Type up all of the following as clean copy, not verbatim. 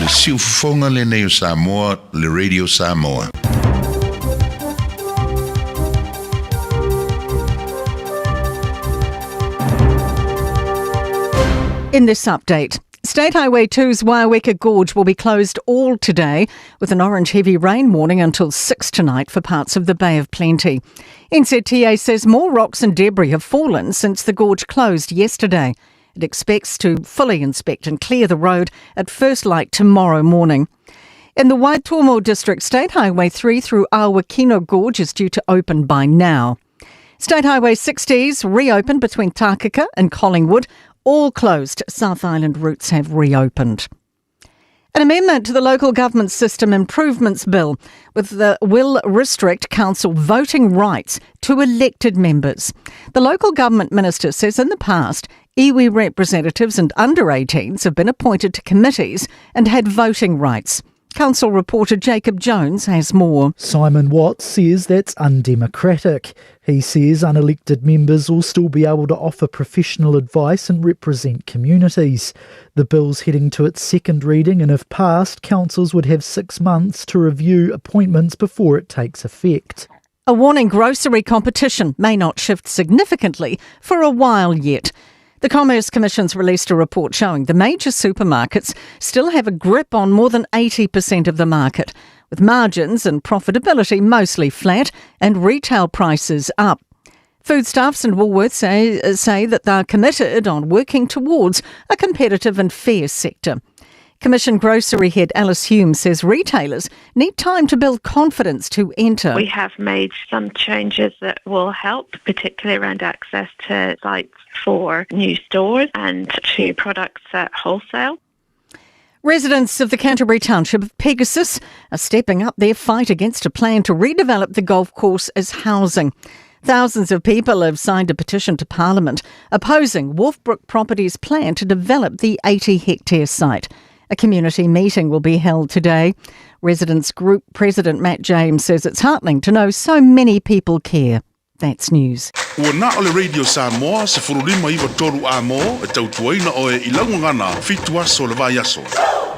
le siufonga le nei o Samoa, le Radio Samoa. In this update, State Highway 2's Waiaweka Gorge will be closed all today with an orange heavy rain warning until 6 tonight for parts of the Bay of Plenty. NZTA says more rocks and debris have fallen since the gorge closed yesterday. It expects to fully inspect and clear the road at first light tomorrow morning. In the Waitomo District, State Highway 3 through Awakino Gorge is due to open by now. State Highway 60's reopened between Takaka and Collingwood. All closed South Island routes have reopened. An amendment to the Local Government System Improvements Bill will restrict council voting rights to elected members. The local government minister says in the past, iwi representatives and under-18s have been appointed to committees and had voting rights. Council reporter Jacob Jones has more. Simon Watts says that's undemocratic. He says unelected members will still be able to offer professional advice and represent communities. The bill's heading to its second reading, and if passed, councils would have 6 months to review appointments before it takes effect. A warning: grocery competition may not shift significantly for a while yet. The Commerce Commission's released a report showing the major supermarkets still have a grip on more than 80% of the market, with margins and profitability mostly flat and retail prices up. Foodstuffs and Woolworths say that they're committed on working towards a competitive and fair sector. Commission grocery head Alice Hume says retailers need time to build confidence to enter. We have made some changes that will help, particularly around access to sites for new stores and to products at wholesale. Residents of the Canterbury township of Pegasus are stepping up their fight against a plan to redevelop the golf course as housing. Thousands of people have signed a petition to Parliament opposing Wolfbrook Properties' plan to develop the 80-hectare site. A community meeting will be held today. Residents Group President Matt James says it's heartening to know so many people care. That's news. Ua na ole Radio Samoa se furulima iwa toru a mo e tautuaina o e ilaungangana fitu aso le vai aso.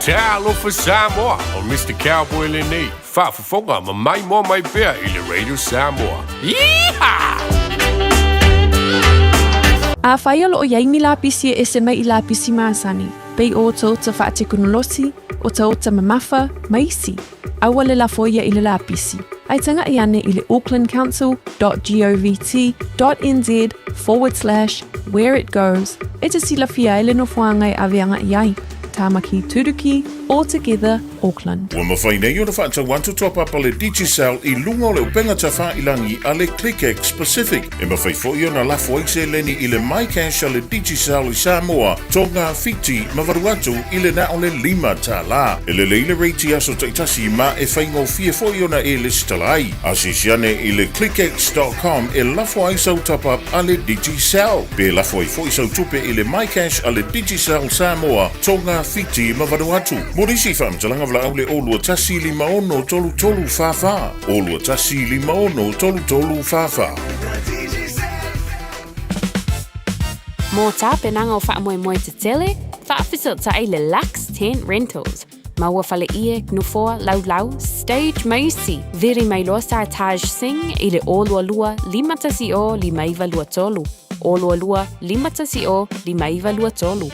Te alofa Samoa o Mr. Cowboy Lenny. Whaafafonga ma mai mo mai bea i le Radio Samoa. Yeehaw! A whaialo o yaimi la pisi e se mai I la pisi maasani. Pei o ta ota whaatekunolosi, o ta ota mamafa, maisi. Awale la foia I le la pisi. Ai tanga I ane I le aucklandcouncil.govt.nz/where it goes. E te sila fia ele no whaangai aweanga I ai. Tāmaki Turuki, all together, Auckland. Ua mawhainei o na whaatau wantu tōpapa le Digicel I lunga o le upenga tawha ilangi a le ClickX Pacific. E mawhai fōi o na lafo aise leni I le MyCash a le Digicel I Samoa, tō ngā whiti mawaruatu I le na o le 5 tā la. E le leile reiti aso taitasi ma e whaingo fia fōi o na e le stalai. A sisiane I le clickx.com e lafo aisau tapap a le Digicel. Pe lafo ai fōi sau tupe I le MyCash a le Digicel Samoa, tō ngā whiti mawaruatu. Morisi whamtalanga vla au le olua tasi 5 tolu tolu whawha. Olua tasi 5 tolu tolu whawha. Mō tā penanga o whaamoemoe te tele, whaafisota ai le Lux Tent Rentals. Maua whale ie, gnufoa, lau, stage maisi. Veri mai loa sa Taj Singh I le olua lua 5 o 5 lua tolu. Olua lua 5 o 5 lua tolu.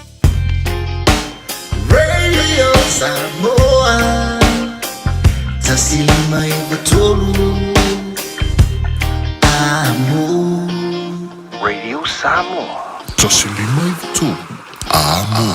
Radio Samoa, tasi mai batolu, amo. Radio Samoa. Tasi mai batolu, amo.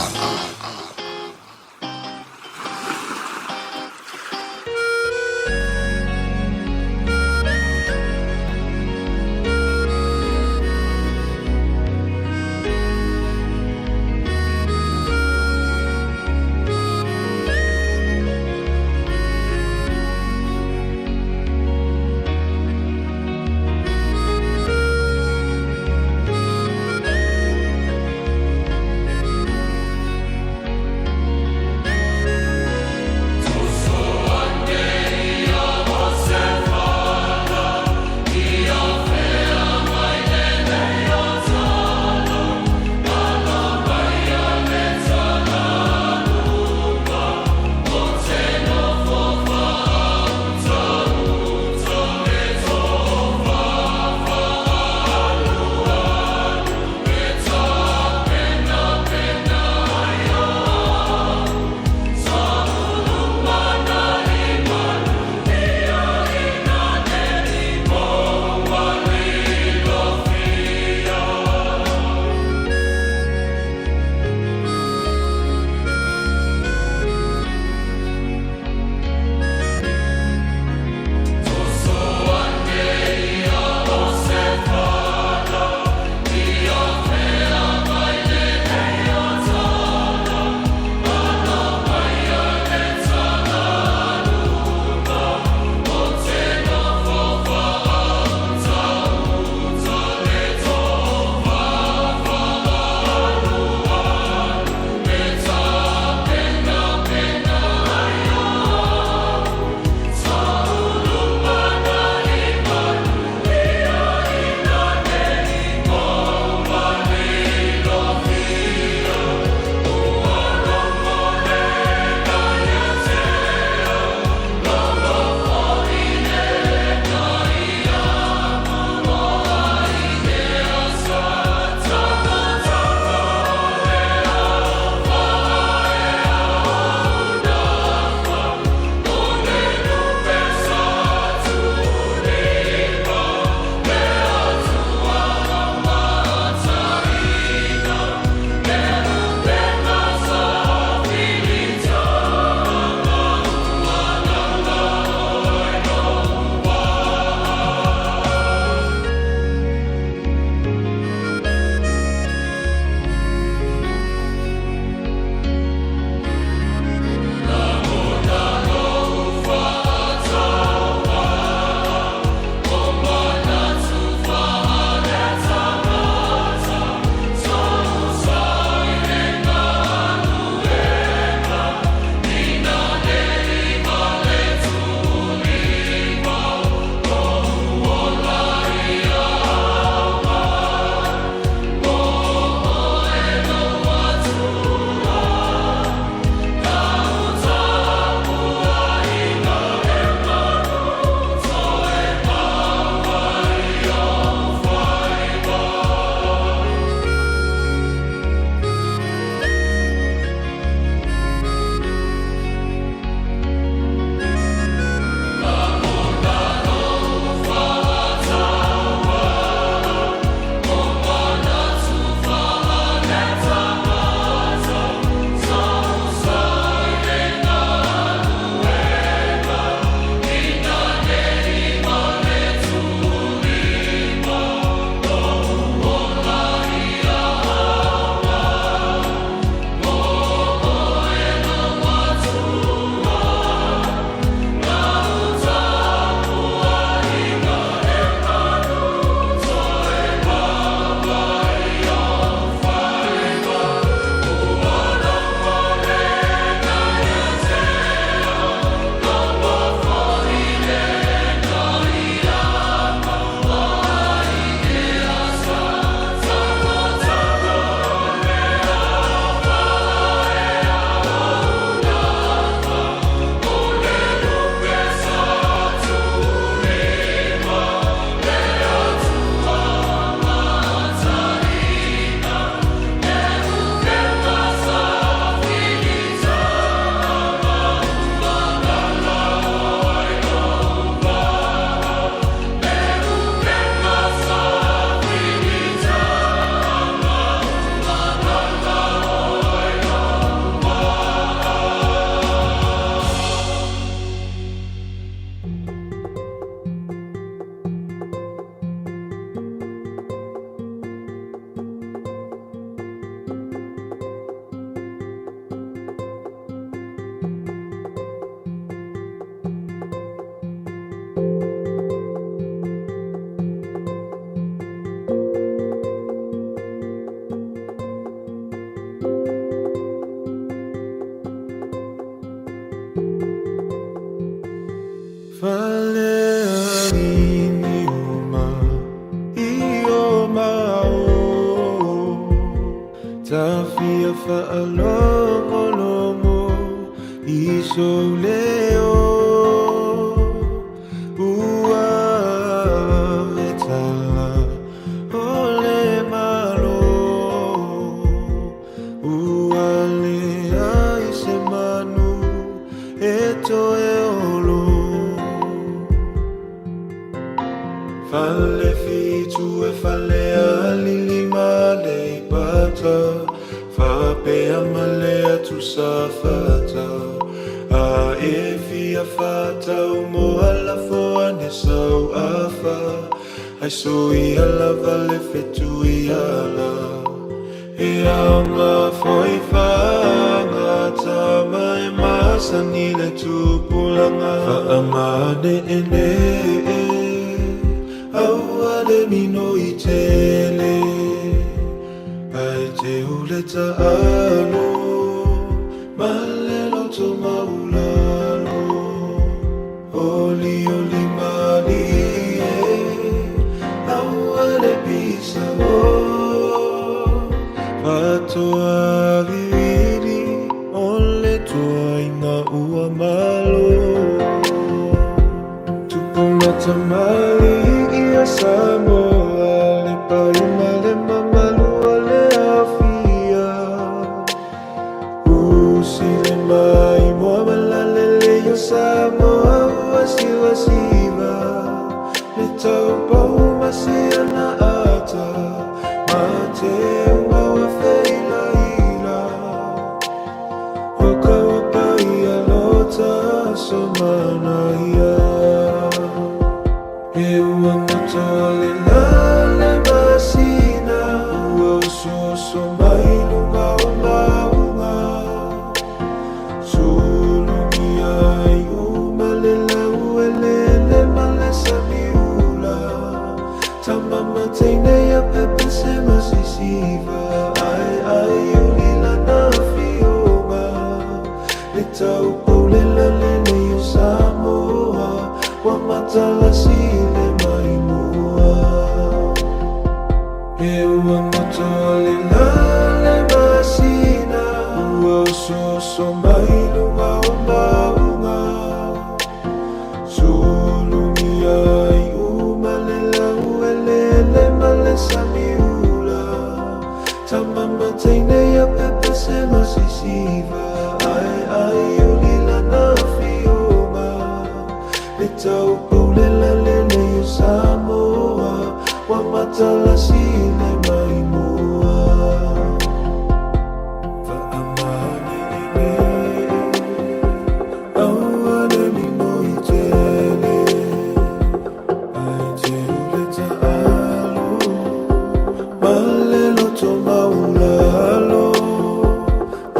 ngolomo iso leo ua metala ole malo ua lea ise manu eto eolo fale fitu e fale alili male bata fa pe amalea tu safata a efia fata umo ala fo ane sau afa ai so I ala vale fetu I ala e ama foi fanga tama e masani le tu pulanga fa amane ene au ale mino I tele ai te uleta alo malelo to maulalo oli oli mali au ale pisa o pato aviri ole to ina ua malo tupuna tamali ia Samoa le pai male mamalu ale afia usile mai moa malalele ia Samoa uasiwa siva le tau pau masiana ata mate unga wa feila ila waka waka ia lota somana ia e ua matale lale masina ua usoso mai lunga o maunga sulungi ai umalela uelele malesa miula tamama teine ya pepe se masisiva ai ulila na fioma le tau poulela lele yo Samoa wa matala sile mai mua e ua matale lale masina ua usoso mai lunga o maunga sulungi ai umalela uelele malesa miula tamama teine ya pepe se masisiva ai ulila na fioma le tau poulela lele yo Samoa wa matala sile mai mua fa amane nene au ane mino I tele ai te uleta alo malelo to maulalo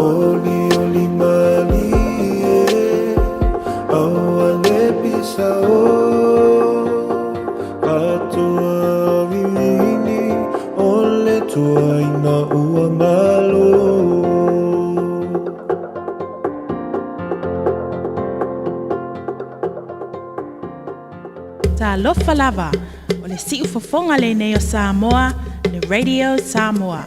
oli oli mali au ane pisa o katoa vini ole tua ina ua malo Ta lofa lava o le si'u fofonga le nei o Samoa, le Radio Samoa.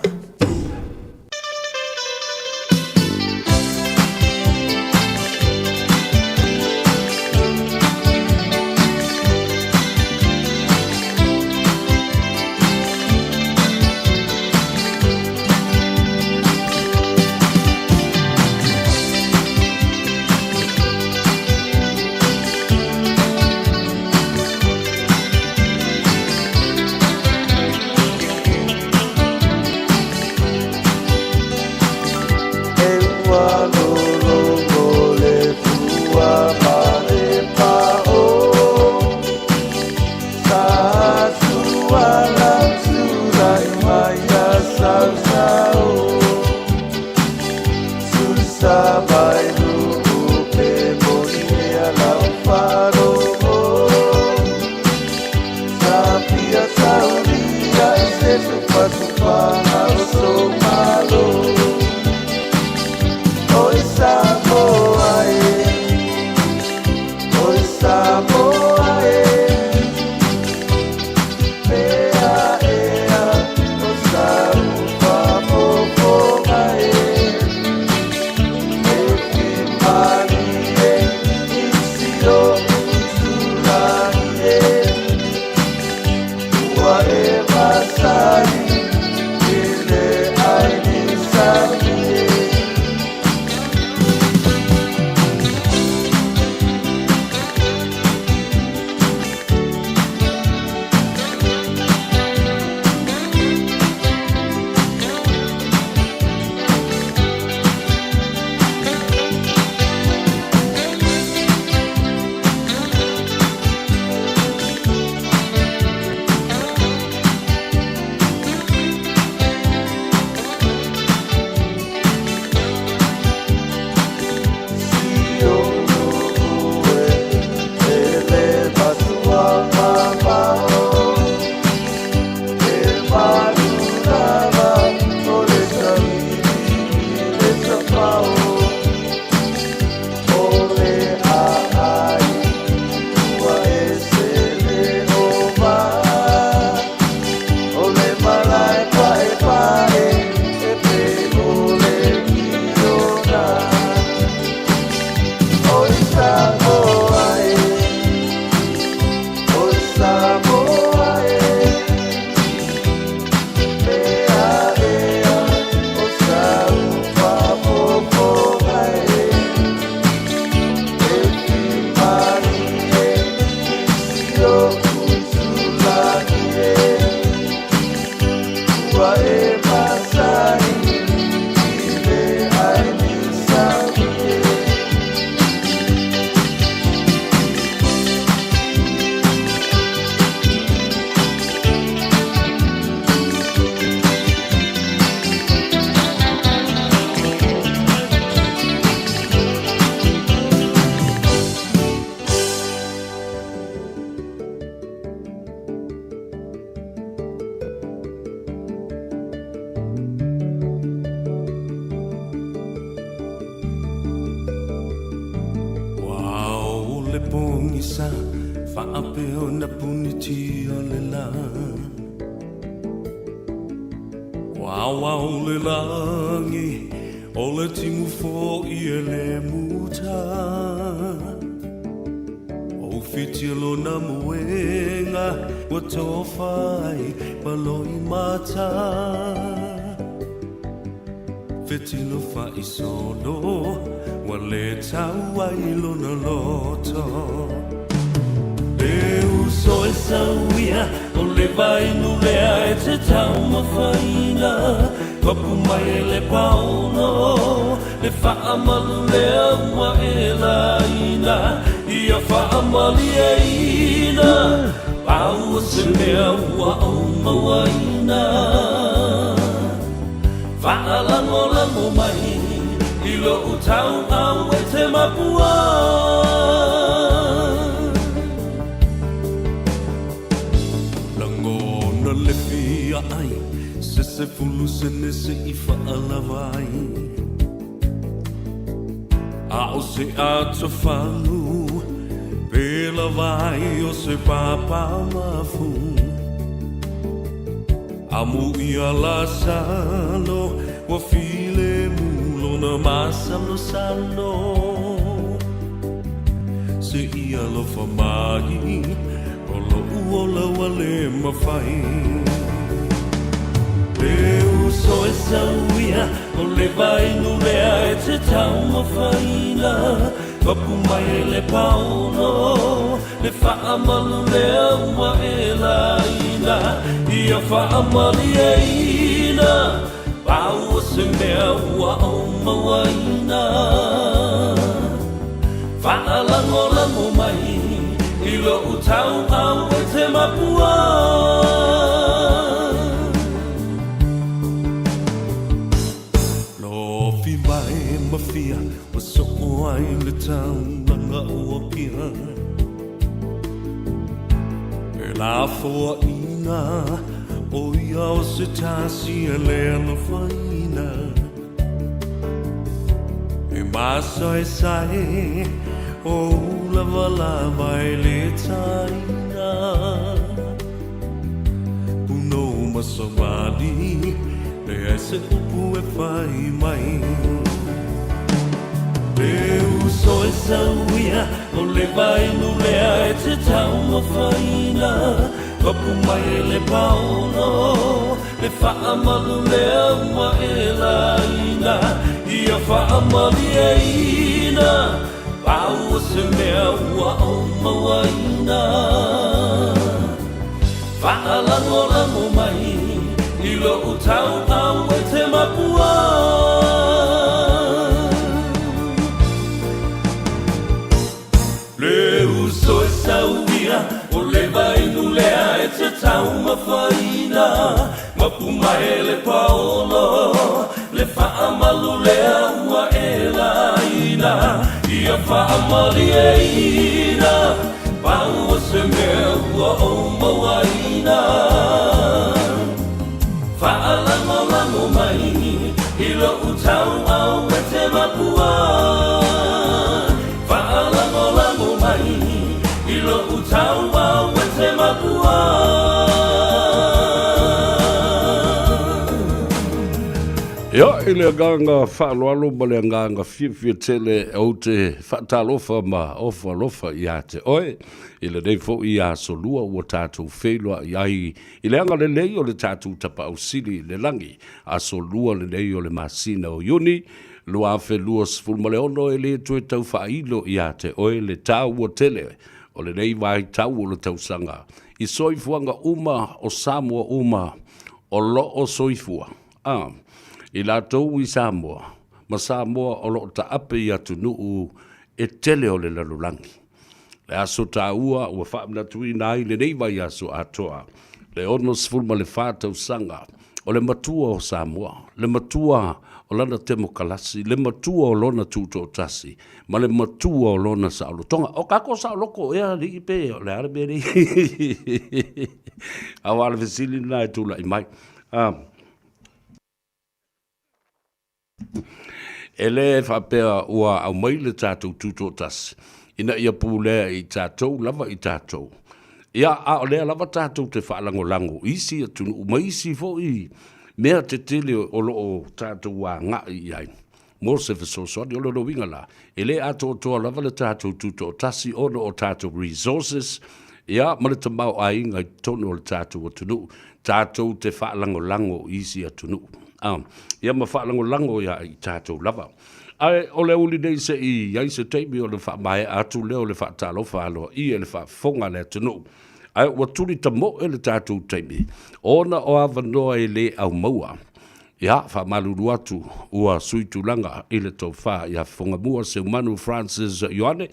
pongisa whaapeo na puniti o le la Wawa o le langi o le timu fo I le muta O fitilo na muenga Wa tofai maloi mata Fitilo fai solo Wa le tau ai lona loto Le uso e sauia O le vai nulea e te tau mawhaina Kapu mai e le pauno Le whaamalu lea ua e la ina Ia whaamali e ina Pau se mea ua o mawaina Whaalango mai I lo utau au e te mapua Langona le fia ai Se fulu se nese I whaalawai A o se ato whanu Pela vai o se papa mafu Amu ia la salo Wa file mulo na masalo salo Se ia lo famai O lo uola wale mawhai Le uso e sauia O le vai nulea e te tau mawhaina Kapu mai e le pauno Le whaamalu lea ua e la ina Ia whaamali e ina Pau se mea ua o mawaina Whaalango mai I lo utau au e te mapua Lofi mai mafia Wa soko ai le tau langa ua pia E la foa ina O ia o se tasi e lea no whaina E masa e sae O lava lava e le taina Puno masamani Le ai se upu e whai mai Le uso e sauia O le vai nulea e te tau mawhaina Kapu mai e le pauno Le whaamalu lea ua e la ina Ia whaamali e ina Pau se mea ua o mawaina Whaalango mai I lo utau au e te mapua Le uso e sauia O le vai nulea e te tau mawhaina Mapu mai e le paolo Le whaamalu lea ua e la ina Ia whaamali e ina Pau se mea ua o mawaina Whaalango mai I lo utau au e te mapua Whaalango mai I lo utau au e te mapua Ia, I le aganga whaaloalo ma le aganga fia tele au te whaatalofa ma ofa lofa I a te oe. I le nei fo I a solua ua tātou whelua I ai. I le anga le nei o le tātou tapa au sili le langi. A solua le nei o le masina o yuni. Lua whelua sfulma le ono e le tue tau whailo I a te oe le tau ua tele. O le nei vai tau o le tau sanga. I soifuanga uma o Samoa uma o lo o soifua. I la tau I Samoa, ma Samoa o lo ta ape I atu nuu e tele o le lalulangi. Le aso ta ua ua whaamna tui nai le nei vai aso atoa. Le ono sfulma le whātau sanga o le matua o Samoa, le matua o lana temo kalasi, le matua o lona tuto tasi, ma le matua o lona saolo tonga. O kako saoloko ea li ipe o le araberi. Awala vesili na e tula I mai. Ele whapea ua au mai le tātou tuto tasi. ina ia pulea I tātou lava I tātou. Ia a o lea lava tātou te whaalango isi atunu ma isi fo I mea te tele o loo tātou wā ngai I ai. Mo se fesosoni o lo winga la. E le ato toa lava le tātou tuto o tasi ono o tātou resources. Ia ma le tamau a inga I tono o le tātou atunu. Tātou te whaalango isi atunu. Ia ma whaalango ia I tātou lava. Ai o le uli nei se I ai se teimi o le wha mai atu leo le wha talo whaaloa I le wha fonga le tunu. Ai ua turi ta mo e le tātou teimi. Ona o awanoa e le au maua. Ia wha maluru atu ua suitulanga I le tau wha ia fonga mua se umanu Francis Ioane.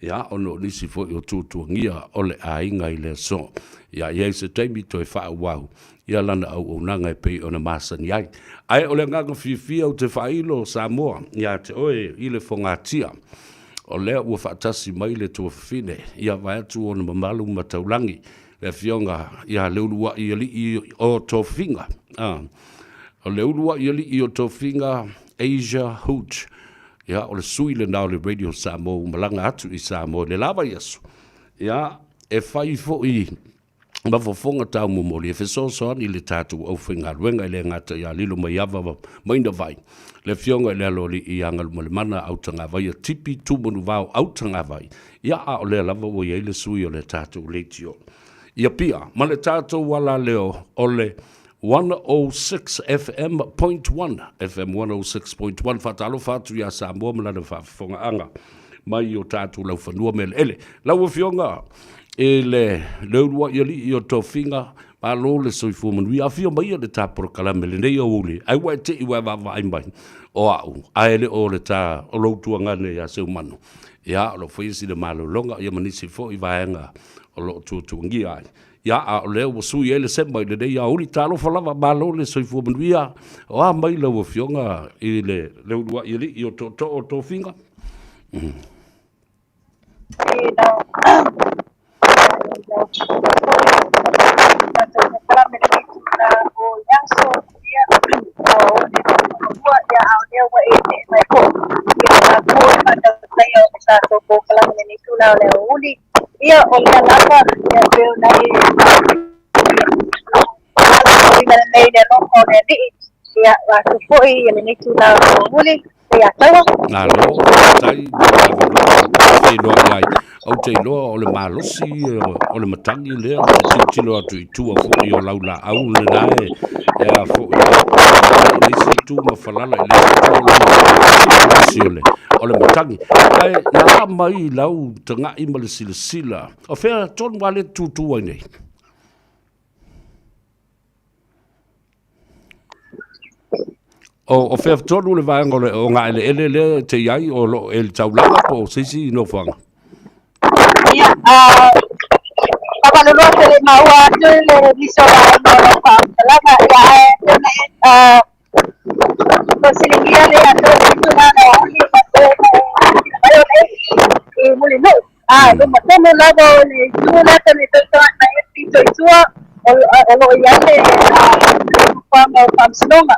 Ia ono nisi fo I o tūtuangia o le ainga I le so. Ia iai se teimi toi wha wau. Ia lana au nanga e pei ona masani ai. Ai o le nganga fifia o te whailo Samoa. Ia te oe I le whangatia. O lea ua whaatasi mai le tua whine. Ia vai atu o na mamalu mataulangi. Le fionga ia leulua I ali o tō whinga. O leulua I ali o tō whinga Asia Hooch. Ia o le sui le nao le Radio Samoa. Malanga atu I Samoa. Le lava yasu. Ia e whai fo I ma fofonga tau momoli e fesosoani le tātou au whinga ruenga I le ngata ia lilo mai awa maina vai. Le fionga I le aloli I angal malemana autanga vai a tipi tūmanu vau autanga vai. Ia a o le lava o ia le sui o le tātou leitio. Ia pia, ma le tātou wala leo o le 106 FM.1 FM 106.1 fatalo fatu ia Samoa malana whafonga anga. Mai o tātou lau whanua mele ele. Lau fionga e le leurua I ali I o tō whinga ma lo le soifu manui a whio mai o le tāpura kalame le nei o uli ai wai te I wai wawa ai mai o au a ele o le tā o loutua ngane ia seu manu ia o lo whaisi le malo longa ia manisi fo I vaenga o lo tūtuangi ai ia a o leo wasui ele se mai le nei a uli tālo whalawa ma lo le soifu manui a o a mai lau o whionga I le leurua I ali I o tō whinga au te iloa o le malosi o le matangi lea o tilo atu I tua fo I o laula au le nae e a fo I lesi tu ma falala I lesi o le matangi ai nā mai lau tanga I ma le sila o whea ton wale tutua nei o whea tonu le vaenga o ngā ele le te iai o lo el taulanga po sisi no whanga Ia, papalulua te le maua atu le viso la no whaamtalanga ia ko silingia le atu tuna na uli maio nei I muli no lo matemo lavo le tuna tane toa na e pito I tua o lo ia le whaamsinonga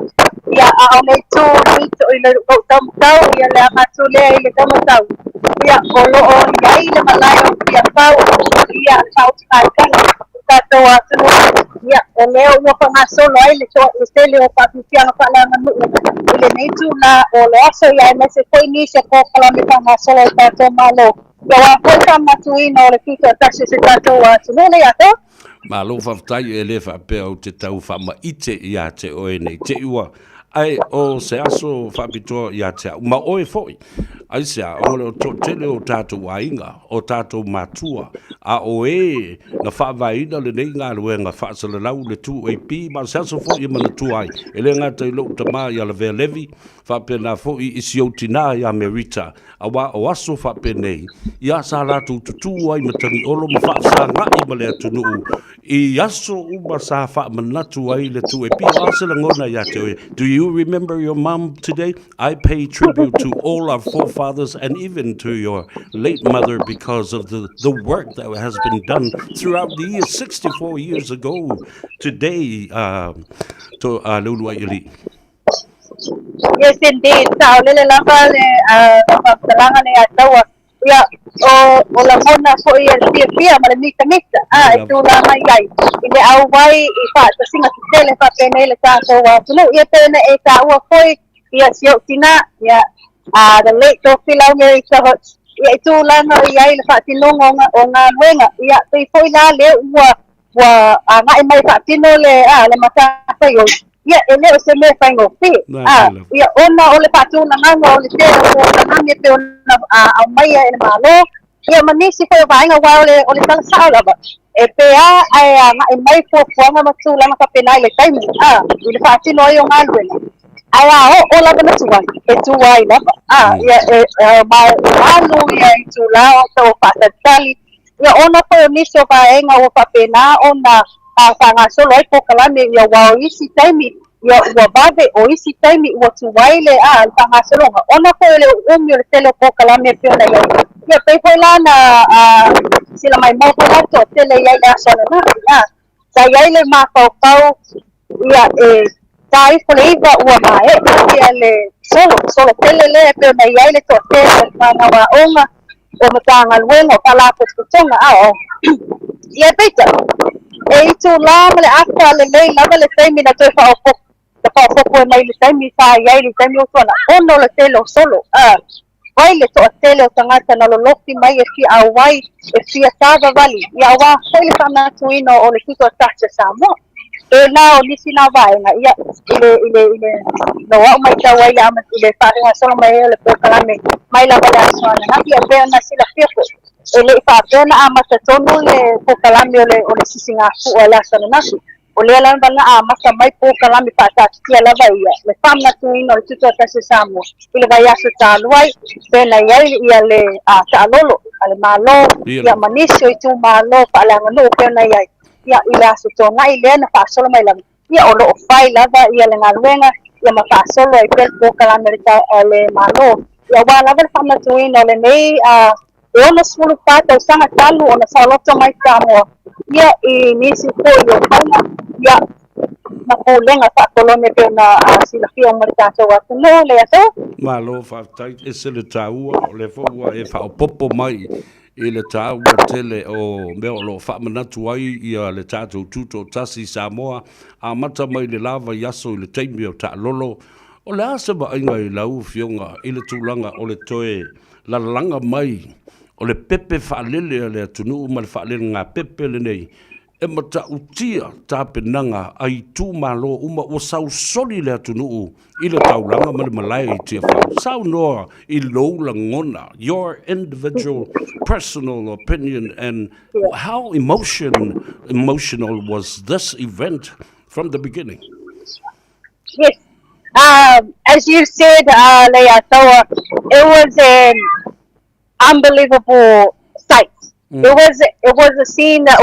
ia o le tu pito I le tamtau ia le amatu le I le tamtau ia o lo o iai le malayo ia pau ia tau tākala tātou atunu ia o leo ua whangasolo ai le toa I sele o whapipianga whalanga nuu I le neitu na o le aso ia me se koi nisi ko kalame whangasolo I tātou malo ia wa koi whamatuina o le pito tasi se tātou atunu le ato malo whaftai e le whapea o te tau whamaite ia te oe nei te ua ai o se aso whapitoa ia te au ma oe foi ai sea o le o tele o tātou ainga o tātou matua a oe na whaavaina le nei ngā luenga whaasala lau le tu e pi ma se aso foi ma le tu ai e le ngata I lo tama ia le vea levi whapena foi isi o tina ia merita a wa o aso whapenei ia sa latu tutu ai matangi olo ma whaasa ngai ma le atunu I aso uma sa whaamanatu ai le tu e pi asala ngona ia te oe do you remember your mom today? I pay tribute to all our forefathers and even to your late mother because of the work that has been done throughout the years, 64 years ago today, to Lulu Ayali. Yes, indeed. Sa olele lava le pagtalanga le atawa ia o la mona fo ia pia ma le mita e tu la mai ai i le au vai i fa ta singa tele fa penele ta so wa tu ia pena e ta ua foi ia sio tina ia the late to filau ngai sa ia tu la no ia i le fa tinongo o nga wenga ia pe foi la le wa ngai mai fa tino le le mata fa yo ia ele o se me fa ngofi ia ona o le patu na nganga o le te o na ngi pe ona au mai e malo ia manisi fa vai nga wa o le tala sa la ba e pe ai ngai mai fo nga matu la nga pena le time i le patu no yo ngalwe ai o la bana tu wai la ia mai alu ia tu la o to pa tali ia ona fa nisi o vai nga o pa pena ona nga solo ai po kala me ia wa isi time ia ua bave o isi taimi ua tuwaile alfangasolonga ona ko le umi o le tele po kalame pe ona ia pe foi lá na sila mai mo ko to tele ia le asona na sa ia le ma pau ia tai Faiva ua mai ia le solo tele le pe ona ia le to tele na wa onga o matanga luengo pala po tonga ia peita e tu la le aka le lava le taimi na to fa o po mai le taimi fa ia le taimi o tona ono le tele solo vai le to tele o tangata na lo lofi mai e fi awai e fi tava vali ia wa foi le fana tuino o le tuto taxa Samoa e na o nisi na vai na ia ile no wa mai ta wai ama ile fa nga solo mai le po kalame mai la bala sona na ia be na sila fiofo ele fa pena ama ta tono le po kalame o le sisinga fu ala sona na o le ala bala masa mai po kalami pa ta tia la vai le famna tuino le tuto taxa Samoa ile vai aso ta luai pena ia le ta lolo ale malo ia manisio i tu malo pa la ngano pena ia ila aso to ngai le na fa solo mai la ia o lo fai lava ia le ngaluenga ia ma fa solo i pel po kalami le malo ia wa lava le famna tuino le nei ona sulu pata sanga talu ona saloto mai Samoa ia i nisi ko yo fanga ia na ko lenga fa kolone pe na sila fia marita so wa no le aso malo fa tai ese le taua o le fo wa e fa popo mai i le taua tele o me o lo fa manatu ai ia le tatu tuto tasi Samoa a mata mai le lava yaso i le taimi o ta lolo o le asa ba inga i lau fionga i le tulanga o le toe la langa mai o le pepe fa'alele le atunu ma le fa'alele ngā pepe le nei e mata utia ta penanga ai tu malo uma o sau soli le atunu i le taulanga ma le malai i tia fa sau noa i lo la ngona your individual personal opinion and how emotional was this event from the beginning. Yes, as you said, Leah, so it was an unbelievable sight. It was a scene that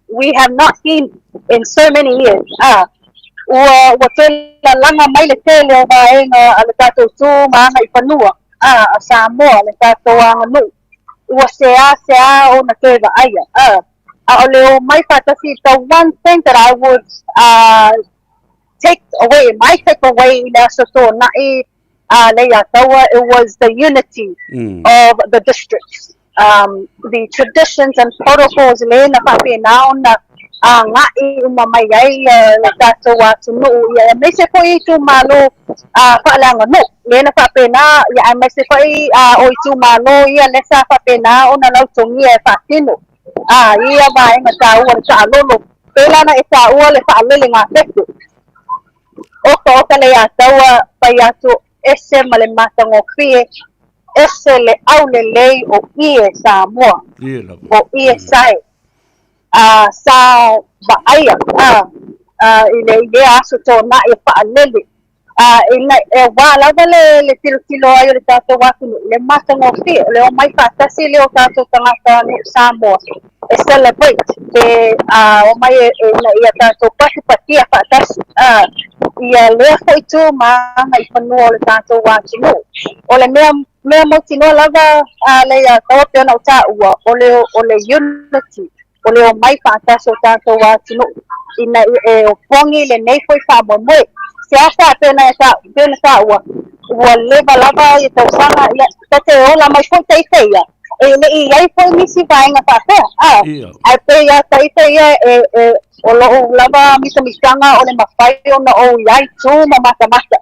we have not seen in so many years. Watela langa mai le tele o vaenga ale tatou tu maanga i panua Samoa le tatou anga nu. Ua sea o na teva aya. O leo mai fatasi, the one thing that I would take away in Lesotho na Leia Taua, it was the unity of the districts. The traditions and protocols le na pape na ona ngai uma mai ai tatou atu no ia me se foi tu malo fa'alanga no le na pape na ia me se foi o tu malo ia le sa pape na ona lau tongi e fatino ia vai ma tau o sa lolo pela na e sa o le fa'alele nga fetu o le ataua pai atu ese ma le matango fie ese le au le lei o ie Samoa o ie sai sa baaya ile aso tona e fa'alele ina e wala le tilo ai le tato watu le matango fie le o mai fatasi le o tato tangata ni Samoa e celebrate o mai na ia tato pati fatasi ia le foi tu ma i panua le tato watu o le mea mo tino lava le ia tau pe na uta ua o le unity o le o mai fatasi o tato watu ina o pongi le nei foi fa mo se asa pena ua ua leva lava ia tausaga ia te ola mai foi teitea e le'i ai foi misi vaega fa'apea ae peia teitea o lo'u lava misamitaga o le mafai ona ou iai tu ma matamata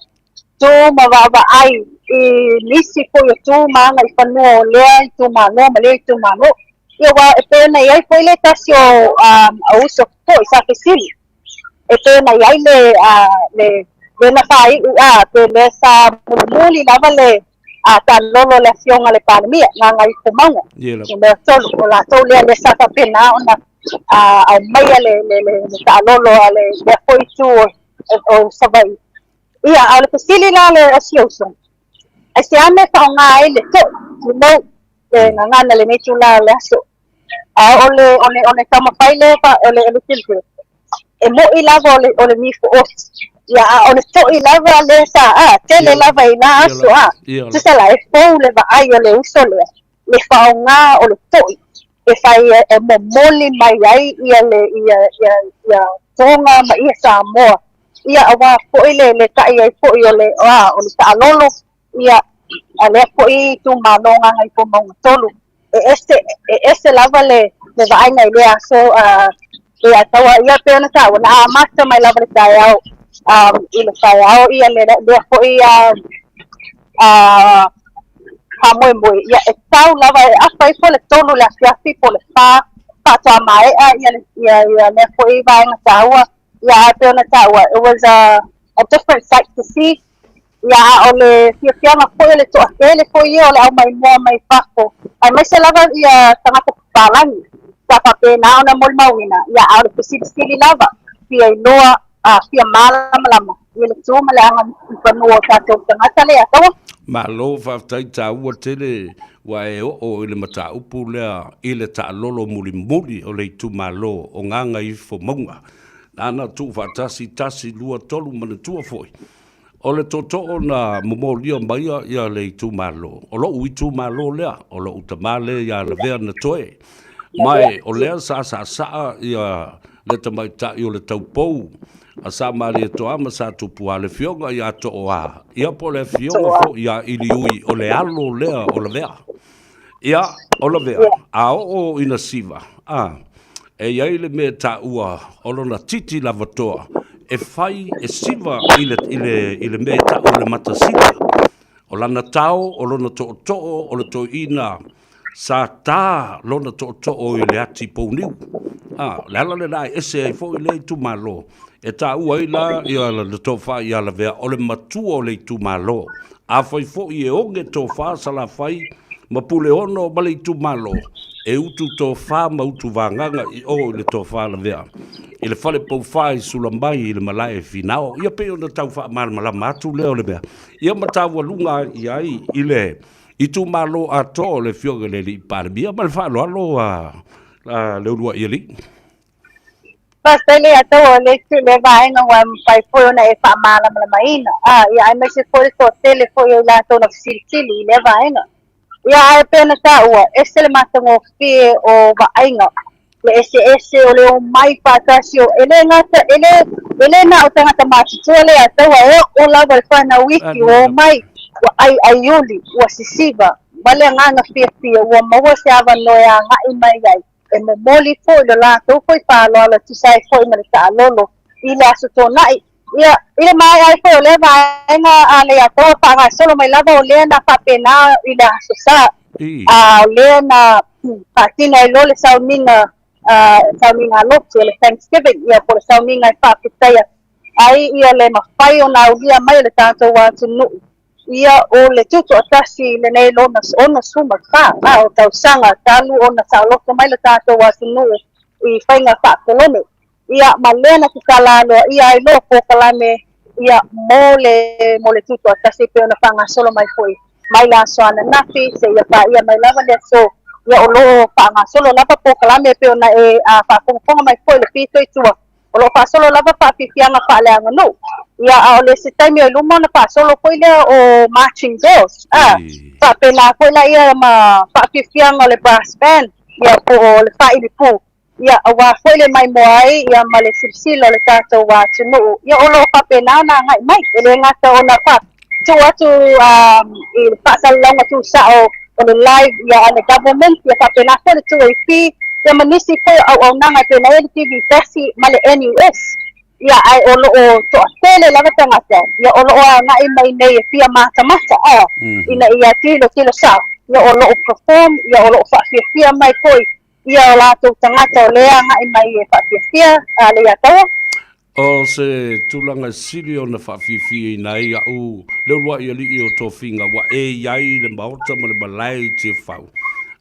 tu ma va'ava'ai i nisi foi o tu maaga i fanua o lea i tumāloa ma lea i tumāloa ia ua e pena iai foi le tasi o auso fo'i sa fesili e pena iai le na fai'u pe le sa mulimuli lava le talolo le afioga le palemia gagai pomauga i mea tolu o latou lea le sa fa'apena ona ai maia le ta'alolo a le foi tu o savai ia a le fesili la le asiauso ai se ame fa'aogā ai le to'i mau le gagana lenei tula le aso ole tamafai le ole silfil e mo'i lava o le mifo oti ia ole to'i lava le sa tele lava i la aso tisa la e fou le va'ai o le uso lea le fa'aogā o le to'i e fai e momoli mai ai ia toga ma ia Samoa ia auā fo'i le ta'i ai fo'i o le ta'alolo ia a lea fo'i tumāloga gai pomauga tolu e ese lava le va'aiga i lea so ia taua ia pe ona ta'uana amata mai lava le taeao i le taeao ia lea fo'i hamoemoe ia e tau lava e afa ai po le tolu le afiafi po le fa'atoamae'a ia lea fo'i vaega tāua ia pe ona ta'ua it was a different sight to see ia o le fiafiaga fo'i o le to'akele fo'i ia o le ʻaumaimoa mai fafo ai mai se lava ia tagata papalagi sa fa'apena ona mo le mauina ia a o le fesilisili lava fia iloa fia malamalama ia le tuma le aga i fanua o tatou tagata lea taua Malo whaftai tā ua tele wa e o i le mata upu lea i le ta lolo muli muli o le tu malo o nganga i fo maunga. Nana tu tasi lua tolu mana tua foi. O le toto o na momolia maia ia le tu malo. O lo ui tu malo lea, o lo utamale ia le vea na toe. Mai o lea sa ia le tamai ta i o le taupou. A sa mari e toa ma sa tupu a le fionga i a to o a. Ia po le fionga fo ia ili ui o le alo lea o le vea. Ia o le vea. A o ina siva. E iai le me ta ua o lona titi la vatoa. E fai e siva i le me ta o le matasita. O lana tau o lona to o le to ina sa tā lona to o i le ati pouniu. Lala le lai ese ai fo i le tu malo. E tā ua i la i ala le tofa i ala vea o le matua o le tu malo. A fai fo i e onge tofa sa la fai ma pule ono ma le tu malo. E utu tofa ma utu vanganga i o le tofa la vea. I le fale pou fai sula mai i le malae finao. Ia pe ona tau fa mala matu leo le vea. Ia ma tau lunga i ai i le i tu malo a to le fioga le li parmia ma le fa alo le ulua i li. Pasele ato le tu le vaenga wa pai foi ona e fa mala maina. Ia ai mese foi to tele foi la to na sili le vaenga. Ia ai pena ta ua ese le matango fie o vaenga. Le ese o le o mai patasio ele ngata ele na o tanga tamati tole ato o la va fa na wiki o mai ai yuli wa sisiva vale nganga fie o mo se ava no ya ngai mai ai e mo moli fo le la to foi pa lo la tu sai foi ma ta lolo ile aso to nai ile mai ai foi le va nga ale ya to pa ga solo mai lava o le na pa pena ile aso sa le na patina lo le sauninga lo le Thanksgiving ia por sauninga pa pitaya ai ia le mafai ona ulia mai le tato wa tunu ia o le tutu atasi le nei lona ona suma ka o tau sanga talu ona sa loko mai le tato wa tunu i whainga wha kolone ia malena ki kalalo ia i loko kalame ia mo le tutu atasi pe ona whanga solo mai foi mai la soana nafi se ia pa ia mai lava le so ia o lo whanga solo lava po kalame pe ona e whakonga mai foi le pito i tua o lo fa solo lava fa fianga fa le anga no ia o le se taimi o luma na fa solo foi le o marching girls fa pena foi la ia ma fa fianga le brass band ia po le fa ili pu ia wa foi le mai moai ia ma le silsilo le tato wa tunu ia o lo fa pena na ngai mai le ngata ona fa tu atu I whaasalalonga tu sao o le live ia ana government ia whapenako le tu i ia manisi koe au nanga te na TV tasi ma le NUS ia ai o loo toʻatele lava tagata ia o loo agaʻi mai nei e fia matamata ina ia tilo sao ia o loo perform ia o loo faafiafia mai koe ia o latou tagata o lea agaʻi mai e faafiafia le ia taua o se tulaga sili ona faafiafia ina ai aʻu le uluaʻi alii o tofiga ua e iai le maota ma le malai tiefau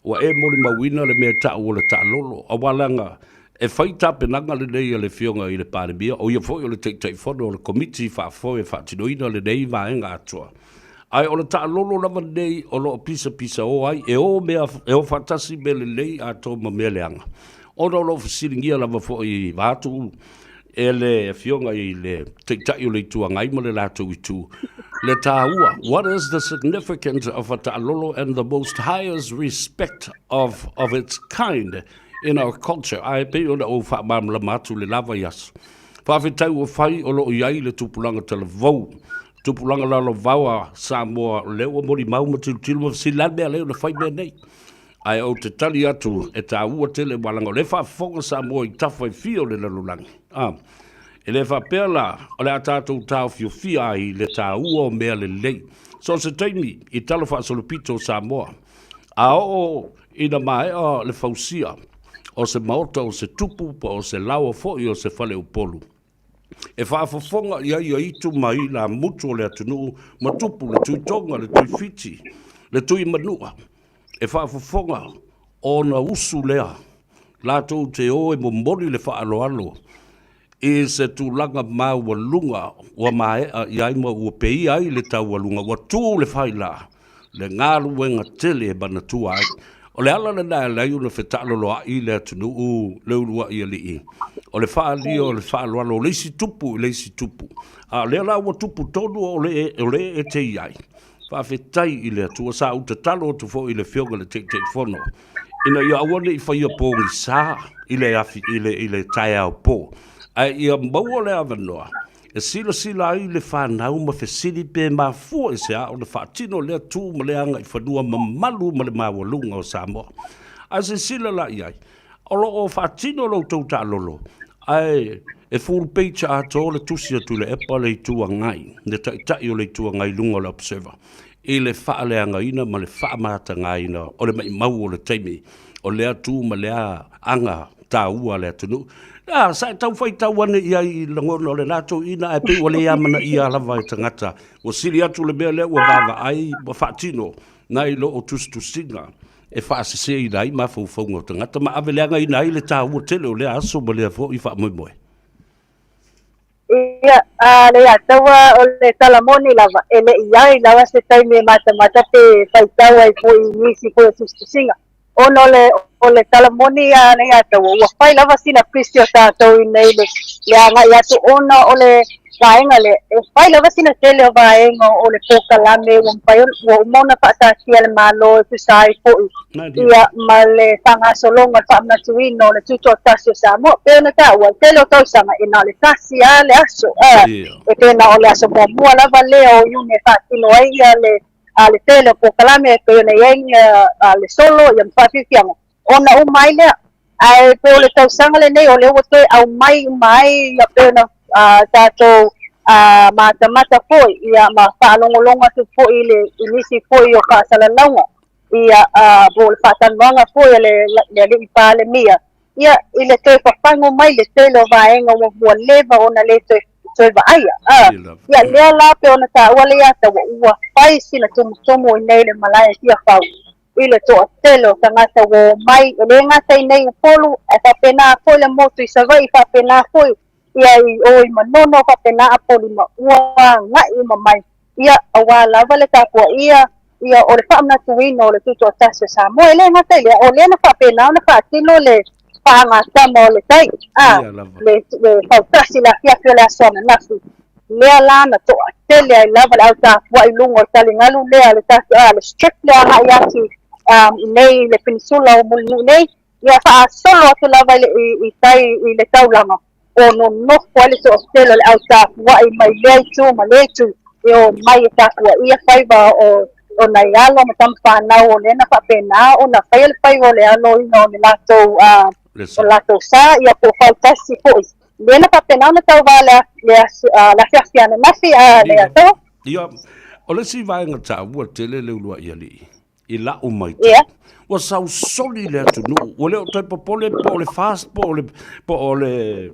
ua e moli mauina le mea taʻu o le taʻalolo aualaga e fai tapenaga lenei a le fioga I le palemia o ia foʻi o le taʻitaʻifono o le komiti faafoe faatinoina lenei vaega atua ae o le taʻalolo lava lenei o loo pisapisa o ai e o mea e o faatasi me lelei atou ma mea leaga ona o loo fesiligia lava foʻi vatu e le fionga I le taʻitaʻi o le ituagai ma le latou itu le tāua what is the significance of a taʻalolo and the most highest respect of its kind in our culture ai pe ona o faamamala atu le lava ias faafetau o fai o loo iai le tupulaga talavou tupulaga lalovau a Samoa le ua molimau ma tilutilu ma fesilani mea lei ona fai mea nei ai o te tali atu e tāua tele walaga o le faafofoga Samoa I tafaifia o le lalolagi e le faapea la o le a tatou taofiofia ai le tāua o mea lelei so se taimi I talo faasolopito o Samoa a oo ina maeʻa le fausia o se maota o se tupu pa o se lawa foʻi o se fale upolu. E whaafofonga ia itu mai la mutu o le atunuu ma tupu le tuitonga, le tuifiti, le tui manua. E whaafofonga o na usu lea. Lātou te o e momori le whaaloalo. E se tūlanga mau wa lunga wa maea I aima ua pei ai le tau wa lunga wa tū le whaila. Le ngāru wenga tele e bana tua ai. O le ala le nai lai una whetalo loa I le atunuu le urua I ali I. O le whaali o le whaaloalo o leisi tupu. A le ala ua tupu tonu o le e te iai. Whawhetai I le atua sa uta talo tu fo I le whionga le te whono. Ina ia awane I whaia pōngi sā I le tai au pō. Ai ia maua le avanoa. E sila ai le whanau ma whesiri pē ma fua I se a o le whaatino lea tū ma le anga I whanua ma malu ma le mawalunga o Samoa. Ai se sila la iai. O lo o whaatino lo tau ta lolo. Ai e full page ato le tusi atu le epa le tua ngai. Ne tai o le tua ngai lunga le observer. I le whaaleanga ina ma le whaamata ngai ina o le mai mau o le teimi. O lea tū ma lea anga tā ua lea tunu. Ah, sa tau fai tau ane ia I langono le nato ina e pe wale amana ia lava I tangata. O siri atu le mea lea ua vava ai wa whaatino na I lo o tusinga. E whaasese I nai ma faufaunga o tangata ma aveleanga I nai le tā ua tele o lea aso ma lea fo I wha moe. Ia, le ataua o le talamoni lava, e le iai lava se taime mata te whaitau ai po I nisi po tusinga. Ono o le talamoni a le ataua, ua whai lava sina Christi o tātou I nei le anga I atu ona o le vaenga le, e whai lava sina tele o vaenga o le pokalame, ua umona whaatatia le malo e tusai po ia ma le whangasolonga whaamatuino le tuto tasi o Samoa, pēna tāua, tele o tausanga ina le tasi a le aso, e pēna o le aso mua lava leo iune whaatino ai le tele o pokalame e pēna iai le solo ia mwhawhiwhianga. Ona umai lea, ai pe o le tausanga le nei o le ote au mai ia pēna tātou mata foi ia ma whaalongolonga tu foi le inisi foi o whaasalalaunga ia bo le whaatanuanga foi le li pāle mia ia I le te whawhango mai le tele o vaenga o mua leva ona le te vaaia ia lea la pe ona tā ua le ata ua whai sina tumu I nei le malaya tia whau I le toa tele o tangata o mai o le ngata I nei upolu e whapena foi le motu I savai whapena foi ia I manono whapena apoli ma ua ngai ma mai ia awa lava le tāpua ia o le whaamnatuino o le tuto o tasi o Samoa le ngata I o le na whapena o na whaatino le whaangatama o le tai le whautasi la fiafio le asona nasu lea lana toa tele ai lava le au tāpua I lungo tali ngalu lea le tasi le strip lea ngai ati nei le peninsula o mulinu nei ia whaasolo atu lava I tai I le taulanga o no nofo ale to ostelo le au tāpua I mai lea tu ma le tu Yo mai ta ko ia Faiva o na yalo ma tam na o le na fa pena o na fail Faiva le alo no le lato sa ia ko falta si ko le na fa pena na tau vala la fiafiana na fi le to ia o le si vai ngata ua tele le ulua ia li I la o mai wa sau soli le atu nu o le o tai po le fast po le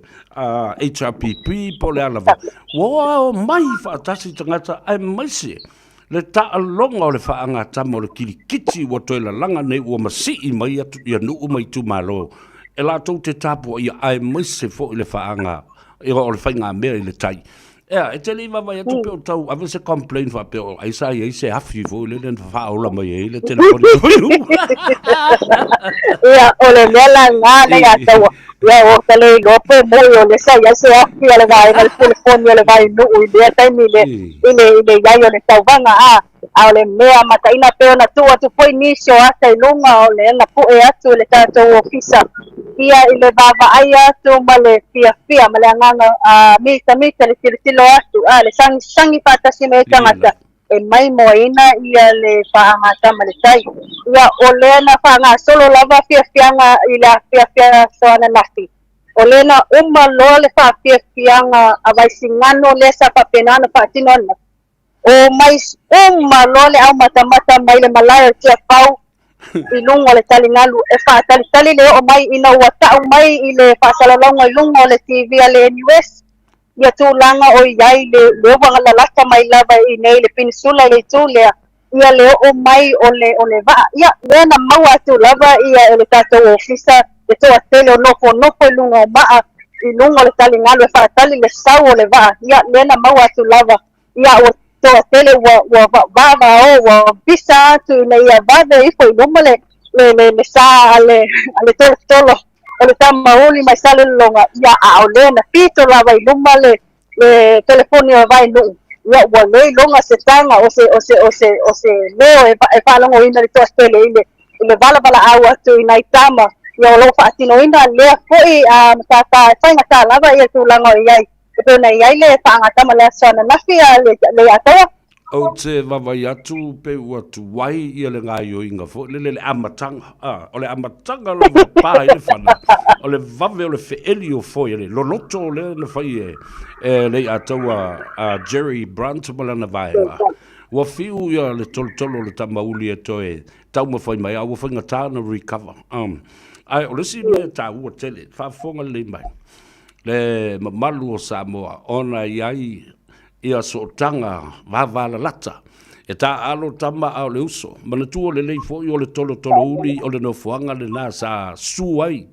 HRPP po le alava wa mai fa tasi tangata ai mai se le ta alonga o le fa anga tamo le kilikiti wa toi la langa nei ua masi I mai atu ia nu mai tu malo e la tau te tapo ia ai mai se fo I le fa anga o le whainga mea I le tai e te li vai atu pe o tau ave se complain fa pe o ai sai ai se hafi fo le len fa ola mai le telefoni ia o le mela nga na ya tau ia o tele go pe mo o le sai ya se hafi le vai na telefoni le vai no o le tai mi le ya yo le tau vanga a le mea mata ina pe na tu atu foi nisio ata lunga o le na pu e atu le tato ofisa ia ile baba ai atu male fia male nganga mita le tilo atu le sangi patasi me tangata e mai moina ia le faangata male tai ia ole na faanga solo lava fia ila fia soana nafi ole na lo le fia avai singano le sa papenana patinona o mai lo le au mata mai le malaya tia pau ilungo le talingalu e fa tali le o mai ina wata mai ile fa salalonga ilungo le TV le NUS ia tulanga o yai le wanga la lata mai lava I nei le peninsula le tule ia le o mai o le va ia le na maua tu lava ia le tato ofisa le to tele o nofo ilungo ma ilungo le talingalu e fa tali le sau o le va ia le na maua tu lava ia o to tele wa bisa tu na ia vada I foi nomale le sa ale tolo o le tamauli mai sale longa ia a ole na pito la vai nomale le telefoni vai no ia wa le longa se tanga o se leo e fa longo ina le to tele ile bala awa tu ina tama ia lo fa tino ina le foi tata fa ngata lava ia tu lango ia Pero na ia le tangata mala sona na fia le atoa o te vavai atu pe ua tu wai ia le ngā ioinga fo le amatanga o le amatanga lo pa I le whana o le vave o le feeli o fo ia le loloto o le na whai le ataua Jerry Brandt malana vaenga ua fiu ia le tolotolo le tamauli e toe tau ma whai mai a ua whainga tāna recover ai o le si mea tā ua tele whafonga le mai le mamalu o Samoa ona iai ia so'otanga vavala lata e ta alo tama au le uso mana tu le lei fo o le tolo uli o le no fuanga le na sa suai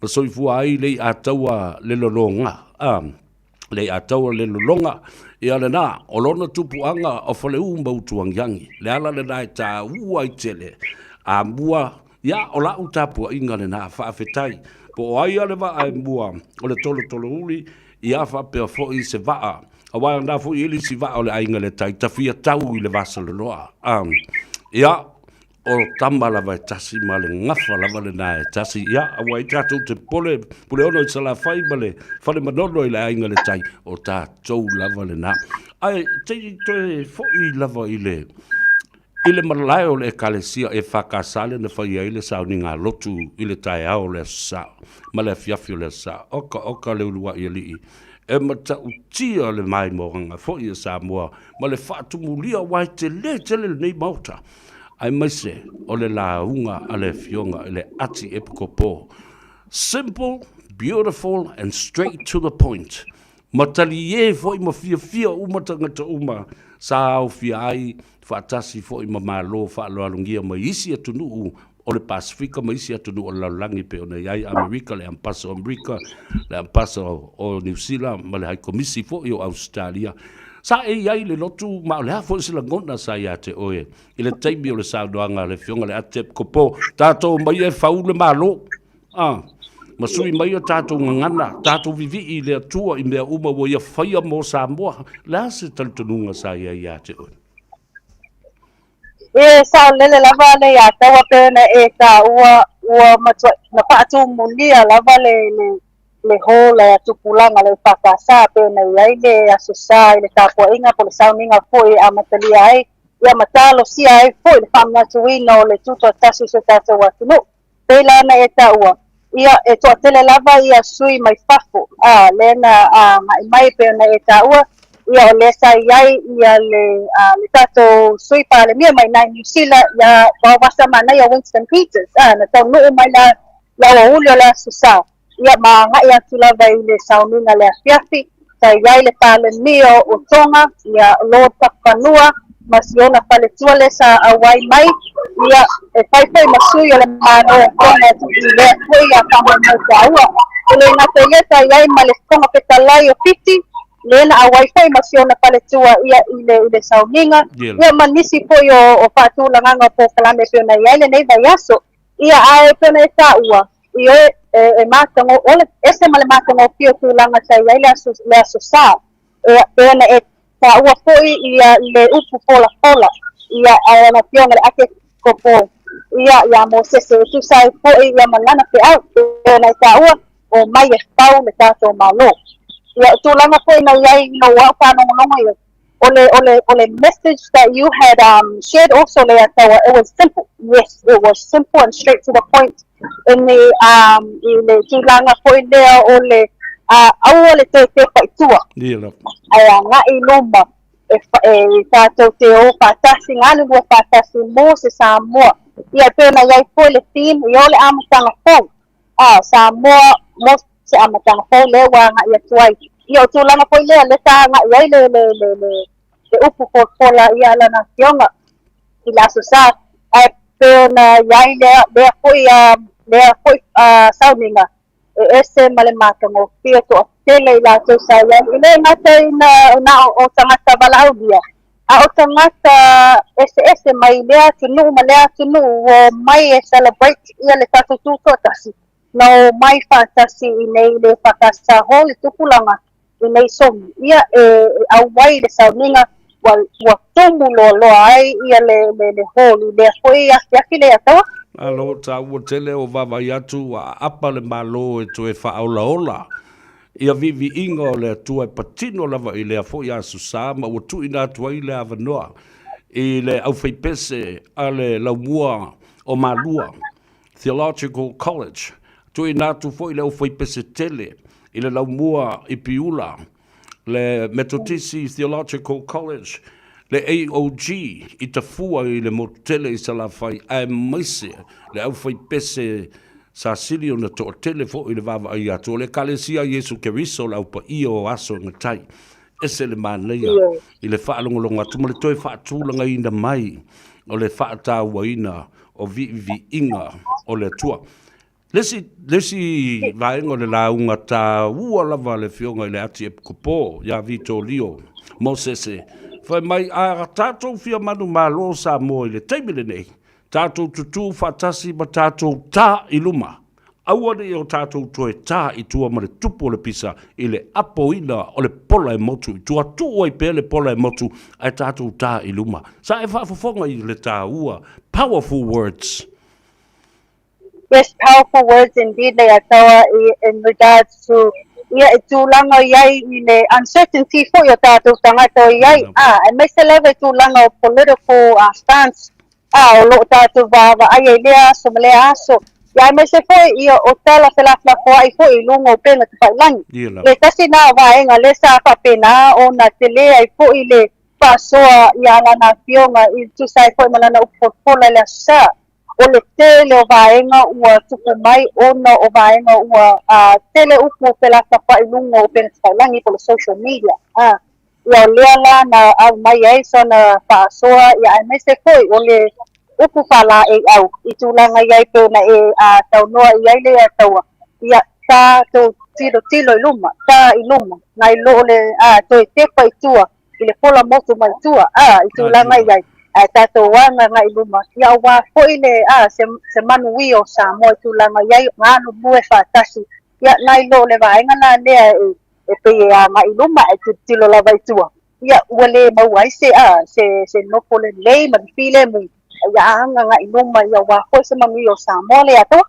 ma soifua ai le ataua le lolonga le ataua le lolonga ia le na o lona tupuanga o fole umba utuangiangi le ala le nai ta uai tele a mua ia o la utapua inga le na whaafetai po o ai ale va ai mua o le tolo uli ia whapea fo I se vaa a wai anda fo ili si vaa o le ainga le tai tawhia tau I le vasa le loa ia o tamba lava e tasi ma le ngafa lava le nae tasi ia a wai tatou te pole ono I sala whai ma le whale manono I le ainga le tai o tatou lava le na ai te toe fo I lava I le malai o le kalesia e whakasale na whai ai le sauni ngā lotu I le tai au le sa ma le fiafi o le sa oka le ulua I li e mata utia le mai mohanga fo I Samoa ma le whaatumulia wai te le nei mauta ai maise o le launga a le fionga I le ati e pukopo simple, beautiful and straight to the point matali e fo I ma fia umatangata uma sa au fia ai fatasi fo I mamalo fa lo alungia mai isi atunu o le Pasifika mai isi atunu o laulangi pe ona iai Amerika le ampasa Amerika le ampasa o New Zealand ma le hai komisi fo I o Australia sa e iai le lotu ma o le hafo sila ngona sa ia te oe I le taimi o le saudoanga le fionga le atep kopo tatou mai e fau le malo masui mai o tatou ngangana tatou vivi I le atua I mea uma wo ia whaia mo Samoa la se taltonunga sa ia te oe e sa lele lava le ya tawa pena e ta ua matua na patu mulia lava le le ho le tupulanga le whakasa pēna iai le asosā i le tāpuainga po le sauninga fo i amatalia ai ia matalo sia ai fo i le whamatuina o le tuto tasi so tātou atunu pēla ana e taua ia e toa tele lava ia sui mai fafo lena mai pēna e taua ia o le sa iai ia le tātou sui pa le mia mai nai New Zealand ia wawasa mana ia Winston Peters na tau nuu mai la o ulio le asosā ia mangai atu lava i le sauninga le afiafi sa iai le palemio o tonga ia Lord Papanua masiona paletua le sa awai mai ia e whaiwhai masui o le mano o tonga tuki lea pui a kama mo te aua le ngata ieta iai ma le tonga petalai o piti le na awai whai masiona paletua ia i le sauninga ia manisi pui o whaatulanganga po kalame piona iai le nei vai aso ia ae piona e taua i oe e mātango, ole ese ma le mātango pio tūlanga sa iai le asosā pēna e tā ua fōi ia le upu fola ia aena pionga le ake kopo ia mo sese tu sai fōi ia malana pe au pēna e tā ua o mai e tau le tātou malo ia tūlanga fōi na iai no wau whanongononga ia ole message that you had shared also le atawa it was simple yes it was simple and straight to the point in the tūlanga fōi lea o le aua le te whaitua ai ngā i lomba e tātou te o whātasi ngā lua whātasi mō se Samoa ia pēna iai fōi le theme i ole amatanga fōu Samoa mō se amatanga fōu le wanga ia tuai ia o tūlanga fōi lea le tā ngā iai le upu fola ia lana fionga i la asosā pēna iai lea fōi sauninga ese ma le mātango pia toa tele i la tosa iai i le ngata na o tangata walaudia o tangata ese mai lea tunu ma lea tunu o mai e celebrate ia le tātou tūtotasi no mai whātasi i nei le whakasa ho i tupulanga i nei somi ia awai le sauninga wa tomu loa ai ia le holi le hoi aki le atawa alo ta ua tele o vavai atu a apa le malo e toe whaaolaola ia vivi inga o le atua e patino lava i le afo i asu sa ma ua tu ina atua i le avanoa i le au whaipese a le laumua o malua Theological College tu ina atu fo i le au whaipese tele i le laumua i piula le Metodisi Theological College le AOG i ta fua i le motele i salafai ai maise le au fai pese sa silio na to tele fo i le vava ai atu le kalesia Yesu Keriso la upa i o aso ngatai ese le maneia i le whaalongolonga atu ma le toi whaatulanga ina mai o le whaatawaina o vi inga o le tua lesi vaenga le launga ta ua lava le fionga i le ati e kupo ya vito lio Mosese fai mai a tātou fia manu malo Samoa i le teimile nei. Tātou tutu whatasi ma tātou tā i luma. Aua nei o tātou toe tā i tua ma le tupu o le pisa i le apoina o le pola e motu. I tua tua i pēle pola e motu ai tātou tā i luma. Sa e whaafafonga i le tā ua. Powerful words. Yes, powerful words indeed they are tawa in regards to ia e tūlanga iai i le uncertainty fo i o tātou tangata iai. E mai se lewe tūlanga o political stance. O lo tātou vava ai e lea aso ma lea aso. Ia mai se fo i o tala se lafla fo ai fo i lungo penga te whailangi. Le tasi nā vaenga le sa whapena o na te lea i fo i le whasoa i alana fionga i tusai fo i malana upofola le asa. O le tele o vaenga ua tupu mai ona o vaenga ua tele upu pela kapa ilunga o pena taulangi po le social media. Ia o lea la na au mai ai so na whaasoa ia ai mai se koi o le upu whala e au. I tūlanga iai pena taunoa iai lea taua. Ia tā tau tilo i luma, tā i luma. Nai lo le toi tepa i tua, i le pola motu mai tua. I tūlanga iai. Tātou wanga ngai luma. Ia wā fōi le se manui o Samoa tūlanga iai ngānu bue whātasi. Ia nai lo le vaenga nā lea e pei ngai luma e tilo lava i tua. Ia ua le mauai se nopo le lei ma while mu. Ia anga ngai luma ia wā fōi se manui o Samoa le ato.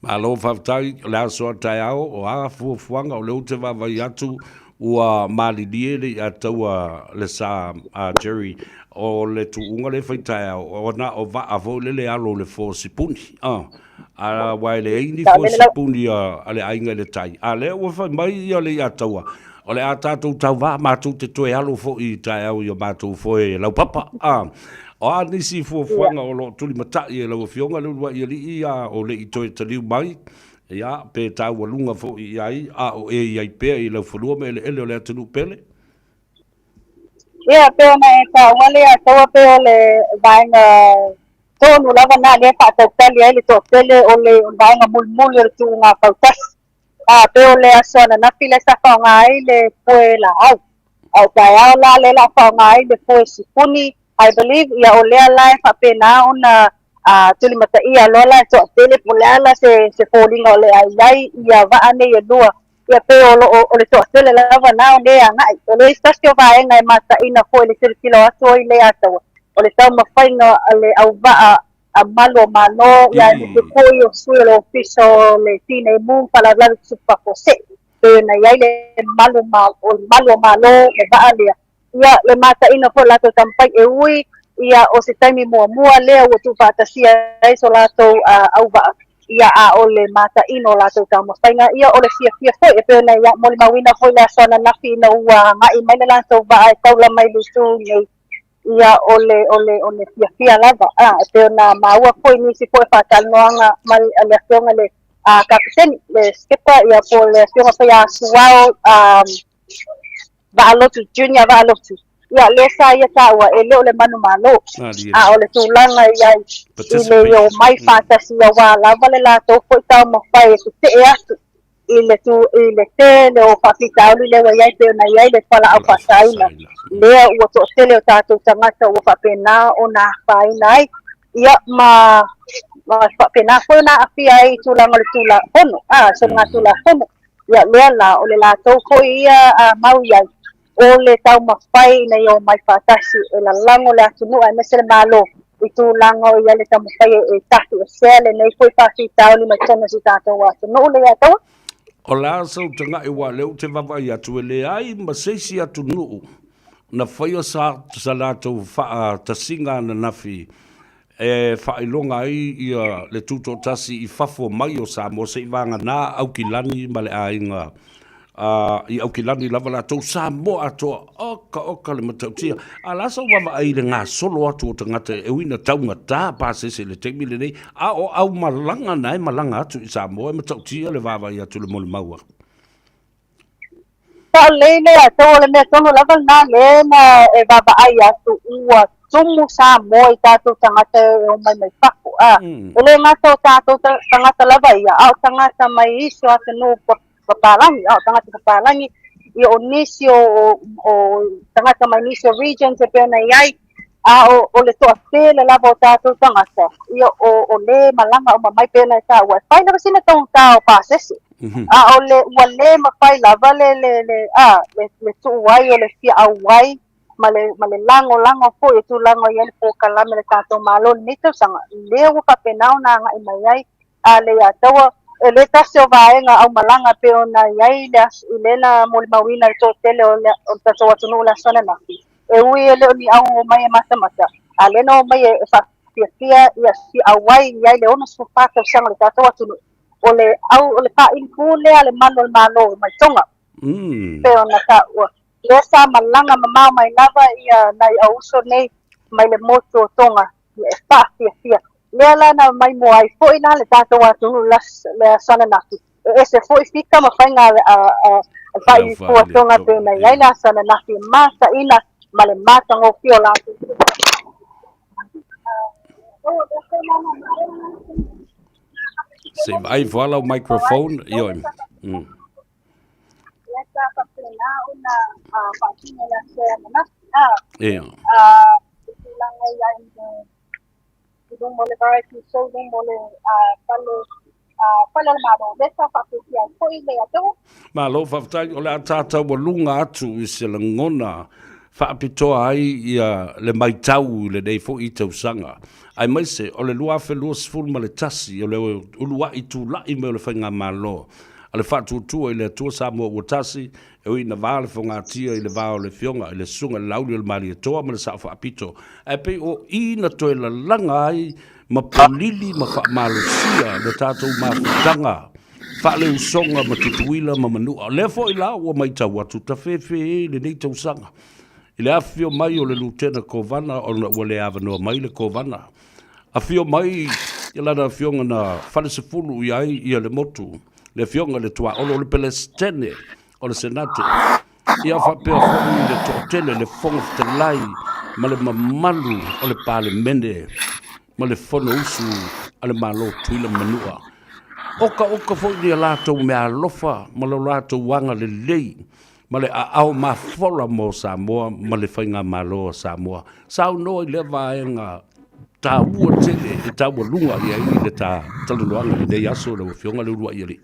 Malo whaftai, la soa tai ao, o a fuanga o leo te wawai atu, ua malidie le a taua le sa a Jerry, o le tu unga le whaitai au, o na o va a vo le alo le fo sipuni. A wai le eini fo sipuni a le ainga le tai. A le ua whai mai ia le a taua. O le a tātou tau wā mātou te toe alo fo i tai au i a mātou fo e lau papa. O a nisi fuafuanga o lo tuli matai e lau fionga lua i ali ia o le i toi taliu mai. Ia, pe tau walunga fo i ai, a o e i ai pea i lau whanua me ele ele o le atunu pele. Ia, peo na e ka wale a toa peo le vaenga tonu lava na le whātau tali ai le tō tele o le vaenga mulmuli o le tu ngā kautasi. A peo le asona na file sa whaonga ai le poe la au. Au tai au la le la whaonga ai le poe sipuni. I believe ia o lea lai whapena ona tuli mata ia lola so tele polala se fōringa o le ai ia vaane ia lua ia pe o le so tele lava na o lea ngai o le stasio vaenga e mata ina fo le sirkilo aso i le atawa o le tau mawhainga le au vaa a malo mano ia le koi o suelo ofiso le tine mung pala lalu supa kose pe na ia le malo malo e vaa lea ia le mata ina fo lato tampai e ui ia o se taimi mua lea ua tu whātasia e so lato au vaa ia a o le mata ino lato tamo whainga ia o le fia foi e pēna ia moli mawina foi le asona nafi ina ua ngai mai le lato vaa e taula mai lusu nei ia o le fia lava e pēna maua foi nisi foi whātanoanga mai le afionga le kapiteni le skipper ia po le afionga foi a suao Vaalotu junior vaalotu ia lesa ia taua e leo le manu malo a o le tulanga ia i le yo mai fantasy ia wa lava le lato foi tau mawhai e te e atu i le te le o whapitauli le wa iai peo na iai le whala au whasaina lea ua to tele o tātou tangata ua whapena o nā whaina ai ia ma whapena foi na awhia ai tulanga le tula hono so ngā tula hono ia lea la o le lato foi ia mau iai o le tau mawhai na i o mai whātasi e la lango le atunu ai mesele malo i tū lango i ale tau mawhai e tatu e sele nei koi whāwhi tau ni mai tona si tātou atunu le atawa. O la sau tanga i wā leo te wawai atu e le ai ma seisi atunu na whaia sa lātou wha tasinga na nafi e whailonga ai i le tūto tasi i whafo mai o Samoa se i wanga nā au ki lani ma le ainga i au ki lani lava la tau Samoa atoa oka le matautia a lasa wawa ai le ngā solo atu o tangata e uina taunga tā pāsese le teimi le nei a o au malanga nai malanga atu i Samoa e matautia le wawa i atu le mole maua Ta leile atoa le mea tono lava nā le na e wawa ai atu ua tumu Samoa i tātou tangata e o mai whaku o le ngata o tātou tangata lava ia au tangata mai iso atu no papalangi tangata papalangi i o nisi o tangata mai nisi o region se pēna iai o le toa tele lava o tātou tangata i o le malanga o mamai pēna i tā ua whai lava sina tau tāo pāsesi o le ua le mawhai lava le tuuai o le fia auai ma le lango fo e tu lango i ele po kalame le tātou malo ni tau sanga le ua whapenao nā ngai mai ai le ataua e le tasi o vaenga au malanga pe ona iai le na moli mawina i tō tele o tātou atunu la sona nafi. E ui e leo ni au o mai e mata. A le no mai e whakifia i a si awai iai le ona sufata o sanga le tātou atunu. O le pa infu lea le malo mai tonga. Pe ona ka ua. Le sa malanga mamau mai lava ia nai au uso nei mai le moto o tonga. E whakifia. Lea lana mai mo ai fo ina le tātou atunu le sana nafi. E se fo i fika ma whainga vai fua tonga pēna iai la sana nafi mata ina ma le mata ngō fio lātu. Se vai voala o microphone ioi. Lesa papena una patina la sana nafi. Langa iai dum mole variety so dum mole palo malo lesa fakia foi le ato malo fatai o le tata o lunga atu i se langona whaapitoa ai ia le maitau le nei fo i tausanga. Ai mai se, o le lua whelua sifuru ma le tasi, o le ulua i tu lai me o le whainga malo. A le whaatutua i le atua Samoa ua tasi, e ui na vāle whonga tia i le vāo le fionga, i le sunga lauli o le mari atoa ma le sa whaapito. E pe o ina toe la langa ai, ma polili ma whaamalusia, le tātou mawhitanga. Whaale usonga ma tutuila ma manua. Le fo i la ua maitau atu, ta whewhe le nei tausanga. I le awhio mai o le lutena kovana, o le ua le awanoa mai le kovana. A fio mai, i lana fionga na whale se fulu i ai i le motu. Le fionga le tua olo le pelestene o le senate. Ia whapea whongi le tōtele le whonga whatelai ma le mamalu o le pāle mene ma le whono usu a le malo tuila manua. Oka whongi a lātou mea alofa ma le lātou wanga le lei ma le au ma whora mo Samoa ma le whainga malo Samoa. Sau noa i le vaenga tā ua tele e tā ua lunga i ai le tā talanuanga i nei aso le fionga le urua i ali.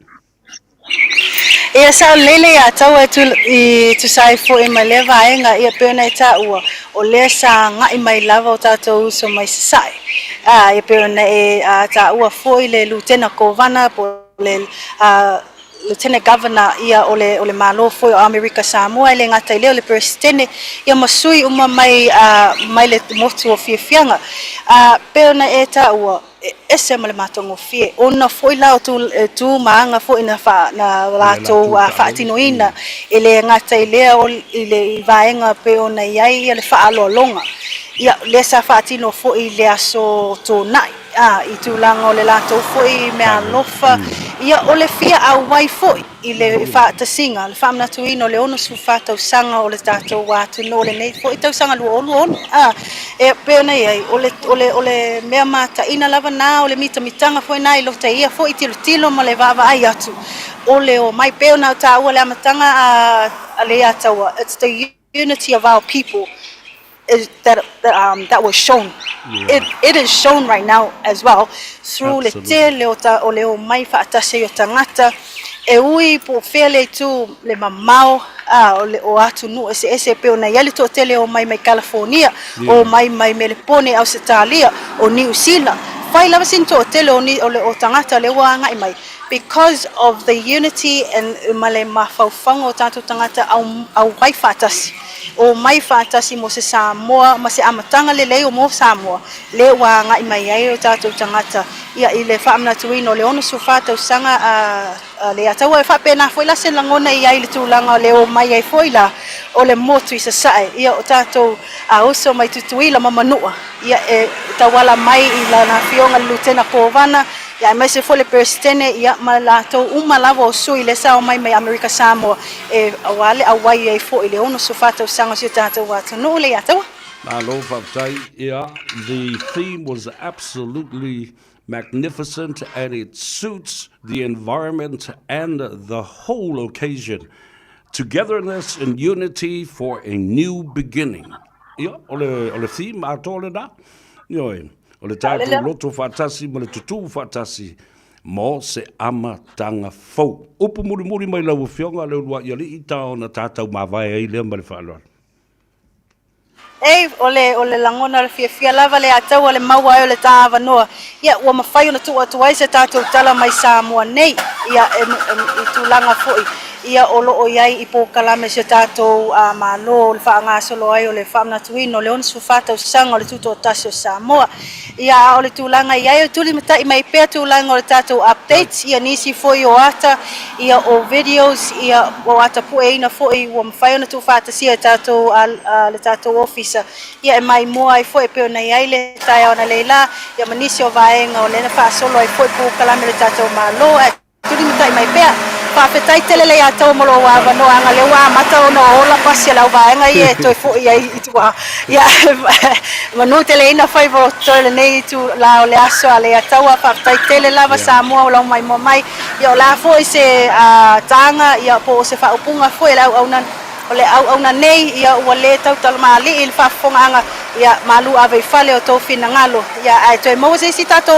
Ia sa lele ya tau e tu sai fo e mai leva ainga ia pena ta ua o le sa nga i mai lava o tatou so mai sai ia pena e ta ua fo i le lutena kovana po le Lieutenant Governor ia ole malo foi o America Samoa le ngata le presidente ia masui uma mai mai le motu o fianga pena e ta ua ese male matongo fie ona foi la tu manga foi na fa na lato fa tinoina ele ngata ile vaenga pe ona ia le fa alolonga ia le sa fa tino foi le aso to nai i tu lango le lato foi me alofa ia ole fia a wai foi ile fa ta singa le famna tuino le ono su fa ta sanga ole tato wa tu no le nei foi ta sanga lu ono e pe ona ia ole me mata ina lava na ole mitanga foi nai lo ta ia foi tilo ma le vava ai atu ole o mai pe ona ta ole amatanga ale atawa it's the unity of our people that was shown. It is shown right now as well through le tele o leo mai faatase o tangata e ui po fele tu le mamao o atu nu ese pe ona yali to tele o mai California o mai Melbourne Australia o New Zealand fai lava sin to tele o tangata le wanga i mai because of the unity and male mafaufango tatu tangata au vai fatasi o mai fatasi mo se Samoa ma se amatanga le leo mo Samoa le wanga i mai ai o tatu tangata ia ile famna tuino le ono sufata usanga le atawa e fa pena foi la sen langona ia ile tulanga le o mai ai foi la o le motu isa sai ia o tatu a uso mai tutuila mamanua ia e tawala mai ila na fionga lutena kovana ia mai se foi le presidente ia malato uma lavo sui le sa o mai America Samoa e awale awai ai foi le ono sufata usanga se tatu watu no le atawa the theme was absolutely magnificent and it suits the environment and the whole occasion. Togetherness and unity for a new beginning. Ia, ole theme atole da. Ioi, ole tātou loto whatasi, mole tutu whatasi. Mo se amatanga fau. Upu muri mai lau fionga leu lua iali i tau na tātou mawai ai lea male whaaloa. Ei ole langona le fia lava le atau le maua ai le tava noa ia ua mafai ona tu ai se tatou tala mai Samoa nei ia i tulanga foi ia o iai i pokalame se tatou malo le whaangasolo ai o le whaamna tuino le onu sufata o sanga o le tuto o tasi o Samoa ia o le tulanga iai o tuli matai mai pea tulanga o le tatou updates ia nisi foi o ata ia o videos ia o ata pueina foi ua mafai ona tu whaatasia le tatou office ia e mai moa ai foi pe ona ai le tai ona leila ia manisi o vaenga o le na fa solo ai foi po kalame le tatou malo e tuli mitai mai pea fa petai tele le atou molo wa no anga le wa mata ona ola pasi la vaenga ia toi foi ai itua ia manu tele ina Faiva tole nei tu la o le aso ale atou fa petai tele lava Samoa o mai mo mai ia la foi se tanga ia po se fa upunga foi la au au na nei ia ua le tau talmali il fafonga ia malu ave fale o to fina ngalo ia ai toi mo se si tato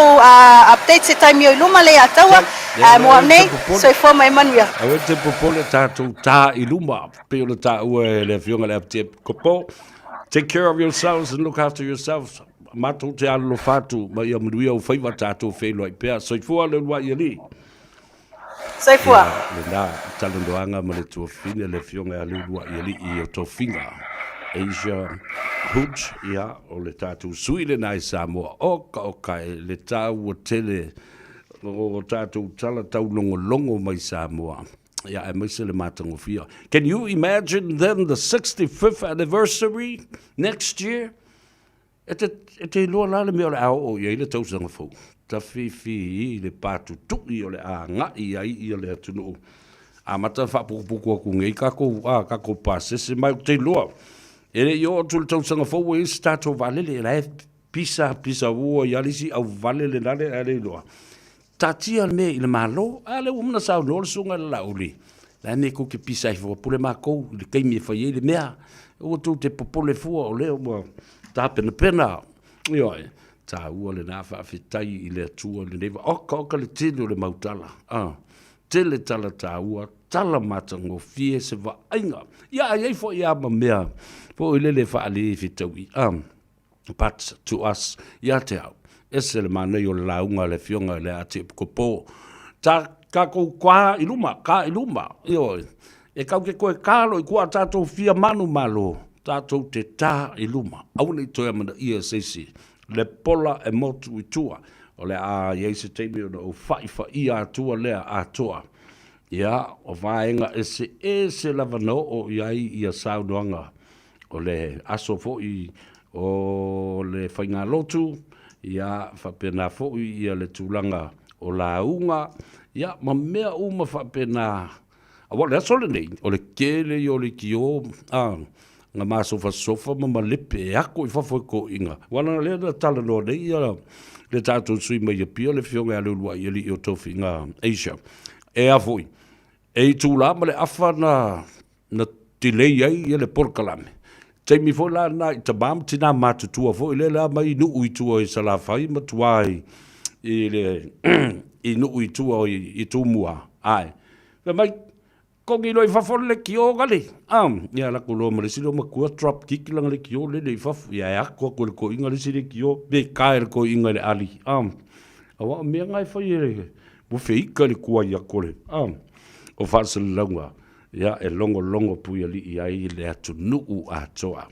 update se time yo luma le atawa Mua nei, soifua mai manuia. Awe te popole tātou tā I luma, pe o le tā ua le fionga le te kopo. Take care of yourselves and look after yourselves. Matou te alo fatu, ma ia muruia o Faiva tātou whelo I pēr. Soifua le ua I li. Soifua. Le nā, talandoanga ma le tua fine le fionga le ua I li I o tō finga. Asia Hood, ia, o le tātou sui le nai Samoa. Oka le tā ua tele o tātou tala tau longo mai Samoa. Yeah, can you imagine then the 65th anniversary next year? E loa la le mea le ao o iei le tausanga fau. Ta fi le pātu tuki o le a ngai ai I le atunu. A mata whapukupuku aku ngei kako pāsese mai o te loa. E le o tu le tausanga fau e stato valele la e pisa ua I alisi au valele nale a le loa. Tatia me I le malo, a le umna sao no le sunga le lauli. La me ko ke pisa I fo pule mako, le kaimi e whai le mea. O tu te popole fua o leo mua. Ta pena. Ioi, ta ua le na whawhitai I le atua le neva. Oka le tele o le mautala. Tele tala ta ua, tala matango fie se wa ainga. Ia iei fo ia ma mea. Fo I le whaale I whitaui. But to us, ia te au. Ese le manei o le launga le fionga le ate kopo. Ta kako kwa iluma, ka iluma. Ioi. E kau ke koe kalo I kua tātou fia manu malo. Tātou te tā iluma. Au nei toia mana ia seisi. Le pola e motu I tua. O le a yeise teimi o whaifa I a tua lea a toa. Ia, o vaenga ese lava no o iai ia saunoanga. O le aso foi o le whainga lotu. Ia whapena foi ia le tūlanga o la unga. Ia, ma mea uma whapena. Awa le asole nei, o le kele I o le kio. Nga maa sofa ma lepe e ako I whafoi ko inga. Wana lea na tala no nei ia le tātou sui mai a pia le fionga a lulua I li o tofi ngā Asia. E a foi. E tūla ma le afa na tilei ai ia le porkalame. Taimi fo la na I tabam tina matutua fo I le la mai nu uitua I salafai matuai I le I nu uitua I tūmua. Ai. Le mai kongi loi fafon le kio gali. Ia la kulo ma le silo ma kua drop kick lang le kio le faf. Ia ko ko inga le sile kio. Be kaer ko inga le ali. Awa mea ngai fai e. Mu feika le kua ia kore. O fasa le launga. Ia e longo pui ali I ai le atu nuu a toa.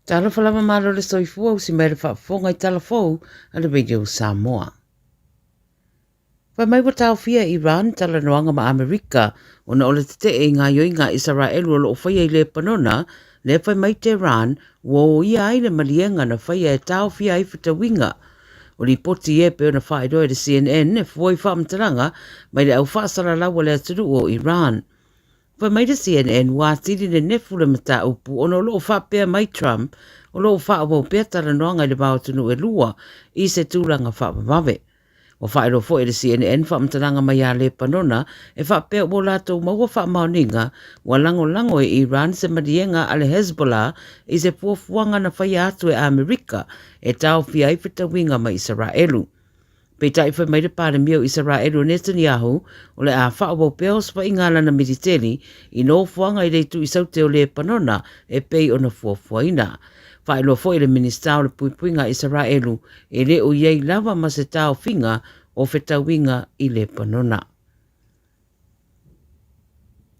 Tala whalama maro le soifua usi mai le whaafonga I tala fau a le radio Samoa. Whai mai wa tau fia Iran tala noanga ma Amerika o na ole te e ngā yoinga Israel o lo whaia I le panona le whai mai te Iran wo ia ai le malienga na whaia e tau fia I whitawinga. O li poti e pe o na whaedoe le CNN e fuoi whaamtaranga mai le au whaasara lawa le aturu o Iran. Whai mai le CNN wā tiri le nefu le mata upu o no loo whapea mai Trump o loo whaawau pea tala noanga I le maotunu e lua I se tūlanga whaamave. O whaero fo e le CNN whaamtaranga mai a le panona e whapea o lātou maua whaamaoninga wa lango e Iran se marienga a le Hezbollah I se puafuanga na whai atu e Amerika e tau fia I whitawinga mai Israelu. Peta I whai mai le pāre mio Israelu Netanyahu o le a whaawau pea o swa ingala na militeri I no fuanga I reitu I saute o le panona e pei o na fuafuaina. Whaelo fo I le minista o le puipuinga Israelu e le o iei lava ma se tau finga o whetawinga I le panona.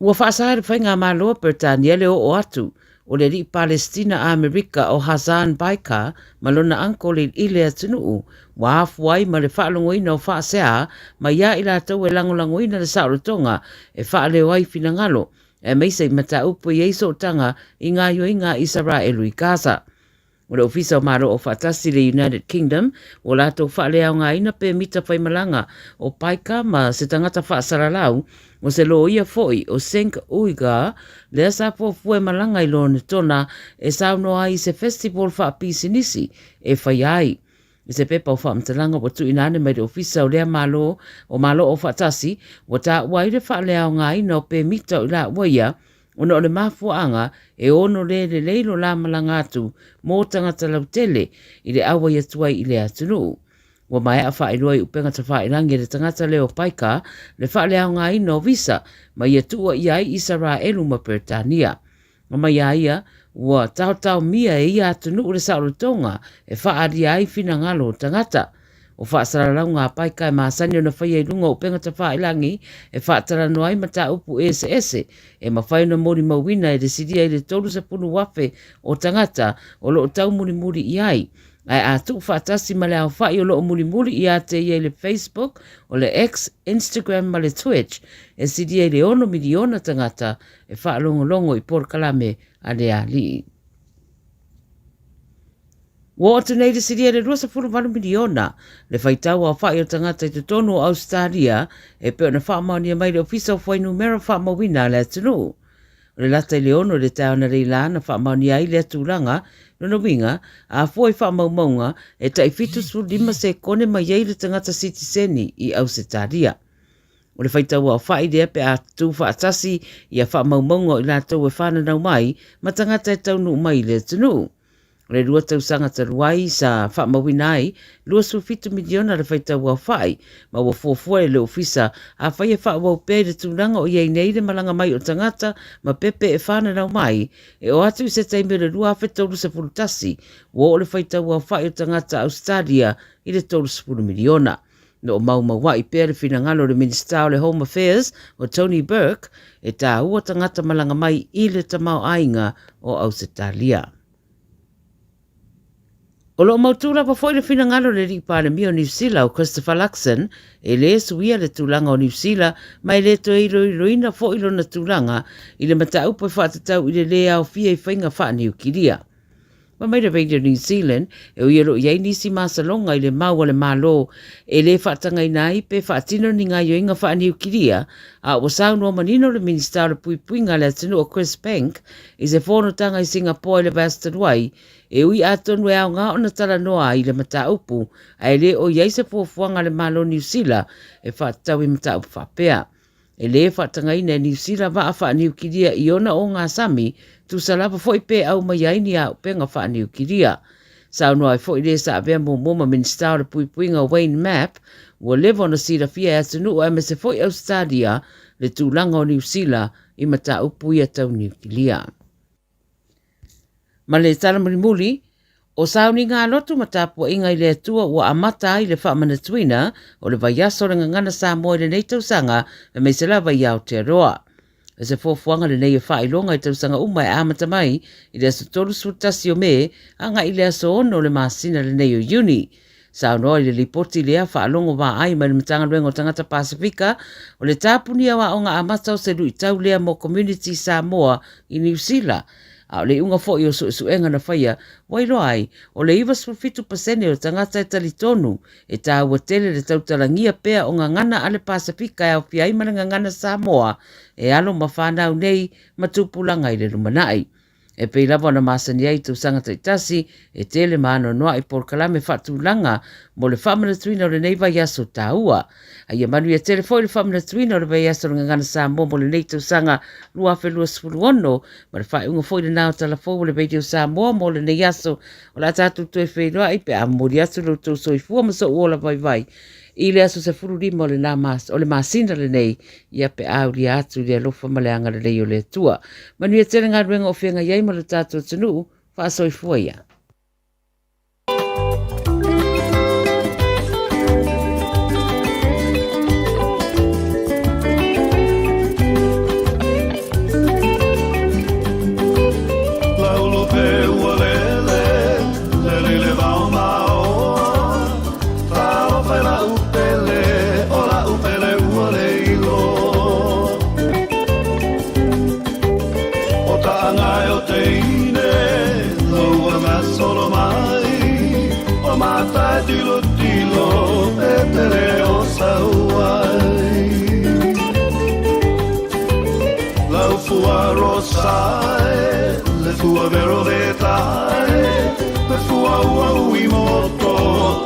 Ua whaasahare whainga māloa Britania le o atu o le ri Palestina a Amerika o Hassan Baika malona anko le ile atunuu wa hafuai ma le whaalongoina o whaasea ma ia I lātou e langolangoina le saorotonga e whaale o ai finangalo e meisa I mata upo I eiso tanga I ngā yoinga Israelu I Gaza. O le ofisa o maro o whaatasi le United Kingdom, o lato whaalea o ngā ina pe mita whaimalanga o paika ma se tangata whaasaralau, o se lo ia foi o Senk Uiga, le asa fue malanga i lo ne tona e saunoa i se festival whaapisinisi e whai ai. I se pepa o whaamtalanga wa tu inane mai le ofisa o lea malo o whaatasi, wa ta waire whaalea o ngā ina o pe mita o la waia, ona o le mafuanga e ono le leilo la malanga atu mō tangata lautele i le awa ia tuai i le atunu. Wa mai a whaeroa i upenga ta whaerangi le tangata leo paika le whaalea o ngā ina o visa mai ia tua iai Israelu ma Britania. Wa mai a ia ua tau mia e ia atunu le saurutonga e whaari ai fina ngalo tangata. O whaasaralau ngā paika e maasani o na whaia i lunga o penga ta whaelangi e whaatara noai mata upu ese e mawhaina mori mawina e le siria i le tolu sa punu wafe o tangata o lo tau muri i ai. Ai a tu whaatasi ma le au whai o lo muri i a te i le Facebook o le X, Instagram ma le Twitch e siria i le 1 miliona tangata e whaalongolongo i por kalame a le a li. Wa atu nei le siria le 2.4 miliona le whaitau au whai o tangata i te tonu o Australia e peo na whaamaunia mai le ofisa o whainu mera whaamawina le atunu. Le lata i le ono le tau na reila na whaamaunia i le atulanga no winga a foi whaamaumaunga e tai fitus fu lima se kone mai ei le tangata citizeni i Australia. O le whaitau au whai le pe a tu whaatasi i a whaamaumaunga i la tau e whananau mai ma tangata e taunu mai le atunu. Le rua tau sanga taruai sa whaamawinai, lua sufitu miliona le whaitau au whai, ma wa fuafua le ofisa a whai e whaawau pe le tūlanga o iei nei le malanga mai o tangata, ma pepe e whananau mai, e o atu i se taime le rua awhetolu sa pulutasi, wo o le whaitau au whai o tangata Australia i le tolu sa pulu miliona. No o maua i pere fina ngalo le Minister o le Home Affairs o Tony Burke, e tā ua tangata malanga mai i le tamau ainga o Australia. O lo mautula pa foi le fina ngalo le ripa le mio New Zealand o Christopher Luxon e le suia le tūlanga o New Zealand mai le to iroina fo ilo na tūlanga i le mata upo i whaatatau i le lea o fia i whainga whaani o kiria. Ma mai le Radio New Zealand e o iero iei nisi masalonga i le maua le malo e le whaatanga inai pe whaatino ni ngā ioinga whaani o kiria a o saunua manino le Minister le puipuinga le atinu o Chris Bank i se whonotanga i Singapore le Bastaduai e ui atonu e au ngā ona tala noa i le mata upu a le o iei se fuafuanga le malo New Zealand e whaatau i mata upu whapea. E le whaatanga ina New Zealand wa a whaani o kiria i ona o ngā sami tu salapa foi pe au mai aini a penga whaani o kiria. Saunua i foi le sa avea mōma Minister le puipuinga Wayne Mapp ua levo na sira fia e atunu o me se foi Australia le tūlanga o New Zealand i mata upu i atau New Kilia. Ma le tala mulimuli, o sauni ngā lotu matapua inga i le atua ua amata i le whaamanatuina o le vaiaso le ngangana Samoa i le nei tausanga e mei se lava i Aotearoa. E se fofuanga le nei e whailonga i tausanga uma e amata mai i le aso tolu sutasi o me anga i le aso ono le masina le nei o Juni. Saunoa i le lipoti lea whaalongo wā ai mai le matanga luenga o tangata Pasifika o le tāpuni awa o ngā amata o se lui tau lea mo community Samoa i New Zealand. A le unga fo i o suenga na whaia, wairo ai, o le iwa 5% o tangata e talitonu, e tā ua tele le tautalangia pea o ngangana ale Pasifika e au fiai mana ngangana Samoa, e alo mawhanau nei matupulanga i le rumanai. E pei lava na masani ai tu sangata itasi, e tele maano noa i por kalame whatulanga, mo le whamana tuina o le nei vai aso tā ua. A ia manu ia tele foi le whamana tuina o le vai aso ngangana Samoa mo le nei tu sanga lua whelua sfuluono, ma le whai unga foi le nao talafo le radio Samoa mo le nei aso o la tātu tue whenua i pe a mori aso lo tau soifua ma so uola vai vai. I le aso se fururima o le nā o le masina le nei, ia pe au li atu li alofa ma le anga le nei o le tua. Manu ia tele ngā ruenga o whianga iai ma le tātua tunu, wha soifua ia. tai tilo tilo e te reo sauai. Lau fua rosai, le fua vero vetai, le fua ua ui moto,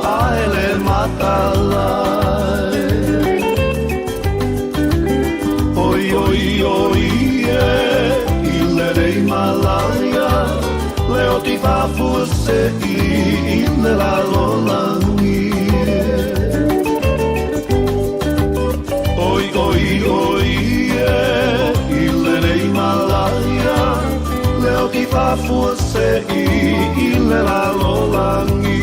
ai le matalai. Oi, oi, oi, i le rei malaya, leo ti fa forse i le la lolangi. Oi, oi, oi, i le rei malaya, leo ti fa forse i le la lolangi.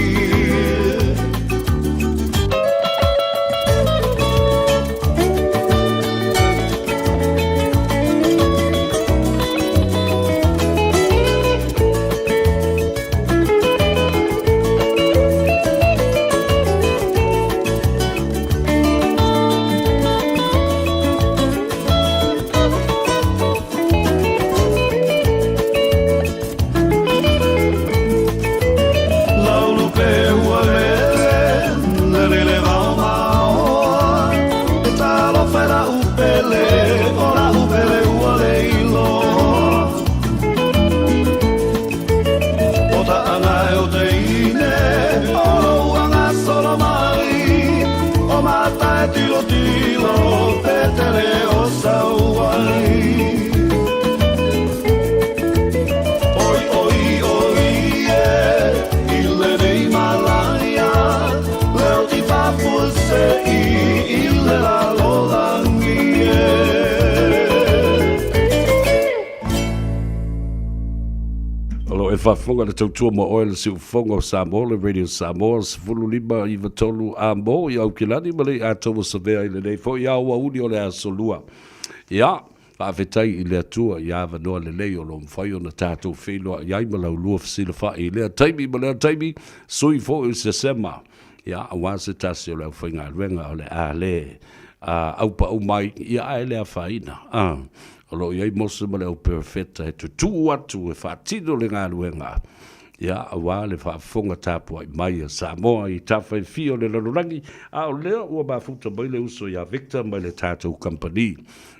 Whafonga le tautua mo oil si ufonga o Samoa, le radio Samoa, sifulu lima i vatolu a mo, i au kilani ma le a tau savea i le nei, fo i au a uni o le a solua. Ia, whawhetai i le atua, i a vanoa le lei o lo mwhai o na tātou whenua, i ai ma lau lua fasila wha i lea taimi, ma lea taimi, sui fo i se sema. Ia, a wase tasi o le au whainga ruenga o le a le, aupa au mai, i a e lea whaina. Alo iai mosa ma le au perfetta he tutu atu e whaatino le ngā luenga. Ia awa le whaafonga tāpua i mai a Samoa i tawhai fio le lalurangi. A o lea ua mafuta mai le uso ia Victor mai le tātou company.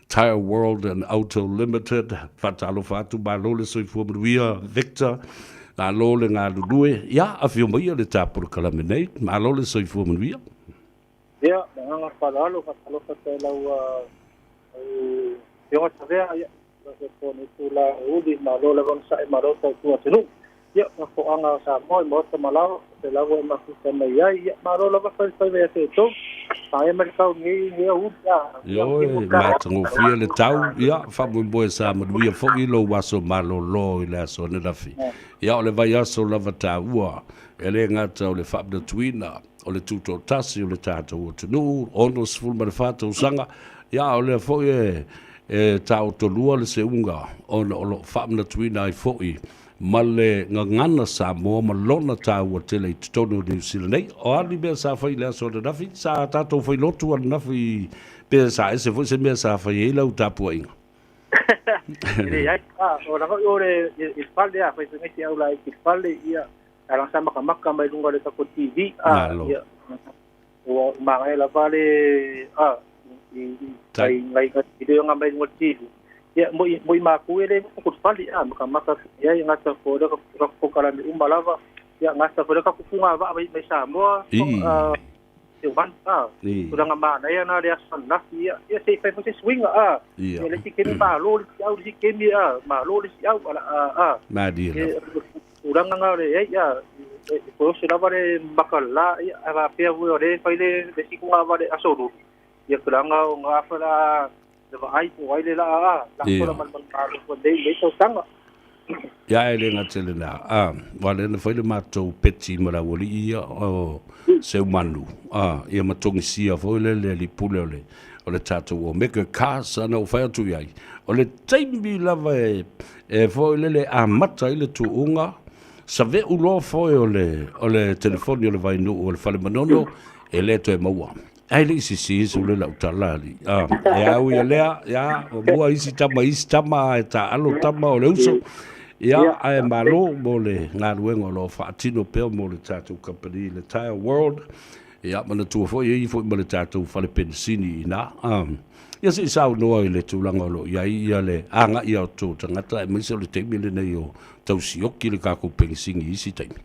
Tire World and Auto Limited. Whatalo whaatu ma lo le soifua manuia Victor. Nā lo le ngā lulue. Ia a fio mai le tāpura kalaminei. Ma lo le soifua manuia. Ia, ngā whalalo whate lau Yo savea ya ko ni tula udi ma lo le von sai ma ro to tu atenu ya ko anga sa mo malao se la go ma ku me ya ma ro la va fa ve se to ai ma ka ni u ya yo ma tango fia le tau ya fa mo bo sa ma du ya fo i lo waso ma lo i la so ne la fi ya o le vai aso la va ta ua ele ngata o le fa de twina o le tuto tasi o le tata o tenu ono sful ma le fa to sanga ya o le fo e tau tolua le se unga o lo whamna tuina i foi ma le ngangana Samoa ma lona tau o tele i tonu New Zealand nei o ali bea sa whai lea so na nafi sa tatou whai lotu an nafi bea sa ese fwoi se mea sa whai e lau tapua inga o ranga o re i whale a whai se ngeti au la i whale ia a rang sa makamaka mai lunga le tako TV o mga e la vale ngai ka video nga mai ngoti ya mo ma ku ele ko fali maka ya ngata ko da ko kala ni umbalava ya ngata ko da ko kunga ba mai Samoa e van kurang mana ya na dia sana ya sei fa se swing ele ti ke ba lo ti au ti ke mi ma lo ti au ma dia kurang nga re ya ko se la vale bakala ya va pe vu re fa ile de si kunga va de asoru ya kuranga nga fala de ai ko ai le la la ko man ko de le to sanga ya ele nga tele na wale na foi le mato peti mara woli ia o se manu ia matongi sia foi le li pule o le tato o meka casa no fa tu ai o le taimi lava e foi le amata ile tu unga sa ve ulo foi o le telefoni o le vai no o le fale manono e le to e maua ai le si so le lautalali e au ia lea ya o bua isi tama e ta alo tama o le uso Ia, ai malo mo le ngā ruenga lo whaatino peo mo le tātou company, le Tire World. Ia, mana tua fo, ia i fo mo le tātou whale pensini i nā. Ia si sao noa i le tūlanga lo, ia le anga ia o tō tangata, e maise o le teimi le nei o tau sioki le kako pensini isi teimi.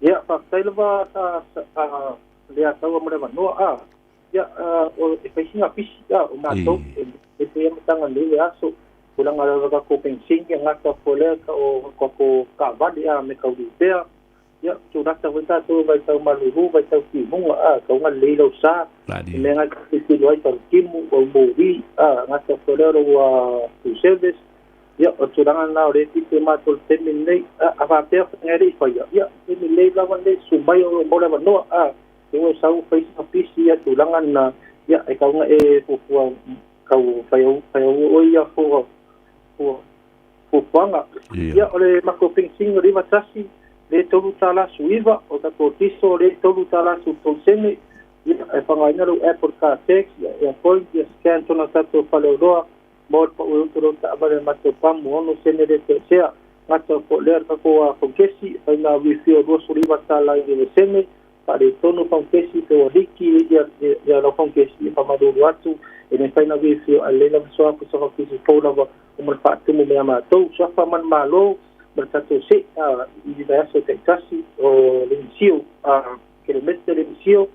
Ia, whakailawa le ataua mo le manoa, ia, o e whaisinga pisi, o mātou, e te amatanga lewe aso, kulanga le kako pensini, ngata poleka o kako kawali me kauripea, ia, tūrata wai tātou vai tau maluru, vai tau ki munga, kaunga leilo sā, me ngata kikilo ai tau kimu, o mōri, ngata polero wa to service, ia, o tūranga nā o re te mātou temi nei, a whāpea whangere i whaia, ia, temi nei lawa nei, sumai o mōre wanoa, te o sau whaisina pisi, ia, tūranga nā, ia, e kaunga e fufua, kau whaiau o ia fuanga, ia, o le mako pingsingo riva tasi, le tolu tala suiva o ta kotiso le tolu tala su tonsene e whangaina ru Apple Car Tax e point e scan tona tato whaleoroa mo pa uutoro ta abare mato pamu ono sene re te sea ngata po lea kako a whankesi aina wifi o rosu riva tala i le sene pa le tonu whankesi te o hiki ia la whankesi e whamaduru atu e ne whaina wifi o alela msoa ku sa whakisi pōlawa o man whaatumu mea mātou safa man mālo bertato se i vaso te tasi o l'emisio kilometre l'emisio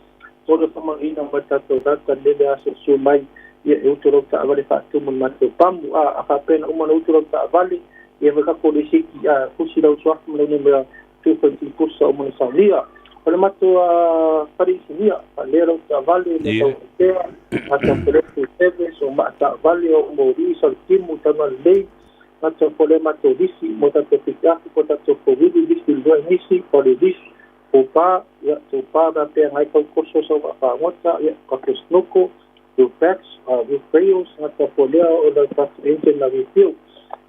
o le whamarina bertato data lele aso su mai i e utorok ta avale whaatumu mato pamu a whapena umana utorok ta avale i e wakako le siki kusi lau suafu mele mea 2.3% umana saunia o le mato parisinia lera ta avale le tau tea ata peretu service o maata avale o mori saltimu tama lei Mato problema to disi, mota to pikaku, mota to covid, disi lua nisi, pole disi, upa, ya upa da pe ngai kau koso sa pa ngota, ya kako snoko, you packs, you prayers, mata polea o da pas engine na review.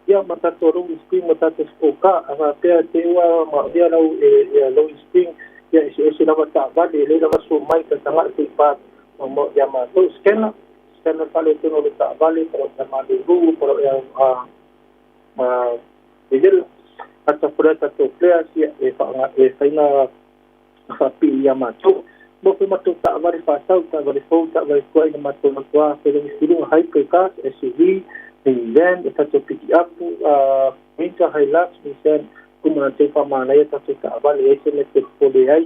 Ya mata to ru spring, mata to skoka, ava pe te wa ma dia lau e low spring, ya ese na mata vale, le na so mai ka tanga te pa, mo ya ma to scanner pale to no ta vale, pero ta ma de ru, pero Ejel ata purata to plea si e faina fapi ya mato mo pe mato ta vari pasau ta vari fou ta vari koi na mato na kwa pero mistiru hypercars SUV then e tato piki up winter hilux Nissan kuma na te pa mana ya tato ta vari ese me te pole ai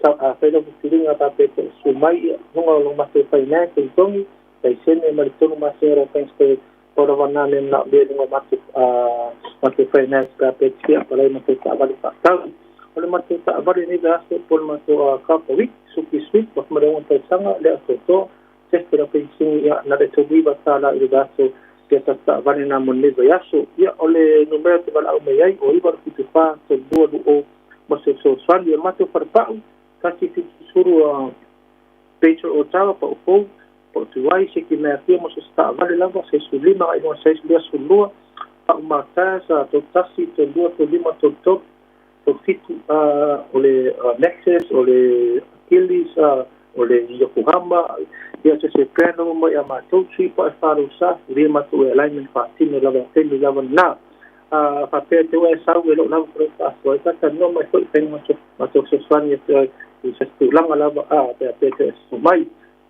sa a pero mistiru ata pe sumai nunga lo mato faina ke tongi tai sene maritono masera penste ora vanane na belingo mate finance ka petsia para mate ta vale patau ole mate ta vale ni gasto por mate couple week suki sweet por mare un sanga le asoto sespera pensi ya na de tobi batala il gasto que ta vale na monne yaso ya ole numero te vala me ai o ibar ki fa to do o mo se so swali mate par pau kasi fi suru pecho o tava pa o por tu vai se que me hacíamos esta vale lava se sublima ai no 6 días sulua pa uma casa to tasi to lua to lima to top to fitu ole Nexus ole Achilles ole Yokohama ia se plano mo ia ma to tri pa faru sa lima to alignment pa tino lava na pa pe te wa sa we lo na pro pa so ta no mai so tengo ma to so swani te se tu langa lava pe so mai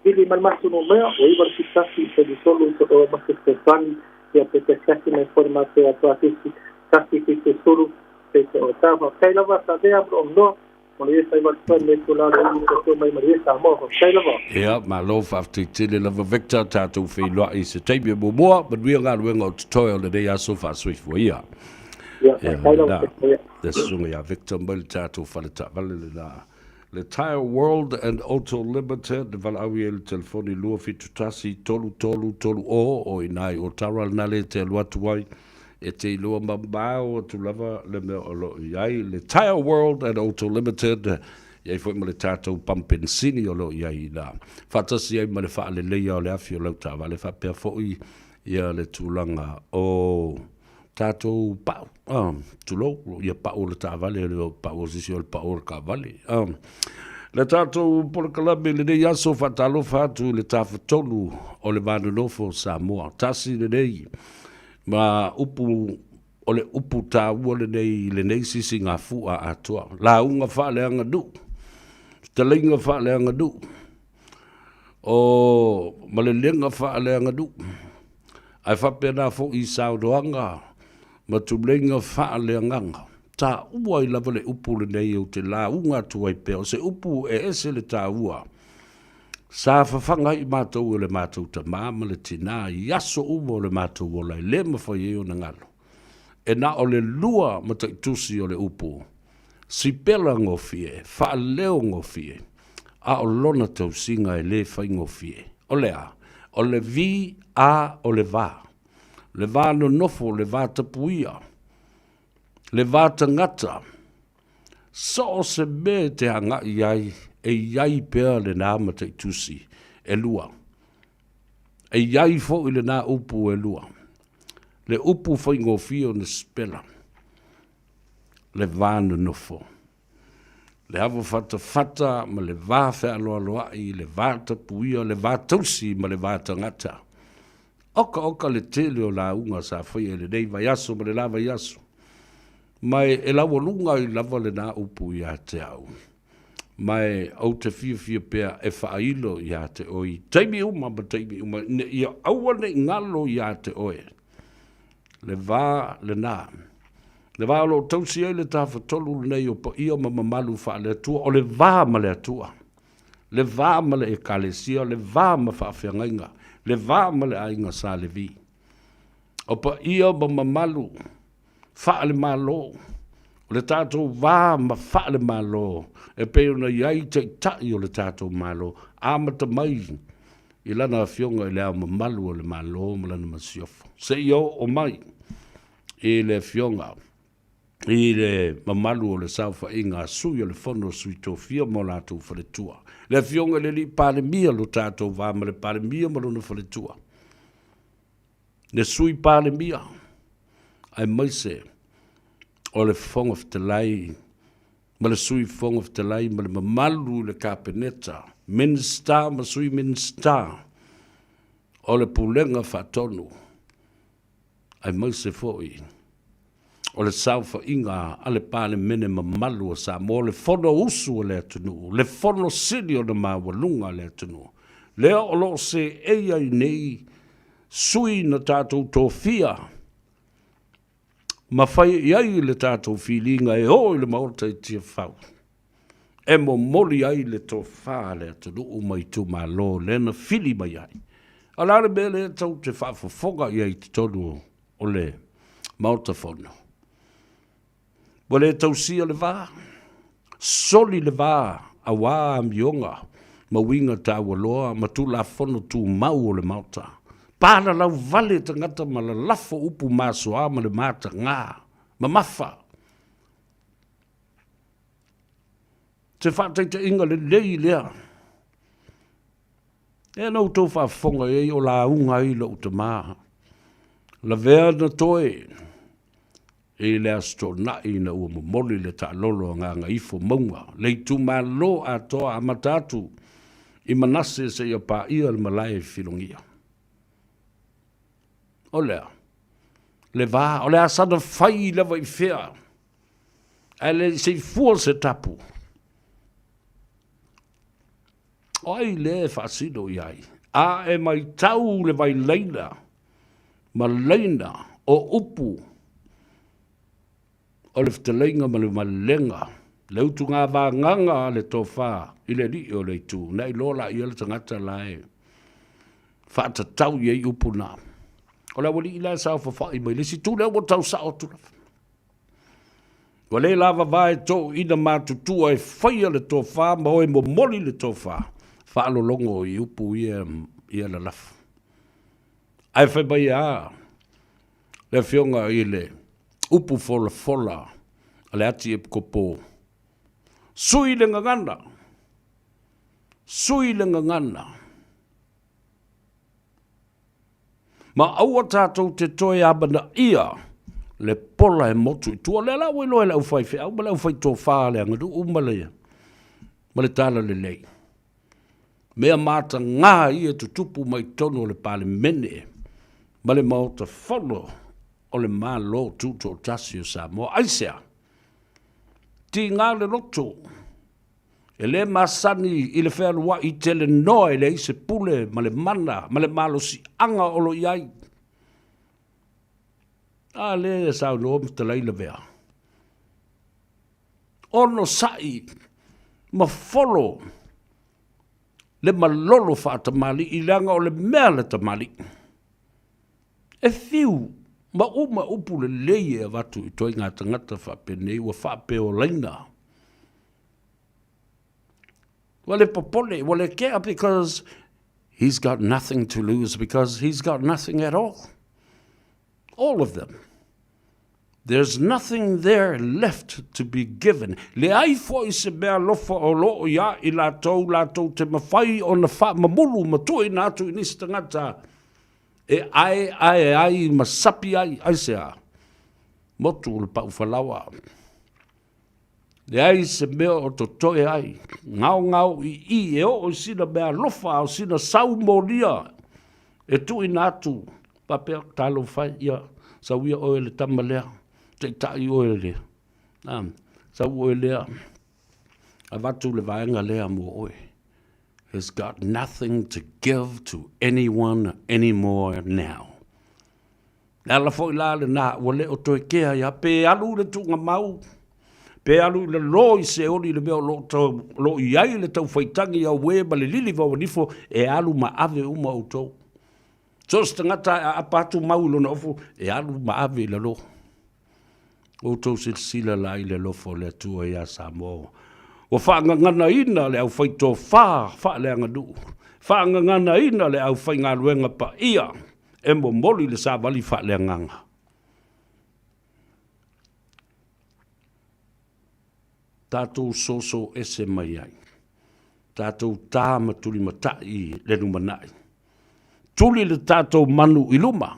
Ili malmasu no mea, o ibar kitasi se disolu o masu stefani, ya pete kasi na informate a to atisi, kasi ki se solu, pete o tava. Kai lava sa dea bro no, mo le sai val fa le to la o mai maria sa mo, kai lava. Ja, maar loof af te tille lava Victor tatu fe lo is te tape mo mo, but we are going to tutorial the day so far swift for ya. Ja, kai lava. Das sunge ja Victor mal tatu fa le ta la. Le Tire World and Auto Limited, val awi el telefoni lua fitu tasi tolu o inai o taral nale te luatu wai e te lua mambao tu lava le mea olo iai. Le Tire World and Auto Limited, iai fwoi ma le tātou pumpin sini o lo iai la. Fatasi iai ma le wha le leia o le afi o lau tawa le wha pia fwoi ia le tūlanga o tātou pau. Tulo, ia pau le tāwale, le pau sisi o le pau le kāwale. Le tātou polakalabi le nei aso whatalo whātu le tāwhatolu o le Vanunofo Samoa. Tasi le nei, ma upu o le upu tā ua le nei sisi ngā fua atua. La unga whaaleanga du. Te leinga whaaleanga du. O malelenga whaaleanga du. Ai whapena fo I saudoanga. Ma tu leinga whaaleanga. Tā ua I lava le upu le nei o te la unga tuai peo. Se upu ese le tā ua. Sa whawhanga I mātou o le mātou ta māma le tina. Yaso umo le mātou o lai lema whai eo na ngalo. E na o le lua ma ta tusi o le upu. Si pela ngofie, wha leo ngofie. A o lona tau singa e le whai ngofie. O le a, o le vi a o le vā. Le vā no nofo, le vā tapuia. Le vā tangata. So o se me te hanga iai, e iai pēr le nā ma ta tusi, e lua. E iai fo I le nā upu e lua. Le upu whai ngofie o na spela. Le vānu nofo. Le hawa whata, ma le vā whea loa I, le vā tapuia, le vā tausi, ma le vā tangata. Oka le tele o la unga sa whai e le nei vai aso, ma le la vai aso. Mai e lawa lunga I lava le nā upu I a te au. Mai au te fia pēr e whailo I a te oi. Taimi uma, ma taimi uma. Ia aua ne ngalo I a te oi. Le vā le nā. Le vā lo tausi ai le tāwha tolu nei o pa ia ma mamalu wha le atua, o le vā ma le atua. Le vā ma le e kalesia, le vā ma whaawhiangainga, le vā ma le ainga sa le vi. O pa ia ma mamalu, wha le malo, o le tātou vā ma wha le malo, e peo na iai te tai o le tātou malo, āmata mai, I lana whionga I lea mamalu o le malo, ma lana masiofo. Se io o mai, I le whionga, I le mamalu o le saufa inga sui o le fono sui tō fia mo lātou whaletua. Le whionga le li pāle mia lo tātou vāma le pāle mia mo lona whaletua. Le sui pāle mia, ai maise, o le whonga whatelai, ma le sui whonga whatelai, ma le mamalu le kāpeneta, minsta, ma sui minsta, o le pulenga whatonu, ai maise fōi, o le saufa inga ale pāle mene mamalu o Samoa, le fono usu o le atunu, le fono sili o na mawalunga le atunu. Lea o lo se eia I nei, sui na tātou tōwhia, ma whai iai le tātou whilinga e hoi le maota I tia whau. E mo moli ai le tōwha le atunu o mai tu malo, le na whili mai ai. Alare me le tau te whaafafonga iai te tonu o le maota fono. Wale tausia le vā, soli le vā, a wā amionga, ma winga tā waloa, ma tu la fono tu mau o le mauta. Pāna lau vale tangata ma la lafo upu māsoa ma le māta ngā, ma mafa. Te whātai te inga le lei lea. E nau tau whaafonga e o la unga I lo uta mā. La vea na toe, e le asto na ina ua momoli le ta lolo ngā Gagaifo maunga. Le tu mā lo a toa a matatu I manase se ia pā ia le malai whilongia. O lea, le vā, o lea sana whai lewa I whea. E le se fua se tapu. O ai le whaasino I ai. A e mai tau le vai leina, ma leina o upu, o le whatelenga ma le malenga, le utu ngā vānganga le tōwhā, I le li o le tū, nei lola I le tangata lai, whaata tau I upu nā. O le wali I lai sao whawhai mai, le si tū leo mo tau sao tūna. Wa le lava vai tō ina mātutua e whaia le tōwhā, ma oe mo moli le tōwhā, whaalo longo I upu ia la lafu. Ai whai mai a, le whionga I le, upu fola, ale ati e kopo. Sui le ngangana. Ma aua tātou te toi abana ia, le pola e motu I tua, le la wilo e lau whai whea, ma lau whai tō whāle angadu, umalea, ma le tāla le lei. Mea māta ngā ia tutupu mai tono le pāle mene, ma le maota whono, o le malo tuto tasi o Samoa. Aisea, ti ngā le roto, e le masani i le whērua i tele noe le ise pule, ma le mana, ma le malo si anga o lo iai. A le sau no mta leila vea. Ono sai, ma folo, le malolo whaatamali i langa o le mea le tamali. E fiu, ma upu le leie e watu i toi ngā tangata whapene ua whape o leina. Wale popole, wale kea because he's got nothing to lose because he's got nothing at all. All of them. There's nothing there left to be given. Le ai fo I se mea lofa o loo ia I lātou te mawhai o na wha mamulu matui nātu I nisi tangata. E ai masapi ai sea. Motu le pau whalawa. Le ai se mea o to toe ai. Ngau I e o sina mea lofa o sina sau moria. E tui nātu. Papea talo whai ia. Sauia o le tamalea. Te tai o le. Sau o lea. A watu le vaenga lea mo oe. Has got nothing to give to anyone anymore now. Nā la fo I la le nā wale o toi kea ia pe alu le tunga mau. Pe alu le lo I se oli le mea lo iai le tau whaitangi au weba le lili wa wanifo e alu ma ave uma o tau. So stangata a apatu mau lo na ofu e alu ma ave le lo. O tau sila la I le lofo le tua ia Samoa. O whaangangana ina le au whaito wha le anga du. Whaangangana ina le au whainga luenga pa ia. E mo moli le sa wali wha le nganga. Tātou soso ese mai ai. Tātou tā matuli matai le numanai. Tuli le tātou manu I luma.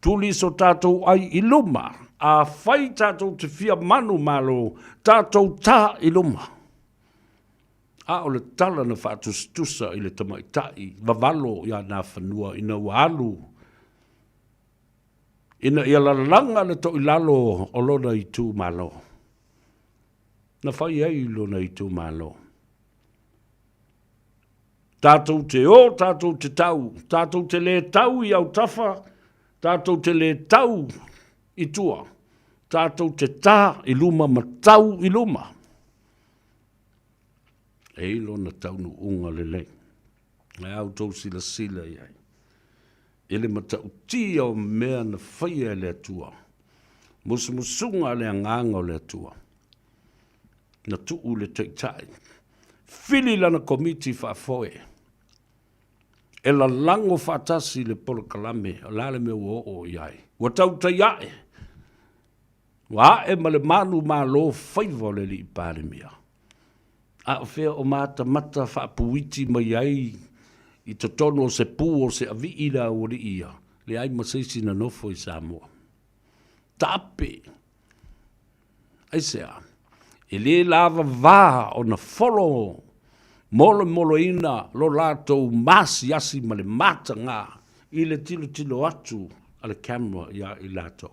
Tuli so tātou ai I luma. A whai tātou te fia manu malo, tātou tā I luma. A o le tala na whātustusa I le tamaitai, wawalo ia nā whanua ina walu. Ina ia lalanga le to I lalo o lona I tū malo. Na whai ei lona I tū malo. Tātou te o, tātou te tau, tātou te le tau I au tafa, tātou te le tau I tua. Tātou te tā I luma ma tau I luma. E ilo na tau nu unga le lei. Ngai au tau sila iai. Ele ma tau tia o mea na whaia le atua. Musunga le anganga le atua. Na tuu le teitai. Fili lana komiti whaafoe. E la lango whaatasi le polo kalame. O lale me o iai. Wa tau ta iae. Wa e ma le manu ma lo Faiva le li pāre mea. A o whea o mata whaapuiti mai ai I te tono o se pū o se avi ira o ri ia. Le ai maseisi na nofo I Samoa. Tape. Ai sea. E le lava vā o na wholo molo ina lo lātou masi asi ma le mata ngā I le tilo atu a le camera ia I lātou.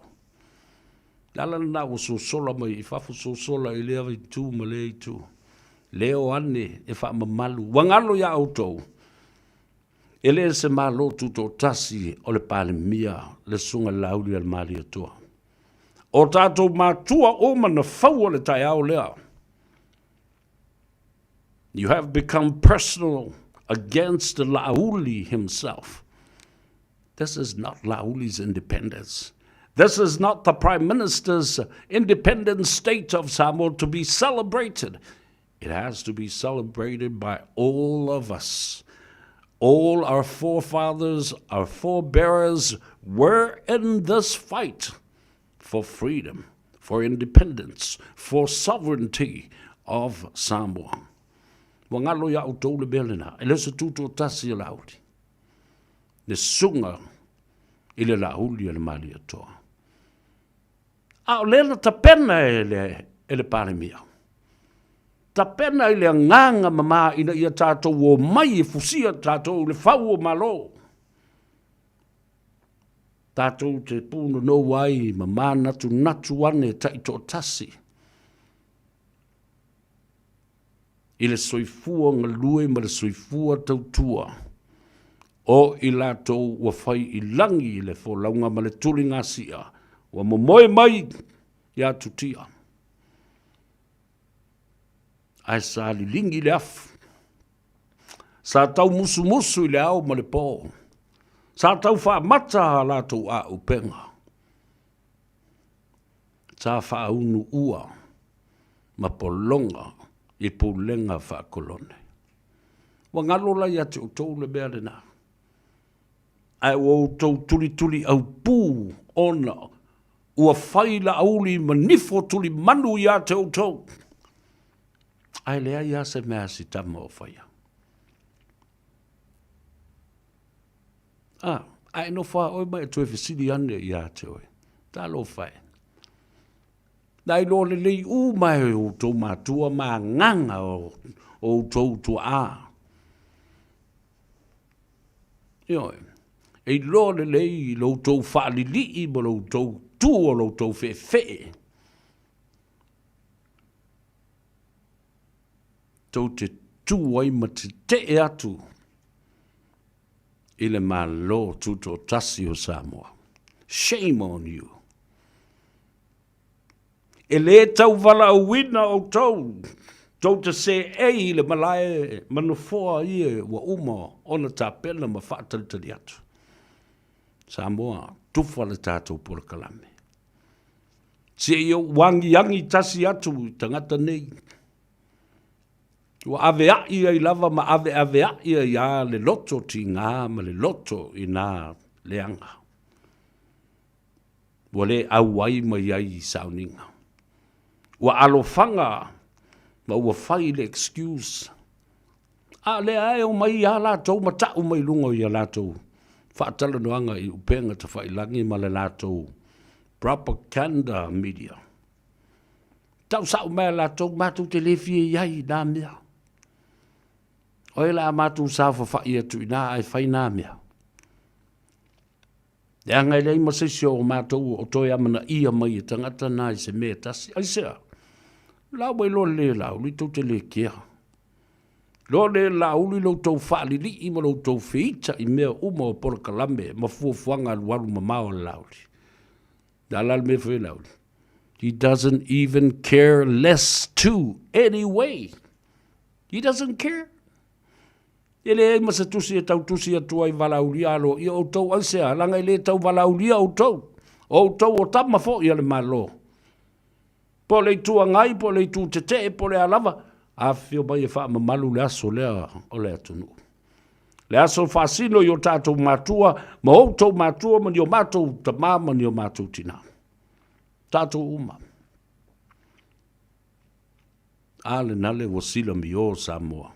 Lala na o so sola mai I fafu so sola I lea I tū ma le I tū. Leo ane e wha mamalu. Wangalo ia autou. E le se malo tuto tasi o le pale mia le sunga lauri al mali atua. O tatou matua o mana fau le tai au lea. You have become personal against the Lauli himself. This is not Lauli's independence. This is not the Prime Minister's independent state of Samoa to be celebrated. It has to be celebrated by all of us. All our forefathers, our forebearers were in this fight for freedom, for independence, for sovereignty of Samoa. Wangalo ya utou le belena, ele se tuto tasi e lauri. Le sunga ile lauli e le mali atoa. A o lena ta pena ele pare mia. Ta pena ile nganga mama ina ia tātou o mai e fusia tātou le fau o malo. Tātou te pūno no wai, ma mānatu natu ane tai tō tasi. I le soifua ngā lue ma le soifua tautua. O i lātou wa whai i langi i le wholaunga ma le tuli ngā sia. Wa momoe mai i atu tia. Ai sa li lingi le afu. Sa tau musu musu i le au ma le pō. Sa tau wha mata ha lātou a upenga. Sa wha unu ua ma polonga i pulenga wha kolone. Wa ngalola i ate utou le mea le nā. Ai o utou tuli tuli au pū ona ua whaila auli manifo tuli manu i ate utou. Ai lea i ase mea si tama o whaia. Ai no wha oi mai tue whisiri ane i ate oi. Tā lo whai. Nai lo le lei u mai o tō mātua mā nganga o tō tua ā. Ioi. Ei lo le lei lo tō whaali li mo lo tō tua lo tō whe. Tō te tuai ma te te atu. I le malo tuto tasi o Samoa. Shame on you. E le tau wala o wina o tau. Tau te se i le malae manofoa ie wa uma ona ta pena ma whaataltari atu. Samoa, tufa le tātou pura kalame. Se i wangi yangi tasi atu tangata nei. Wa ave ia I lava ma ave ia le loto ti ngā ma le loto I nā leanga. Wa le awai ma iai sauninga. Wa alofanga ma ua whai le excuse. A le ai o mai ia lātou ma tau mai lungo ia lātou. Whaatala noanga I upenga ta whai langi ma le lātou. Propaganda media. Tau sau mea lātou mātou te lewhie iai nā mea. Oe la mātou sāwha whai atu I nā ai whai nā mea. E angai lei masisio o mātou o toi amana ia mai I tangata nā I se mea tasi. Ai sea, lau mai lo le lau li tau te le kia. Lo le lau li lo tau whaali li I ma lo tau whiita I mea uma o porokalame ma fuafuanga waru ma mao lau li. Dalal me whi lau li. He doesn't even care less to anyway. He doesn't care. Ele e masa tusi e tau tusi atua I walaulia alo I o tau ansea langa I le tau walaulia o tau. O tau o tama fo I ale malo. Po le tua ngai, po le tu te te, po le alava. A fio mai e wha mamalu le aso lea o le atunu. Le aso whasino I o tātou mātua, ma o tau mātua, ma ni o mātou tamā, ma ni o mātou tina. Tātou uma. Ale nale wa sila mi o Samoa.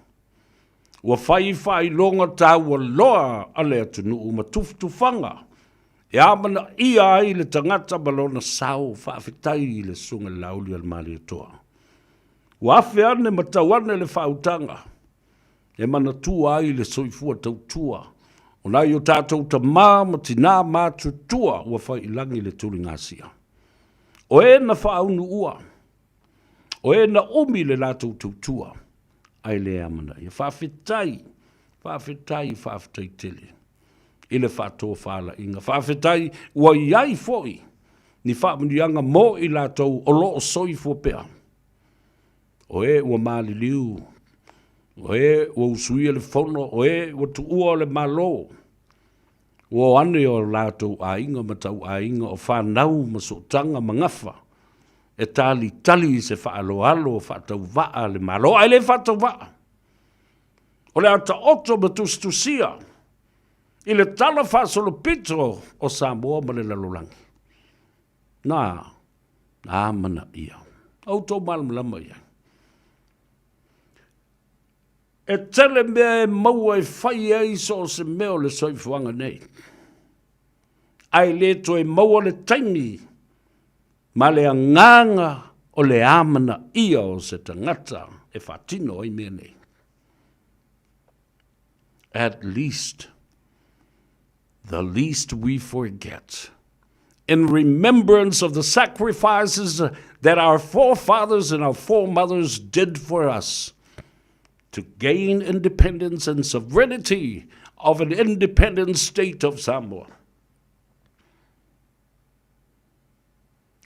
Wa whai longa tā wa loa ale atunu uma tuftufanga. E amana ia ai le tangata balona sao whaafitai le sunga lauli al mali atoa. Wa awhi ane matawane le whautanga. E mana tua ai le soifua tautua. O nai o tātou ta ma tina mātu tua wa whai ilangi le turi ngasia. O e na whaunu ua. O e na umi le lātou tautua. Ai le amana. Ia whaafitai tele. Ile whātoa whaala inga. Whaafitai ua iai foi. Ni whaamanianga mo I lātou o loo soifua pea. O e ua maali liu. O e ua usuia le whono. O e ua tuua le malo. Ua ane o lātou a inga matau a inga o whanau masotanga mangafa. E tali se whaalo alo whaatau waa le malo. Ai le whaatau waa. O le ata oto matustusia. I le tala whaasolo pito o Samoa ma le lalolangi. Nā mana ia. Au tau malamlama ia. E tele mea e maua e whai ei so se meo le soifuanga nei. Ai le to e maua le taimi. Ma le anganga o le amana ia o se tangata e whatino i mea nei. At least the least we forget, in remembrance of the sacrifices that our forefathers and our foremothers did for us to gain independence and sovereignty of an independent state of Samoa.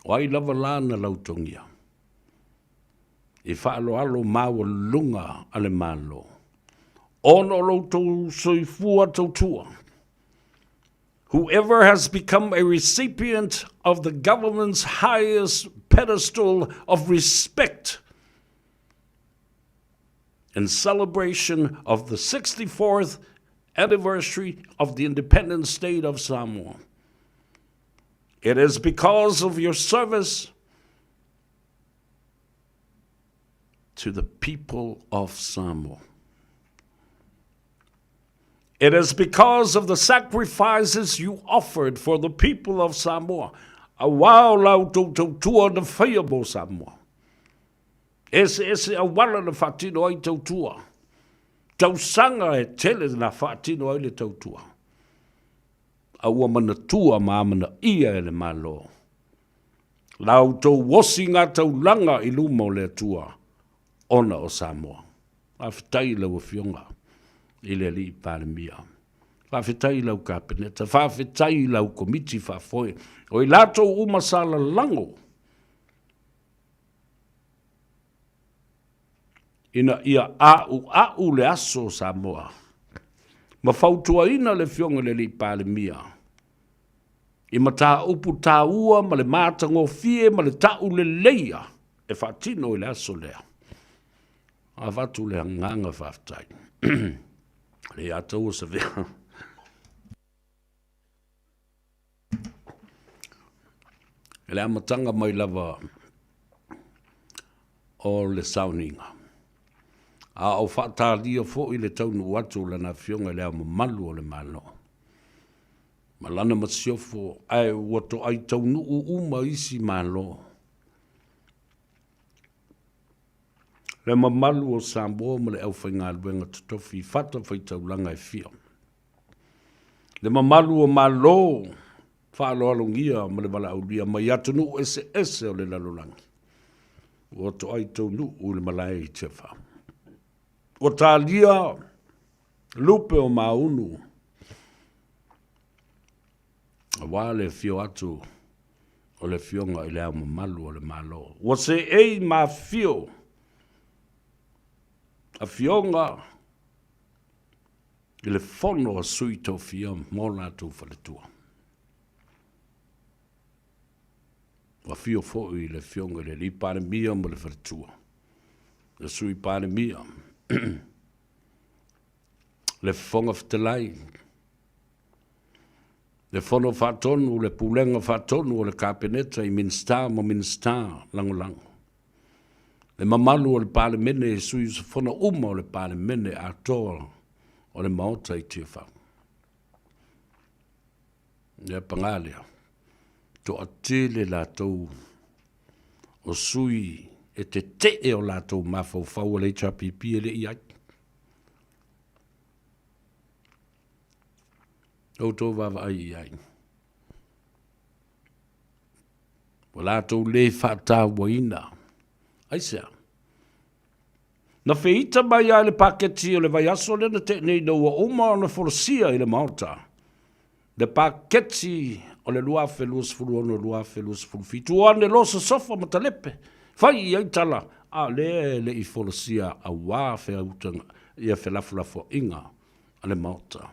Wai lava lana lautongia. I whaaloalo maua lunga ale malo. Ono lautou soifua tautua. Whoever has become a recipient of the government's highest pedestal of respect in celebration of the 64th anniversary of the independent state of Samoa. It is because of your service to the people of Samoa. It is because of the sacrifices you offered for the people of Samoa. A wao lau tautua na whaiabo Samoa. Ese a wala na whatino ai tautua. Tausanga e tele na whatino ai le tautua. A ua mana tua maamana ia e le malo. Lau tau wosi ngā tau langa i luma o le tua. Ona o Samoa. Awhitai lau whionga. I le li paramia. Whawhitai lau kapeneta. Whawhitai lau komiti whawhoi. O i lato umasala lango. Ina ia au le aso Samoa. Ma whautua ina le whionga le li paramia. I mata upu tā ua ma le mātango fie ma le tau le leia. E whatino i le aso lea. A whatu le nganga whawhitai. Le atou sa vea. Le amatanga mai lava o le sauninga. A au whatalia fo i le taunu watu le na fionga le amalu o le malo. Malana masiofo ai wato ai taunu u uma isi malo. Le mamalu o Samoa ma le au whainga luenga tutofi fata whaitaulanga e fia. Le mamalu o malo whaalo alongia ma le wala aulia ma iatunu ese o le lalolangi. O to ai taunu u le malai i tefa. O talia lupe o maunu. A wale fio atu o le fionga i le au mamalu o le malo. O se ei ma fio a fionga i le fono a sui tau fia mō lātou whaletua. Wa fio fo i le fionga le li pāne mia mo le whaletua. Le sui pāne mia. Le fonga whatelai. Le fono whatonu, le pulenga whatonu o le kāpeneta i minsta mo minsta langolango. Le mamalu o le pāle mene e sui sa whona uma o le pāle mene a toa o le maota i tia whau. Ia pangalea, to a tele lātou o sui e te o lātou mawhau whau o le HRPP e le iai. O tō wawa ai iai. O lātou le whata waina. Aisea. Na feita mai a le paketi o le vai aso le na te nei na ua uma o na forosia i le maota. Le paketi o le lua felus fulu ono lua felus fulu fitu. O ane losa sofa matalepe. Fai i aitala. A le i forosia a wā fea utanga. Ia fe lafulafo inga a le maota.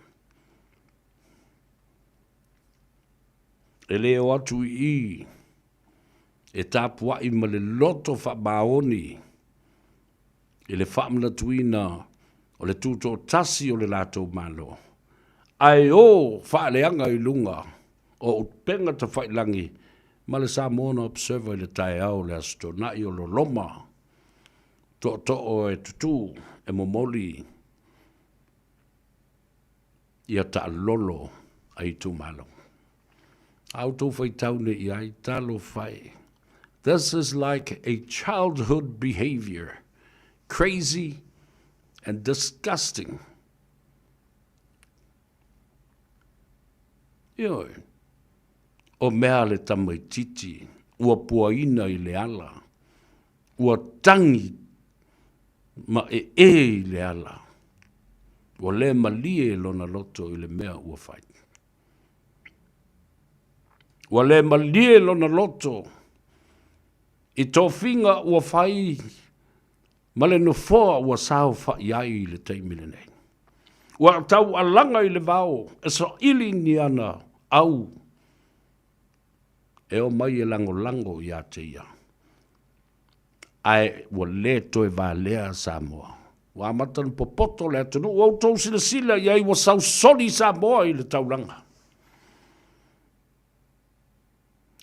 E le o atu i e tāpua i ma le loto wha maoni, e le whamna tuina o le tūto tasi o le lātou malo. Ai o wha leanga i lunga o penga ta whailangi, ma le Samoa Observer i le tae au le astonai o lo loma, to o e tutu e momoli, ia ta lolo ai tu malo. Auto whai taune i ai talo whai. This is like a childhood behavior, crazy and disgusting. Ioi. O mea le tamai titi. Ua puaina i le ala. Ua tangi ma i le ala. Ua le malie lona loto i le mea ua fai. Ua le malie lona loto i tō whinga ua fai ma le nofoa ua sao fai ai i le teimile nei. Ua tau alanga i le vao e so ili ni ana au e o mai e lango i a te ia. Ai ua le toe va lea Samoa. Ua amatan popoto le atunu, ua utou sila iai ua sau soli Samoa i le taulanga.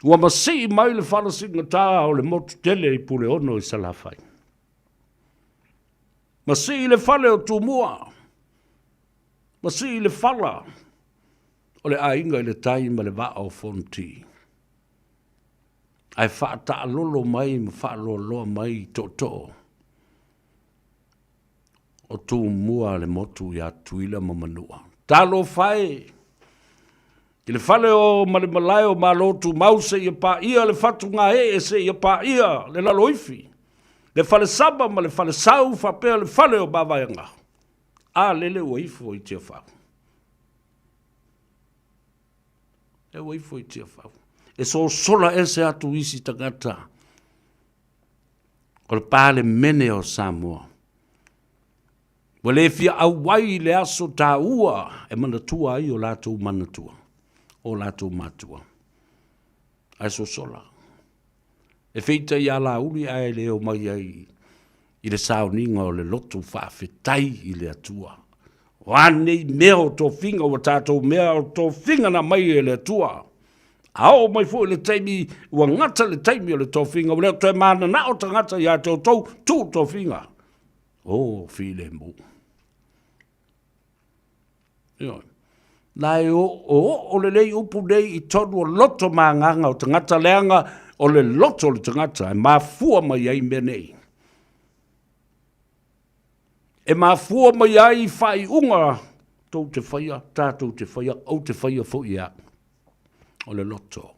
Ua masi mai le whalasinga tā o le motu tele i pule ono i salafai. Masi i le whale o tūmua. Masi i le whala o le ainga i le tai ma le waa o fonti. Ai whaata lolo mai ma whaaloloa mai to. O tūmua le motu i atuila ma manua. Talo whae. I le whale o male malai o malotu mause i pa ia le whatu ngā e se i pa ia le laloifi. Le whale saba ma le whale sau whapea le whale o bawaianga. A lele ua ifo i tia whau. E ua ifo i tia whau. E so sola e se atu isi tangata. O le pāle mene o Samoa. Wa le fia au wai le aso tā ua e manatua ai o lātou manatua. O lātou matua. Ai so sola. E feita i ala uli ai le o mai ai i le sauninga o le loto whaafetai i le atua. O anei mea o tō whinga o tātou mea o tō whinga na mai e le atua. Ao mai fu le taimi, ua ngata le taimi o le tō whinga, o leo toi mana na o ta ngata i a tō tō whinga. O, while mo. Ioi. Lai o le lei upu nei i tonu o loto maanganga o tangata leanga o le loto le tangata e mafua mai ai me nei. E mafua mai ai whai unga tau te whaia, tātou te whaia, au te whaia fo ia. O le loto.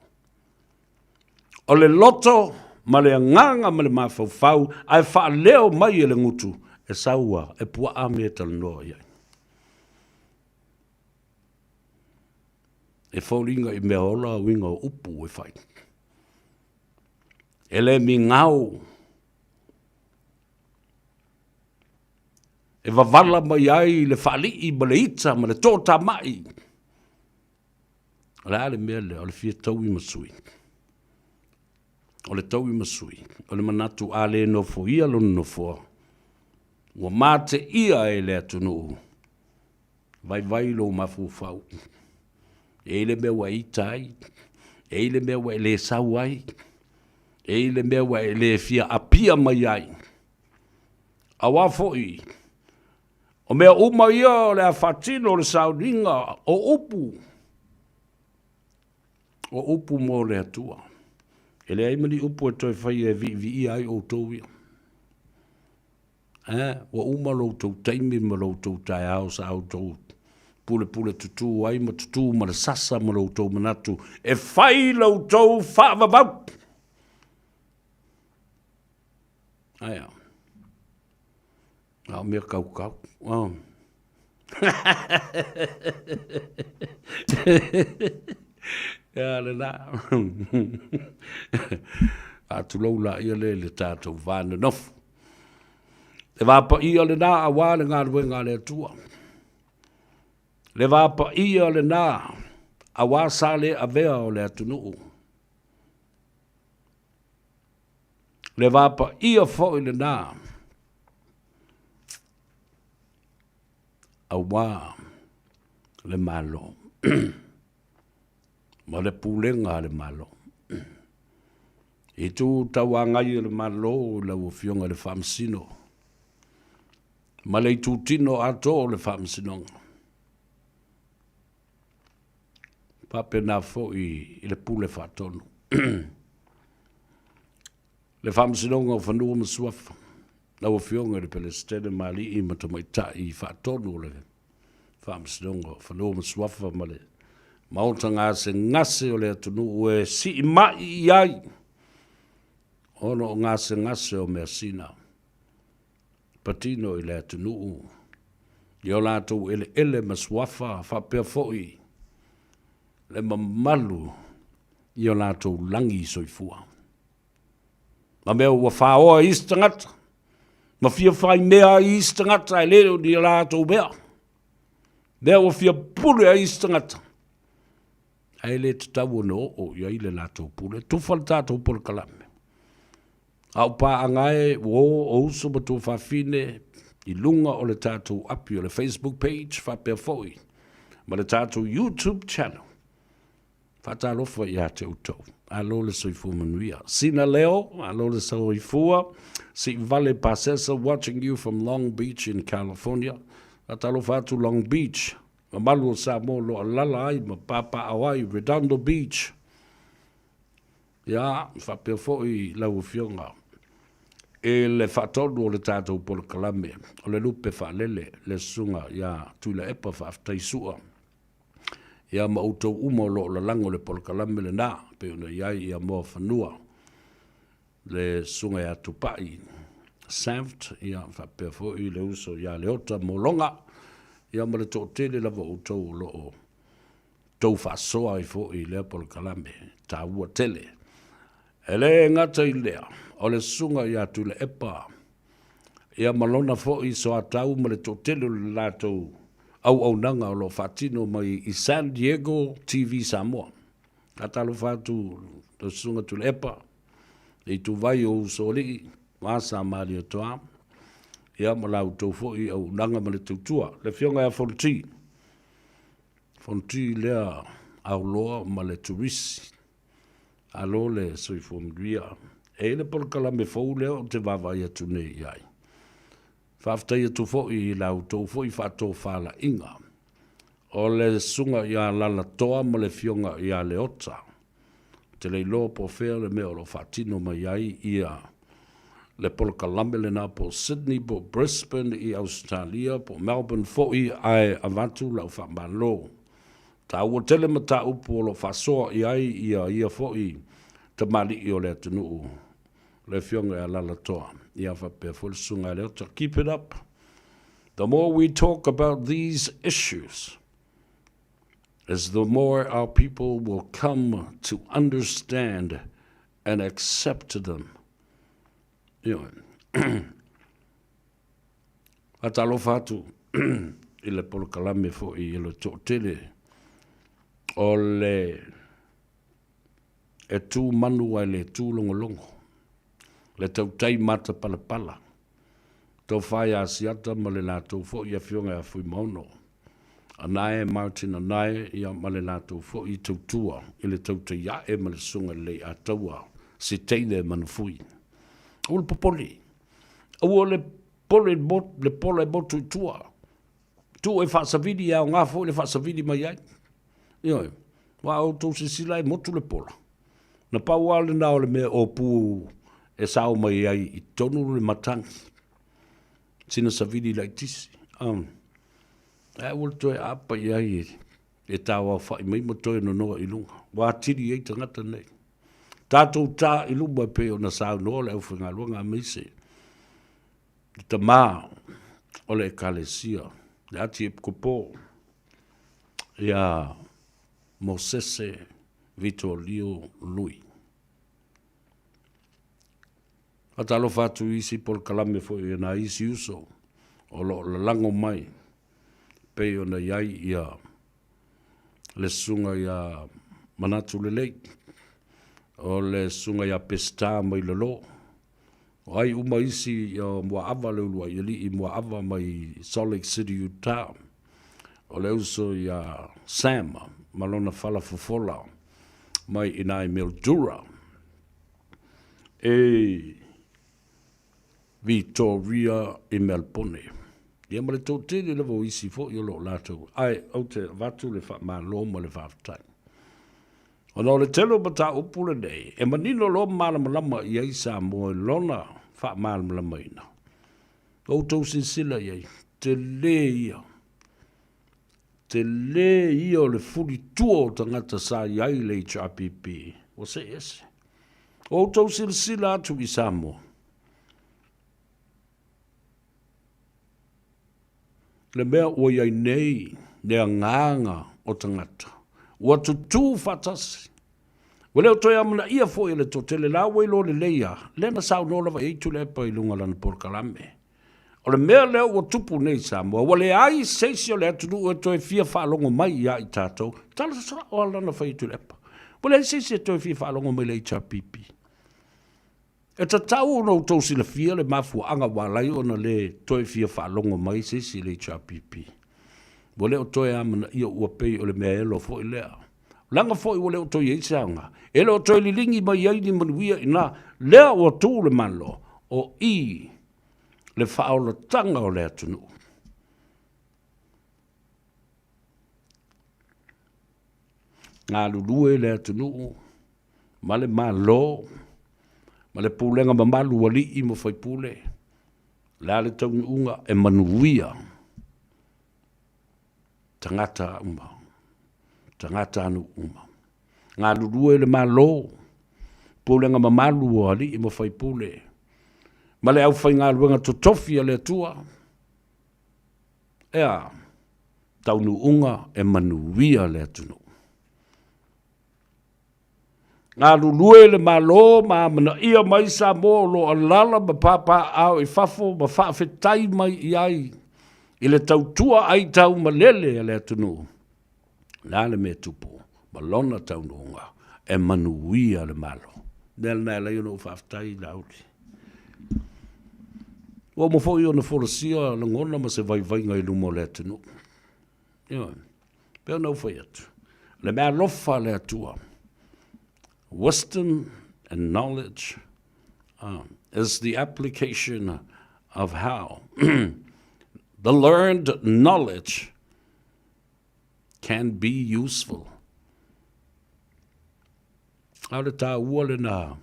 O le loto ma le nganga ma le mafau ai wha leo mai e le ngutu e saua e pua ame e talanoa iai. E whauringa i mea ola winga o upu e whai. E le mi ngau. E wavala mai ai le whali i ma le ita ma le tōta mai. O le ale mea le, o le fia tau i masui. O le tau i masui. O le manatu ale no fo ia lona no fo. Ua mate ia e le atunu. Vai lo mafu fau. E le mea wa itai, e le mea wa le sauai, e le mea wa le fia apia mai ai. A wafoi, o mea uma ia le a fatino le sauninga o upu mo le atua. E le aimani upu e toi fai e vi ai o tauia. Wa uma lo tau taimi ma lo tau tai au sa au tau. Pule tutu ai ma tutu ma le sasa ma loutou manatu. E whai loutou whaavavau. Aia. Au mea kau. Ia le la. Atu lau la ia le tātou vāne nofu. E wāpa ia le nā awa le ngā rue ngā le atua. Le vapa ia le nā, a wāsale a vea o le atunuu. Le vapa ia fo le nā, a wā le malo. Ma le pūlenga le malo. I tū tawangai le malo la ufionga le whamsino. Ma le tū tino ato le whamsinonga. Pape na fo i le pule whatonu. Le whamsinonga o whanua masuafa. Na o whionga le Palestine mali i matamai ta i whatonu le whamsinonga o whanua masuafa ma le Mauta ngā se ngase o le atunu e si mai iai. Ono ngā se ngase o mea sina. Patino i le atunu. I o lātou ele maswafa whapea foi. Le mamalu i o lātou langi soifua. Ma mea ua whaoa i stangata. Ma fia whai mea i stangata e leo ni o lātou mea. Mea ua fia pule i stangata. Ai le te tau no o ia i le lātou pule. Tufal tātou pule kalame. Au pā angae o uso ma tō whawhine i lunga o le tātou api o le Facebook page whapea foi. Ma le tātou YouTube channel. Whatalofa i a te utau. Alo le soifua manuia. Sina leo, alo le soifua. Si Vale Pasesa watching you from Long Beach in California. Whatalofa atu Long Beach. Ma malu o Samoa lo alala ai, ma papa awai, Redondo Beach. Ia, whapea foi lau fionga. E le whatonu o le tātou polo kalame. O le lupe whalele, le sunga, ia, tuila epa whaftaisua. Ia ma utou umo lo la lango le polo kalame le nā, pe una iai ia moa whanua. Le sunga ia tupai. Saft, ia whapea foi le uso ia le ota molonga. Ia ma le tōtele lava utou lo o tau whasoa i foi le polo kalame. Tā ua tele. Ele ngata i lea. O le sunga ia tu le epa. Ia malona foi so atau ma le tōtele le lātou au nanga o lo whatino mai i San Diego TV Samoa. Atalo whatu to sunga tu le epa. I tu vai o soli, masa mari o toa. Ia ma lau tau foi au nanga ma le tautua. Le fionga ia fonti. Fonti lea au loa ma le turisi. Alo le soifomria. E le polo kalame fau leo te vavai atu nei iai. Whaftai atu foi i lau tau foi whato whala inga. O le sunga ia lala toa ma le fionga ia le ota. Te lei loa po whea le mea o lo whatino mai iai ia. Le polo kalame le nā po Sydney, po Brisbane i Australia, po Melbourne foi ai avatu lau whamalo. Ta ua tele ma ta upo lo whasoa iai ia foi. Te mali i o le atunuu. Le fionga e lala toa. Ia whapea fulsunga leo. Keep it up. The more we talk about these issues, is the more our people will come to understand and accept them. Atalo fatu i le polo kalame fo i le tōtele o le e tū manu ai le tū longolongo. Le tau tai mata pala pala. Tau whai asiata ma le lātou fo i a fionga a fui mauno. Anae Martin anae i a ma le lātou fo i tau tua. I le tau te iae ma le sunga le a taua. Si teine manu fui. O le popoli. O le pole botu i tua. Tu e whaasavidi au ngā fo i le whaasavidi mai ai. Ioi. Wa au tau se sila e motu le pola. Na pau ale na o le mea o pū e sao mai ai i tonu le matangi. Sina savidi lai tisi. E ul toi apa i ai e tāua whai mai matoe no noa i lunga. Wā tiri ei tangata nei. Tātou tā i lumba pe o na sao noa le au whinga luanga meise. Ta mā o le ekalesia. Le ati e kupo. Ia Mosese Vitolio Lui. Atalo fatu isi pol kalame fo i na isi uso. O lo lango mai. Pe o na iai ia le sunga ia manatu le lei. O le sunga ia pesta mai le lo. O ai uma isi ia mua ava le ulua i li i mua ava mai Salt Lake City, Utah. O le uso ia Sam, malona fala fofola. Mai inai Mildura. E Victoria i Melbourne. Ia ma le tō tēne lewa o isi fo i o lo lātou. Ai, au te vatu le wha maa lo ma le whaafatai. O no le telo ma tā upule nei, e manino lo maalama lama i ai Samoa i lona wha maalama lama ina. O tau sinsila i ai, te le ia. te le ia o le furi tua o tangata sa iai le HRPP. O se ese. O tau sila atu i Samoa. Le mea o iai nei, le nganga o tangata. Ua tutu fatasi. Wale o toi amana ia fo i le totele la wailo le leia. Lena sao no lava eitu le pa i lunga lana porkalame. O le mea leo ua tupu nei Samoa. Wale ai seisi o le atunu e toi fia whaalongo mai ia i tātou. Tala sa o alana wha eitu le pa. Wale ai seisi e toi fia whaalongo mai le HRPP. E ta tau no tau sila fia le mafu anga walai o na le toi fia whaalongo mai seisi le HRPP. Wale o toi amana ia ua pei o le mea elo fo i lea. Langa fo i wale o toi eisanga. Ele o toi lilingi mai ai ni manuia ina lea o tū le malo o i le whaola tanga o le atunu. Ngā lulue le atunu, ma le malo, ma le pūlenga ma malu wali i mo whai pūle. La le tauni unga e manuia. Tangata uma. Tangata anu uma. Ngā lulue le malo, pūlenga ma malu wali i mo whai pūle. Ma le au whai ngā luenga to tofi a le atua. Ea, taunu unga e manuia le atunu. Ngā lulue le malo ma mana ia mai Samoa lo alala ma papa au i fafo ma whaafetai mai i ai. I le tautua ai tau ma lele a le atunu. Nā le me tupu, ma lona taunu unga e manuia le malo. Nēl nā lei ono whaafetai lauri. Wa mo fo i ona folosia le ngona ma se vai ngai lumo le atunu. Ia, pēo nau whai atu. Le mea lofa le atua. Wisdom and knowledge is the application of how the learned knowledge can be useful. Aure tā ua le nā.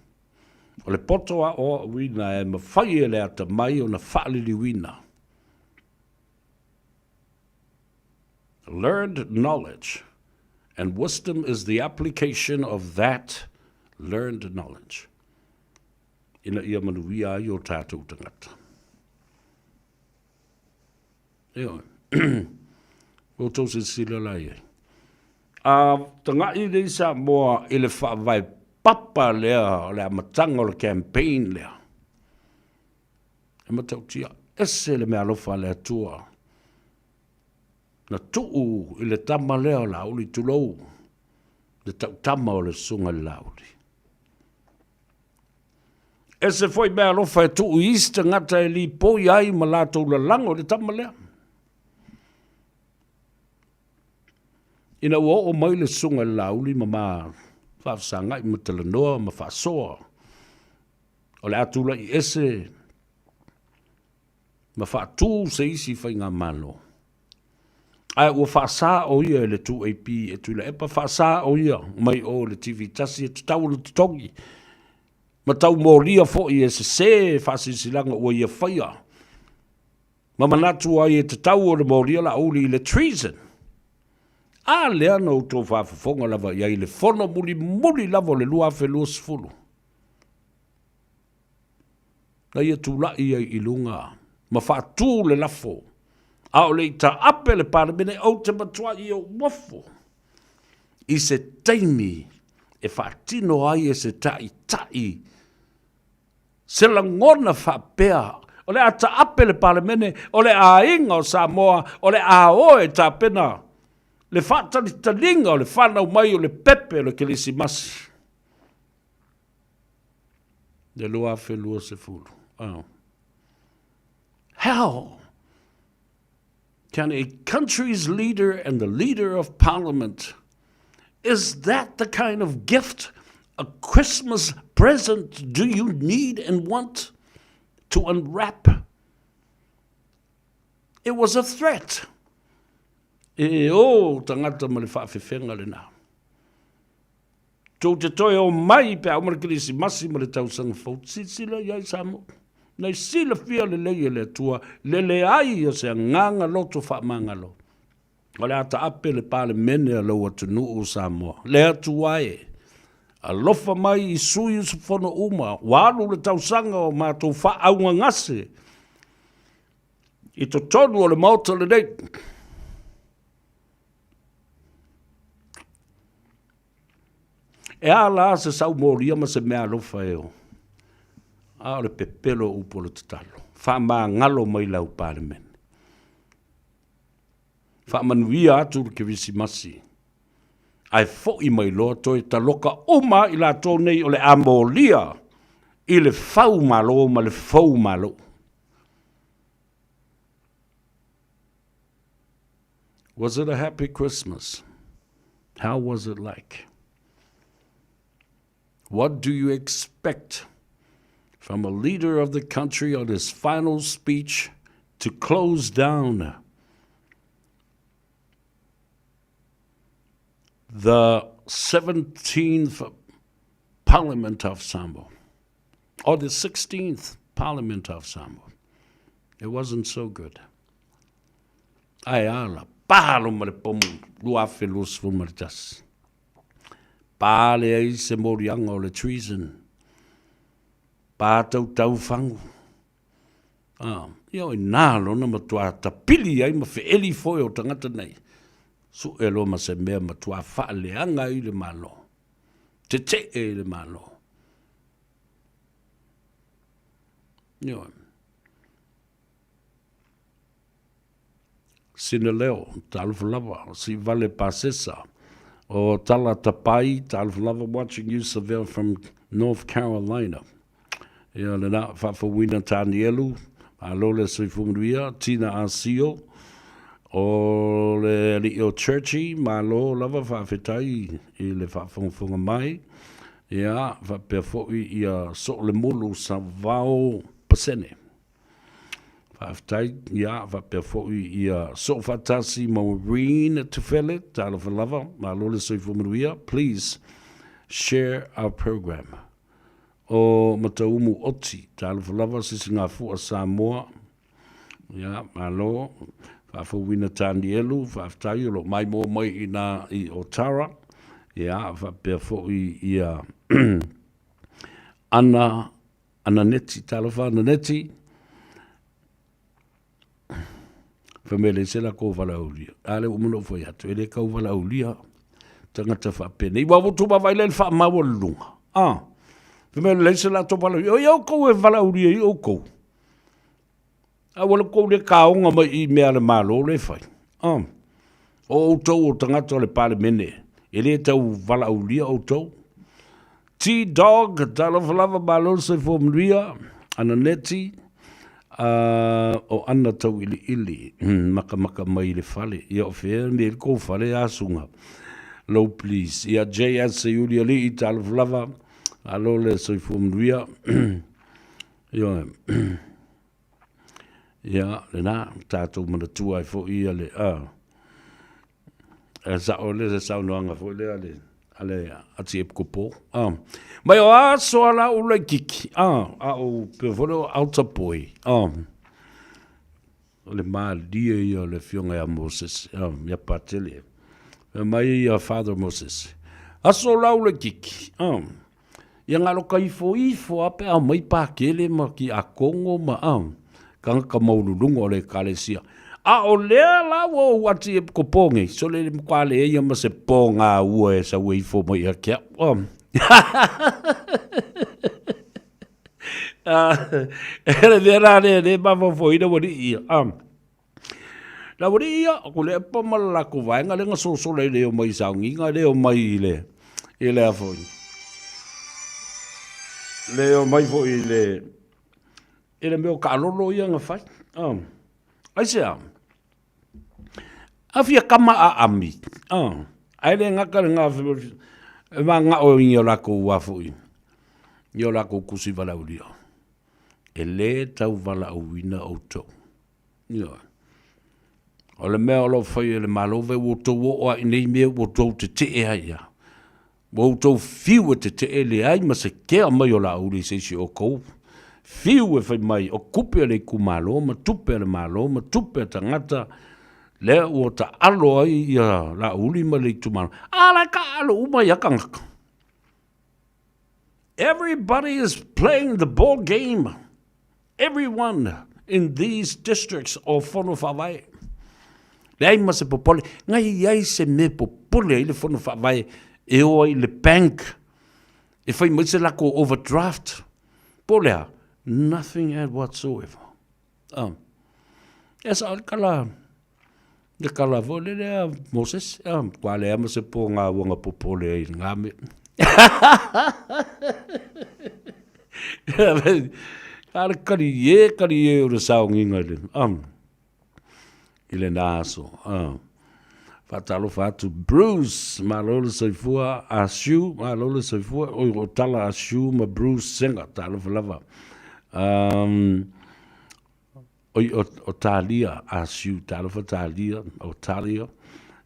O le poto a o wina e mawhai e le ata mai o na whaalili wina. Learned knowledge and wisdom is the application of that learned knowledge. Ina ia manuia ai o tātou tangata. Eo, o tau se sila lai e. Tanga i le Samoa i le whaavai papa lea, lea matanga o le campaign lea. E matau tia, ese le mea lofa lea tua. Na tuu i le tama lea o lauli tulou. Le tau tama o le sunga lauli. E se foi mea lofa e tuu ista ngata e li poi ai ma lātou la lango le tama lea. Ina ua o mai le sunga lauli ma maa whaafsanga i matalanoa ma whaasoa. O le atula i ese ma whaatū se isi whai ngā malo. Ai ua whaasa o ia le 2AP e tuila epa whaasa o ia mai o le TV tasi e tutau le tutongi. Ma tau mōria fo i e se whaasisilanga ua ia whaia. Ma manatu ai e tutau o le mōria la uli i le treason. A lea no tō whaafafonga lava ia i le whono muli lava le lua whelua sifuru. Na ia tūla ia i lunga. Ma whaatū le lafo. A o le ta ape le paramene au te matua i o wafo. I se teimi e whaatino ai e se tai. Se la ngona whaapea. O le a ta ape le paramene, o le a inga o Samoa, o le a oe ta pena. Le whaatani talinga o le whanau mai o le pepe o le kilisimasi. Le lua whelua se fulu. Oh. How can a country's leader and the leader of parliament, is that the kind of gift, a Christmas present, do you need and want to unwrap? It was a threat. E o tangata ma le whaafewhenga le nā. Tō te toi o mai pe au marakirisi masi ma le tausanga fau. Sila iai Samoa. Nei sila fia le leia le tua. Le ai o se nganga loto wha mangalo. O le ata ape le pale mene a lau atu nuu o Samoa. Le atu wae. A lofa mai I sui usu fono uma. Walu le tausanga o mātou wha aunga ngase. I to tonu o le mauta le nei. E ala se sau moria ma se mea lofa eo. A le pepelo upo le tatalo. Wha maa ngalo mai lau pale mene. Wha manuia atu ke visi masi. Ai fo I mai loa toi ta loka uma I la tō nei o le amolia. I le fau malo ma le fau malo. Was it a happy Christmas? How was it like? What do you expect from a leader of the country on his final speech to close down the 17th Parliament of Samoa, or the 16th Parliament of Samoa? It wasn't so good. Ai ala, palo mare pomu, luafe lus fumartas. Pale ai se morianga o le treason. Pātau tau whangu. Iau I nālo na matua tapili ai ma whieli foi o tangata nei. Su elo ma se mea matua whaaleanga I le malo. Te I le malo. Iau. Sina leo, talufalava, si vale pasesa. O tala tapai, talufalava, watching you, Seville, from North Carolina. Ia le na whawhawina tānielu, a lole sui whumuria, Tina Asio, o le Leo Churchy, ma lo lava whawhetai I le whawhawhunga mai, ia whapewhoi ia so le mulu sa vau pasene. Whawhetai, ia whapewhoi ia so whatasi Maureen Tufele, tala whalava, ma lole sui whumuria, please share our program. O mataumu oti, talawalawa sisi ngā fua Samoa. Ia, malo, whawhawina tānielu, whawhtai lo mai mō mai I Otara. Ia, whapea fōi ia ana neti, talawa ana neti. Whamele sela ko walaulia. Ale umano fwoi atu, ele kau walaulia. Tangata whapene. I wawotu mawaile le whaamawa lunga. Pemele leise la to pala yo ko e vala uri yo ko. A wala ko le kaunga mai I mea le malo le fai. O to tangata le pale mene. Ele tau vala uri o to. T-Dog tala falava malo se fomria ana neti o ana tau ili maka mai le fale. Ia ofea me ko fale asunga. Low please. Ia JS Yuli ali tala falava alo le soi fumria yo ya le na tatou mana tua I fo I ale sa ole se sa no anga fo le ale ati e kopo mai o so ala o le kiki o pe volo alta poi le mal dia yo le fionga ya Moses ya patele mai ya Father Moses aso la o le kiki ia ngalo Gagaifo ape a mai pakele ma ki a Kongo ma kanga ka maululunga o le kalesia. A o lea la wo wati e koponge, so le mkwale e ia ma se ponga ua e sa Gagaifo mai a kia. Ere dera ne bava foina wadi ia. La wadi ia, ko le pa malala ko vaenga le nga so le leo mai saunginga leo mai le. Ile a foina. Leo mai fo I le meo ka alolo ia nga fai. Ai sea. Afia kama a ami. Ai le ngaka le nga o inyo lako wafo I. Yo lako kusi vala ulia. E le tau vala uwina o tau. O le mea olo fai le malove wo tau o a inei mea wo tau te te e haia. Wo tau fiu te te ele ai ma se kea mai o la uri se si o kou. Fiu e fai mai o kupe le kumalo, ma tupe le malo, ma tupe tangata Le o ta alo ai ia la uli ma le tumana. Ala ka alo uma ia kangaka. Everybody is playing the ball game. Everyone in these districts of Fono Whawai. Lei ma se popole. Ngai iai se me popole i le Fono Whawai e o i le bank. E whai mai se lako overdraft. Polea, nothing at whatsoever. Yes, kala. Le kala vole le Moses. Kwa le ama se po ngā wanga popole i ngā me. Kari kari e o le saunginga le. Ile nāso. Fatalo fatu Bruce, malolo soifua, Ashu, malolo soifua, o tala Ashu, ma Bruce senga, talo falava. O Talia, Ashu, talo fa Talia, o Talia.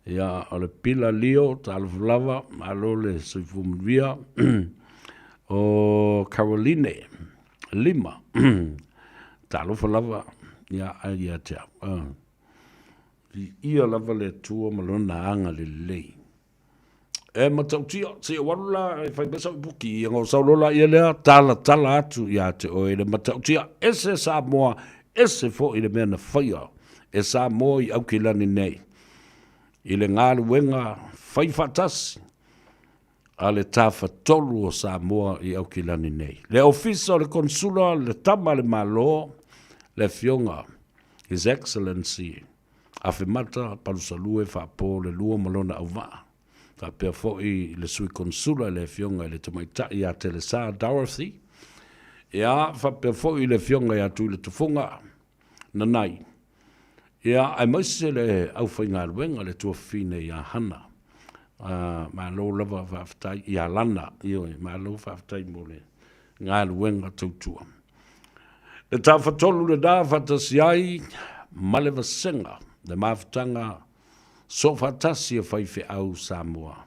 Ia, o le pila Leo, talo falava, malolo soifua mwia. O Caroline, Lima, talo falava. Ia, ia tea. Ia lava le tua malona anga le lei. E matautia, se warula, e whai besa upuki, i ngau saulola ia lea, tala atu ia te o e le matautia, ese Samoa, ese fo i le mea na whaia, e Samoa i aukilani nei. I le ngālu wenga whai whatasi, a le tafa tolu o Samoa i aukilani nei. Le ofisa o le konsula, le tama le malo, le fionga, His Excellency, a fe mata palusalue fa po le lua malona au vaa. Fa pia foi le sui konsula le fionga le tamaita i a telesa Dorothy. Ia fa pia foi le fionga i a tu le tufunga nanai. Ia ai maise le au whainga luenga le tua fine i a hana. Ma lo lava whaftai i a lana. Ma lo whaftai mo le ngā luenga tautua. Le tā whatolu le dā whatasiai malewa senga. Le mafutanga so fatasi e whaife au Samoa.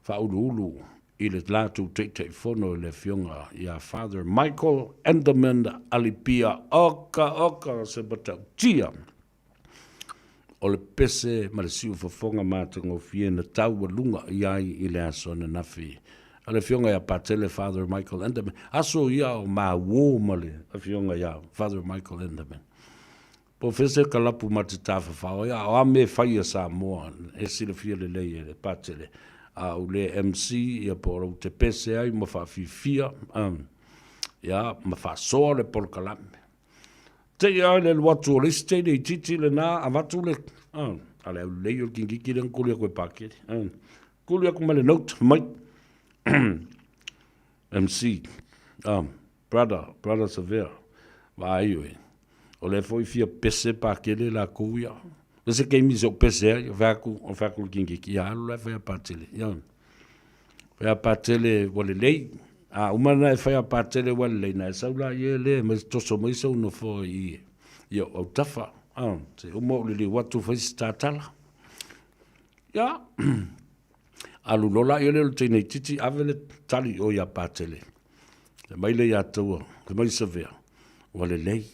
Whaurulu i le lātu teitei whono le fionga i a Father Michael Enderman alipia oka se batau tia. O le pese ma le siu whafonga mātango fie na tau lunga i ai i le aso na nafi. A le fionga ia patele Father Michael Enderman. Aso ia o maa wō male a fionga ia Father Michael Enderman. Po fese kalapu mati tafa whao ia o ame whaia Samoa. E sile fia le lei e le patele. A u le MC ia po rau te pese ai ma wha fifia. Ia ma wha soa le polkalame. Te ia le watu o liste le titi le nā a watu le. A le au lei o kingiki le kulia koe pakere. Kulia ko male note mai. MC, brother Severe, vai eu, o le foi fia pese pa aquele la cuia. Você que me disse o pese, vai com quem que ia, lá vai a patele, vai a patele o lei, uma não vai a patele o lei, na essa lá ele, mas tô só mais um não foi e o tafa, se o mo le watu foi statala, ya. Alu lola i le tene titi avele tali o ia patele. Le mai le ia taua, le mai savea. Wa le lei,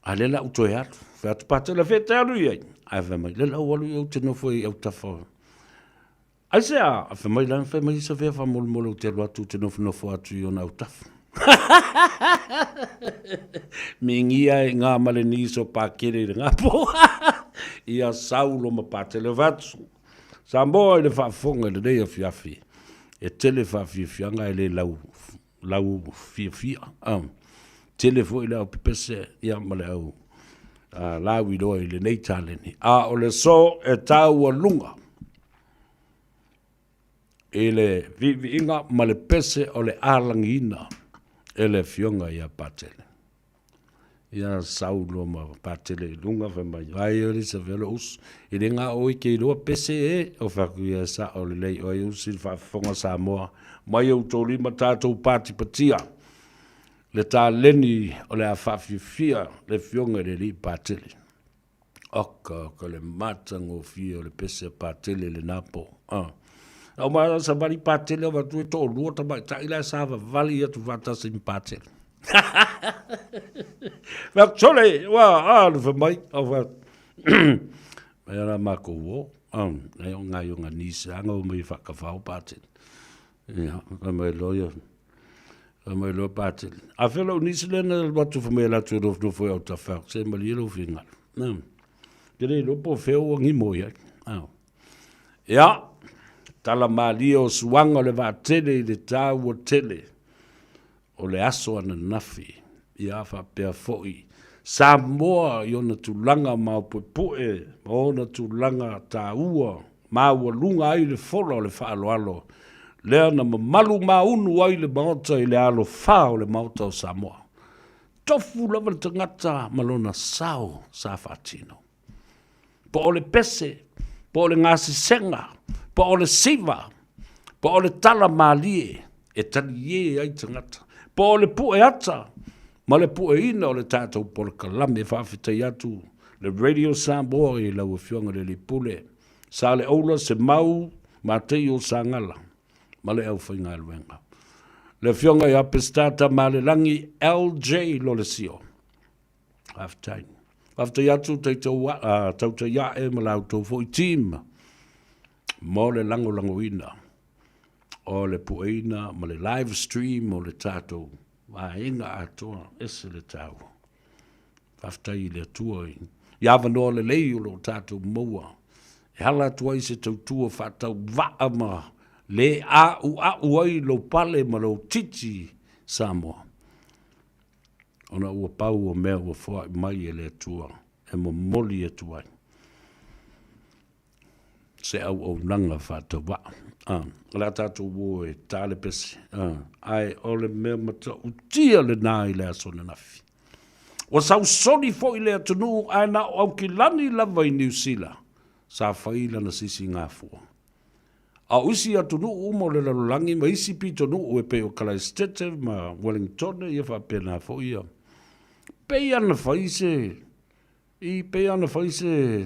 a le la uto e atu. Fe atu patele fe te alu iei. A fe mai, le la ualu i au te nofo i au tafa. Ai se a fe mai lan fe mai savea fa molo molo te alu atu te nofo atu i ona au tafa. Mingia e ngā male niso pakere ngā po. Ia saulo ma patele vatu. Samoa le whaafonga le rei a fiafi. E tele whaafianga e le lau fia. Tele fo i le au pipese ia ma le au. Lau i roa i le nei taleni. A o le so e tau a lunga. E le vivi inga ma le pese o le alangina. E le fionga ia patele. Ia saulo ma patele lunga fa mai ai ori se velo us i renga o ke ro pese e o fa ku ia sa o le o u sil fa fonga Samoa mai o tori matato pati patia le ta leni o le fa fia le fionga le li patele oka ko le matango fia le pese patele le napo o ma sa bari patele o va tu to luota ba ta ila sa va vali tu va ta sin patele Vak sole, wa, le fa mai, au va. Mai ara mako wo, nei o ngai o nganisa, anga o mai whakawhao pātene. Ia, mai loia. Mai loia pātene. A whela o nisi lena watu whamea latu rof no foi au ta whao, se mali ero whinga. Kere lopo wheo o ngimo ia. Ia, tala malia o suanga le va tele, le tāu o tele. O le aso ana nafi, ia wha pia foi. Samoa i ona tulanga mau poe, ma ona tulanga tā ua, ma ua lunga ai le fola o le whaaloalo. Lea na mamalu maunu ai le maota i le alo whao le maota o Samoa. Tofu lava le tangata malona sao sa whatino. Po o le pese, po o le ngasi senga, po o le siva, po o le tala malie, e tali ye ai tangata. Po o le pu e ata, ma le pu e ina o le tātou po le kalame whawhitai atu, le Radio Samoa i lau whionga le pule, sa le oula se mau ma te o sa ngala, ma le au whainga luenga. Le whionga i apestata ma le langi LJ lo le sio. Haftai. Haftai atu tauta ia e ma lau tau fo i team, mo le lango ina. O le pueina, ma le live stream o le tātou, wa inga atoa, ese le tau. Whaftai le atua i. Iawa noa le lei o lo tātou moa. E hala atua i se tautua whatau waa ma, le au ai lo pale ma lo titi Samoa. Ona ua pau o mea ua fua mai e le atua, e mo moli atua i. Se au nanga whatau waa. La tātou wo e tāle pesi. Ai, ole mea mata utia le nā i le asona nafi. Wa sau soni fo i le atunu ai na au ki lani lava i New Zealand. Sa whaila na sisi ngā fua. A usi atunu umo le lalulangi ma isi pitonu ue pe o Christchurch ma Wellington i wha pena fo ia. Pei ana whaise,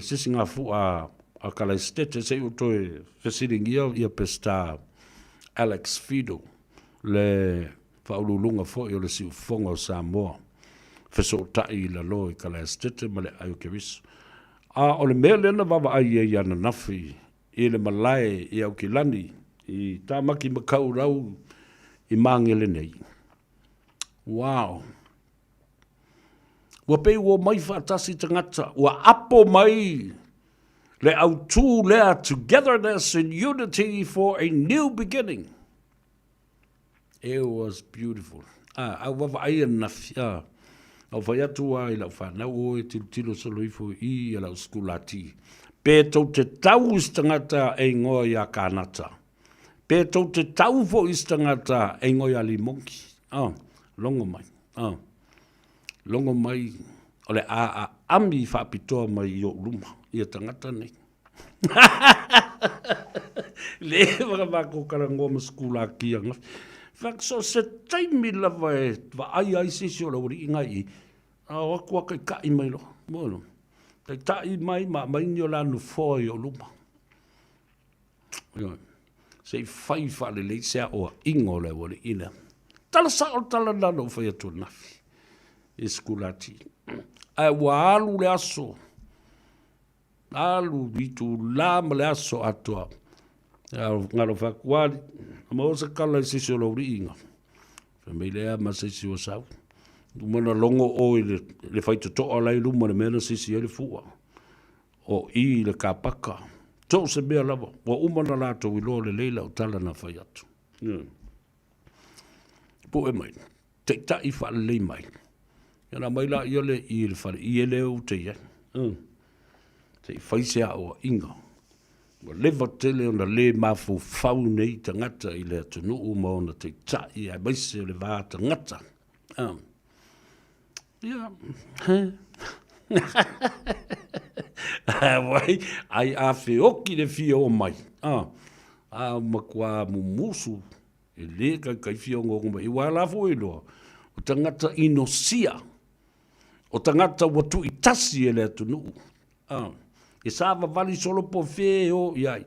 sisi ngā fua a Christchurch se utoe fesiringia ia pesta Alex Fido le whaululunga fo i o le siufonga o Samoa. Feso tai la lo i Christchurch ma le aio kewiso. A o le mea lena wawa ai e iana nafi i le malae i au ki lani i tāmaki makau rau i māngele nei. Wow! Ua pei ua mai whaatasi tangata, ua apo mai le au tū lea togetherness and unity for a new beginning. It was beautiful. Au wawa ai nafi. Au whai atua i lau whanau o e tilo saloifo i lau skulati. Pe tau te tau istangata e ngoa i a kānata. Pe tau te tau fo istangata e ngoa i a limonki. Longo mai. Longo mai. Ole a ami whapitoa mai i o luma. I a tangata nei. Le waka mako karangoa ma skulaki anga. Fak so se taimi lava e wa ai sisi o lauri inga i. Wakua kai kai mai lo. Mono. Tai tai mai ma mai ni o lanu foi o luma. Se fai le le sea o ingo le wale ina. Tala sa o tala nano fai atu nafi. Eskulati. Ai wa alu le aso. Alu vitu lama le aso atua. Ngalo whakuari. Ma o se kala i sisi o lauri inga. Whamei lea ma sisi o sau. Mana longo o i le whaita toa lai luma le mena sisi e le fua. O i le kāpaka. Tau se mea lava. Wa umana lato i lo le leila o tala na whai atu. Po e mai. Te tai wha le mai. Yana mai la i ole i le whare i ele o te ia. Te whaisea o inga. Wa lewa tele o na le mafu whau nei ta ngata i le atunu o maona te tai ai maise o le vā ta ngata. Ia. Wai, ai a whioki le whio o mai. Makua mumusu. E le kai whio ngongo mai. I wala fo e loa. O tangata inosia. O tangata watu i tasi e le atunu. E sāwa wali solo po whē o iai.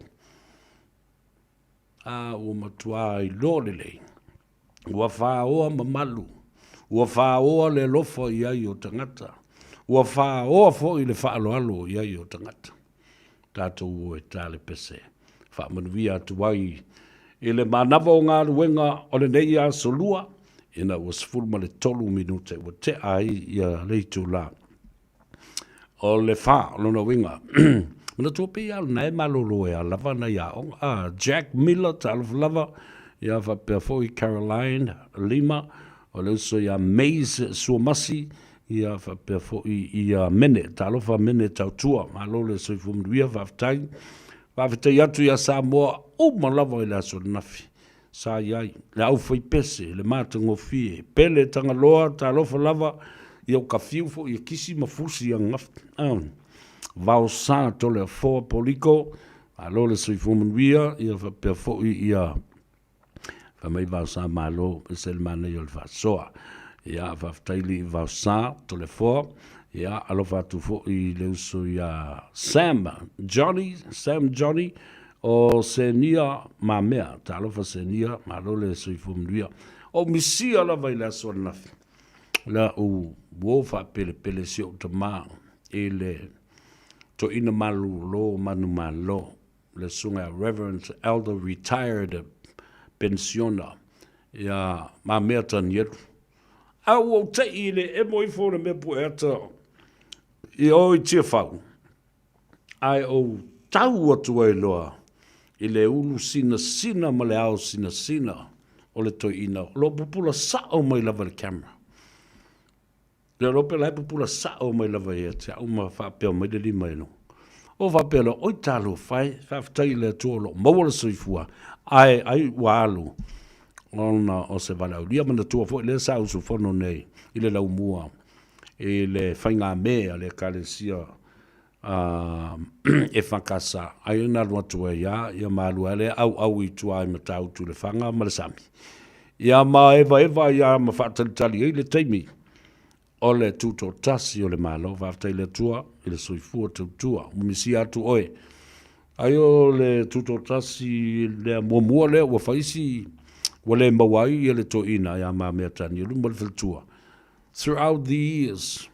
O matua i lo le lei. Ua wha oa mamalu. Ua whaoa le lofa i ai o tangata. Ua whaoa fo i le whaaloalo i ai o tangata. Tātou o e tāle pese. Whaamanuia atu wai. I le manawa o ngā ruenga o le nei a solua. Ina ua sifuruma le 3 minute. Ua te ai i a leitu la. O le wha, lona winga. Mana tuape ia na e malolo e a lava na ia o. Jack Miller, talofa lava. Ia whapea fo i Caroline Lima. O le uso ia Maze Suomasi. Ia whapea fo i mene. Talofa mene tautua. Malo le soifu mduia whaftai. Whaftai atu ia Samoa. Uma lava i la so nafi. Sa iai. Le au fai pese. Le mātango fie. Pele tangaloa. Talofa lava. Ia o ka fiu fo i kisi mafusi ia ngafta. Vau sa tole a foa poliko. Alo le soifu mduia. Ia whapea fo i ia. Whamai vau sa malo. Pese le mana i o le whasoa. Ia whaftaili i vau sa tole foa. Ia alo whatu fo i le uso ia Sam Johnny. O Senia Mamea. Ta alofa Senia. Malo le soifu mduia. O misia la vai la soa nafi. La u wofa pele si o te maa. E le to ina malu lo manu malo. Le sunga Reverend Elder Retired Pensiona. Ia Mamea tan yetu. Au o te i le e moi fōna me pu ata. I o i tia whau. Ai o tau atu ai loa. I le ulu sina ma le au sina. O le toi ina. Lo pupula sao mai lava le camera. Le rope lai pupula sao mai lava e te au ma whapea mai le lima eno. O whapea lo oi talo whai. Whaftai le tua lo. Maua le soifua. Ai walu. Ona o se valau. Lia mana tua fo. Le sa usu fono nei. I le lau mua. E le whainga mea le kalesia. E whakasa. Ai na rua tua ia. Ia maalua le au i tua i matau tu le whanga malasami. Ia ma eva ia ma whaatalitali i le teimi. O le tuto tasi o le malo. Whaftai le tua. I le soifua tua. Umisi atu oe. Ai o le tuto tasi le muamua le ua whaisi. Wale mawai i le to ina. Ia ma mea tani. Luma le tua. Throughout the years,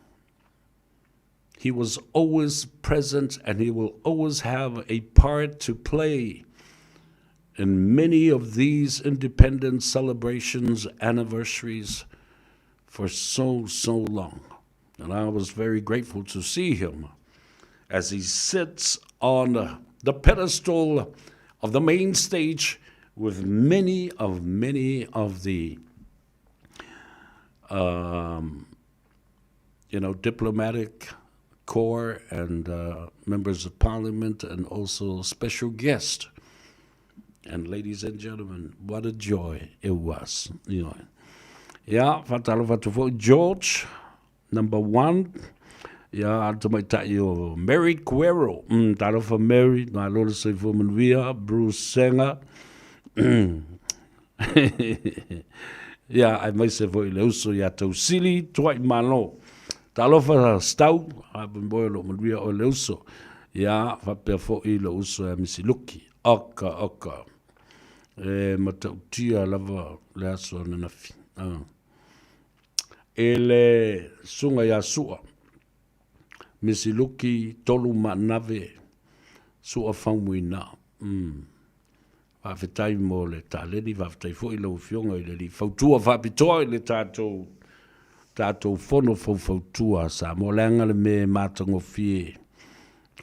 he was always present and he will always have a part to play in many of these independence celebrations, anniversaries for so long. And I was very grateful to see him as he sits on the pedestal of the main stage with many of the diplomatic corps and members of parliament and also special guests. And ladies and gentlemen, what a joy it was. Yeah, George, number 1. Yeah, to Mary Cuero. Talo for Mary, my Lord say for Manvia, Bruce Sanger. Yeah, I might say for Ileuso, ya to silly, twite malo. Talofa stau, I've been boiled on Maria or Leuso. Ya, Fapefo Ileuso, Missiluki, Oka. Matautia lava lasso and enough. Ele sunga ya sua. Missiluki, Toluma nave, sua famwina. Whawhetai mo le tāleni, whawhetai fo i lau fionga i le li whautua whapitoa i le tātou whono whautua sa mo leanga le me mātango fie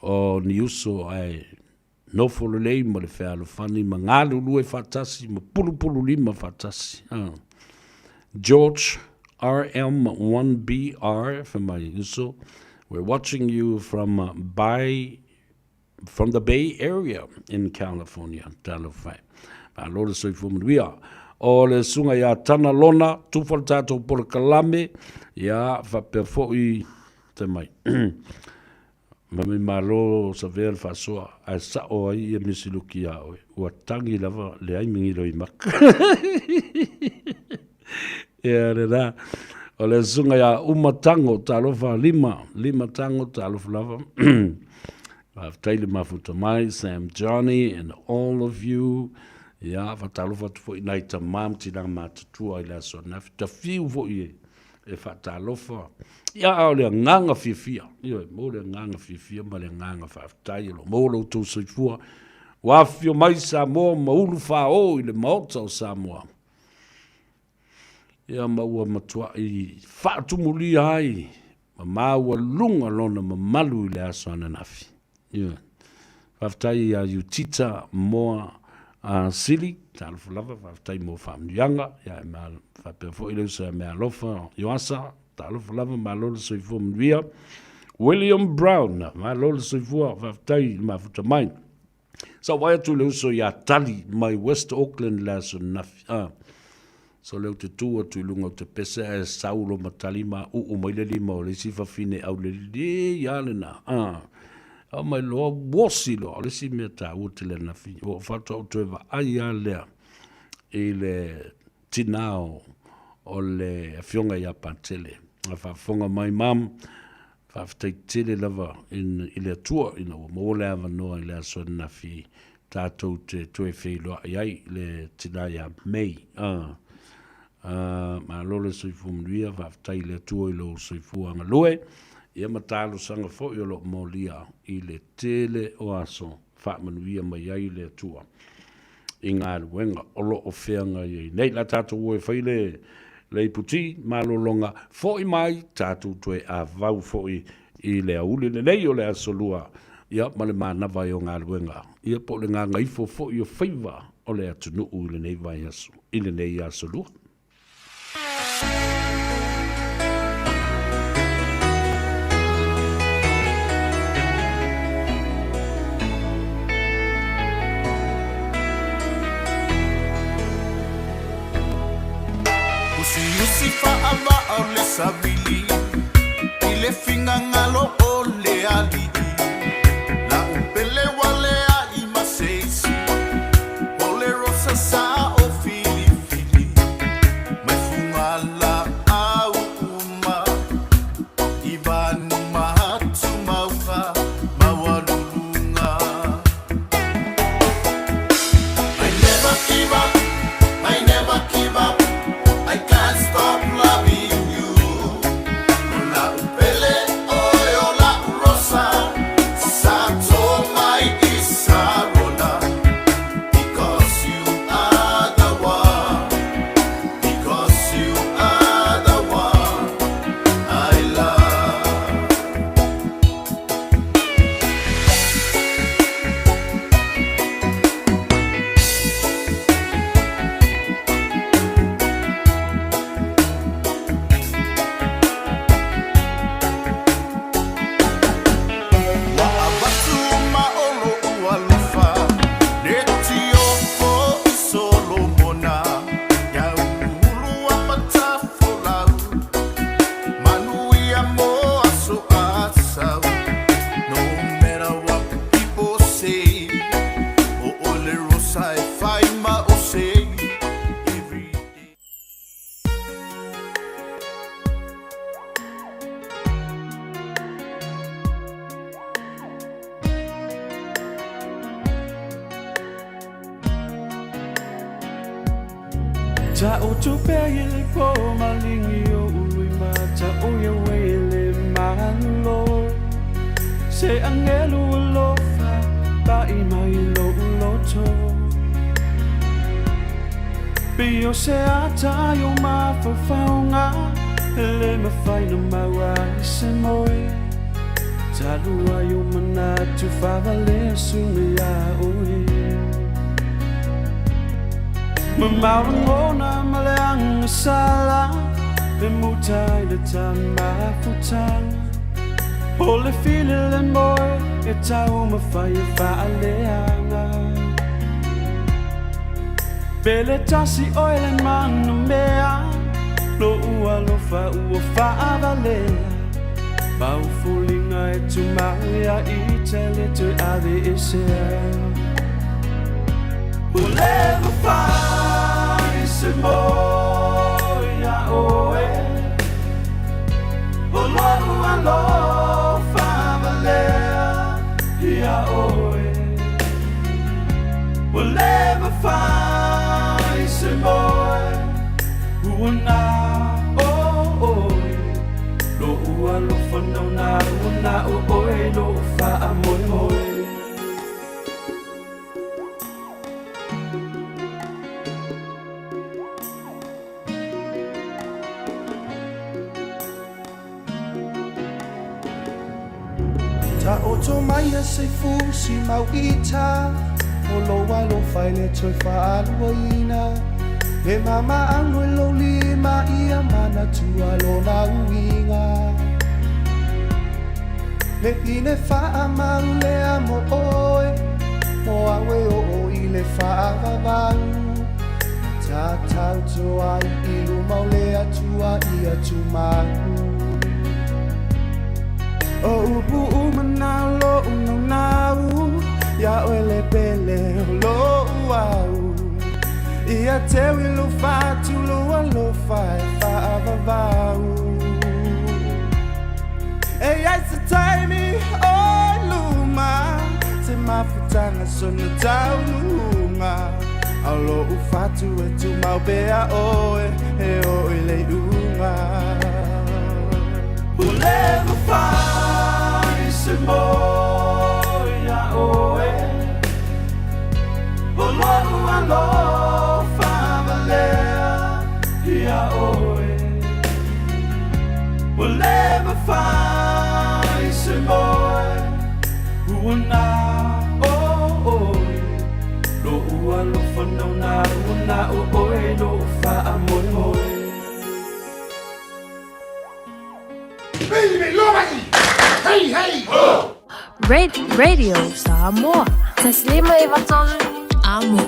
o ni uso ai nofo le lei mo le whealo whani ma ngālu lue whatasi ma pulu lima whatasi. George RM1BR for my uso. We're watching you from the Bay Area in California. Talofai. Lord is so we are. O le sunga ya tana lona, tufal tato por kalame, ya fa perfo I te mai. Mami malo sa ver fa soa, a sa o ai e misiluki ya o. Ua tangi lava le ai mingi roi mak. Ya le da. O le sunga ya umatango talofa lima tango talofa lava. I've taken mafuta mai, Sam Johnny, and all of you. Yeah, vatalofa tu foi naita mam tina matatua I la so na ta fiu foi e whaatalofa. Ia au le nganga whiwhia. Ia mo le nganga whiwhia ma le nganga whaafitai lo. Mo lo tau soifua. Wafio mai Samoa maulu whao i le maota o Samoa. Ia maua matua i whaatumuli ai. Ma maua lunga lona ma malu i le aso ananafi. Ia. Whaafitai a Utita moa sili. Tālufu lava, whaafitai mo whaamnianga. Ia e mea whapea fo i leu sa mea lofa Ioasa. Tālufu lava ma lola soifua mnuia. William Brown. Ma lola soifua whaafitai ma futa mai. So wai atu leu so ia tali mai West Auckland la so nafi. So leu te tua tu lunga te pese e saulo matali ma mai le lima o le sifa fine au le ia le na. Au mai loa wosi lo, le si mea ta ua te le nafi. O whatu au tueva ai a lea i le tinao o le fionga ia pantele. A whafonga mai mam, whaftai tele lava i le tua ina o mo le ava noa i le aso nafi tātou te tue wheiloa iai le tina ia mei. Ma lole soifu mnuia, whaftai le tua i lo soifu anga loe. Ia matalo sanga fo i lo molia i le tele o aso whaamanuia mai ai le tua. I ngā ruenga olo o whianga i nei la tātou ue whaile le iputi malolonga fo i mai tātou tue a vau fo i le auli le nei o le asolua. Ia male mana vai o ngā ruenga. Ia po le ngā ngaifo fo i o Faiva o le atunu u le nei vai aso. I le nei asolua. Usi fa'ava au le savili I le finga ngalo o le ali La upele wale a I maseisi O le rosa sa o fili fili Mai funga la au uma I vanu mahatu mauha Mawalulunga I never give up, I never give up I can't stop loving you. La upele oyo la rosa, sato mai isarona. Because you are the one. Because you are the one I love. Ta o tu pele po malingi o ului mata o ya wele malo Se angelo alofa ba I mai lo loto Pio se ata yo ma faunga le ma fai no maua se moi Ta lua yo mana tu fava le sumia oi Mamaungona maleang sala Be mutai le tama futang Ole file le moi E tau ma fai fa aleanga Bele tasi oile manu mea Lo ua lo fa avalea Bau fulinga e tu mauia I tele tu ave esea We'll never find some more, yeah, oh, yeah. Oh, Lord, I love family, yeah, oh, yeah. We'll never find some more, who will not, oh, oh. Ta o to mai a se fusi mau ita o lo walo fai le toi fa aluina e mama ango lo lima ia mana tua lo na uinga le ine fa amaru le amo oe mo awe o i le fa avavau ta tau toa i ilu mau le atua ia tu mahu o upu umanau lo unau ya ole pele lo uau ia te wilu fatu lo alo fai fa avavau e ai se taimi o luma se mafutanga sona tau luma alo u fatu e tu mau bea oe e oe le unga ulema fai se moia oe olo alo favalea ia oe ulema fai se moe una oe lo ua lo whanau na una oe lo fa amoe moe Hey, hey! Radio Samoa. Taslima Ivaton Amo.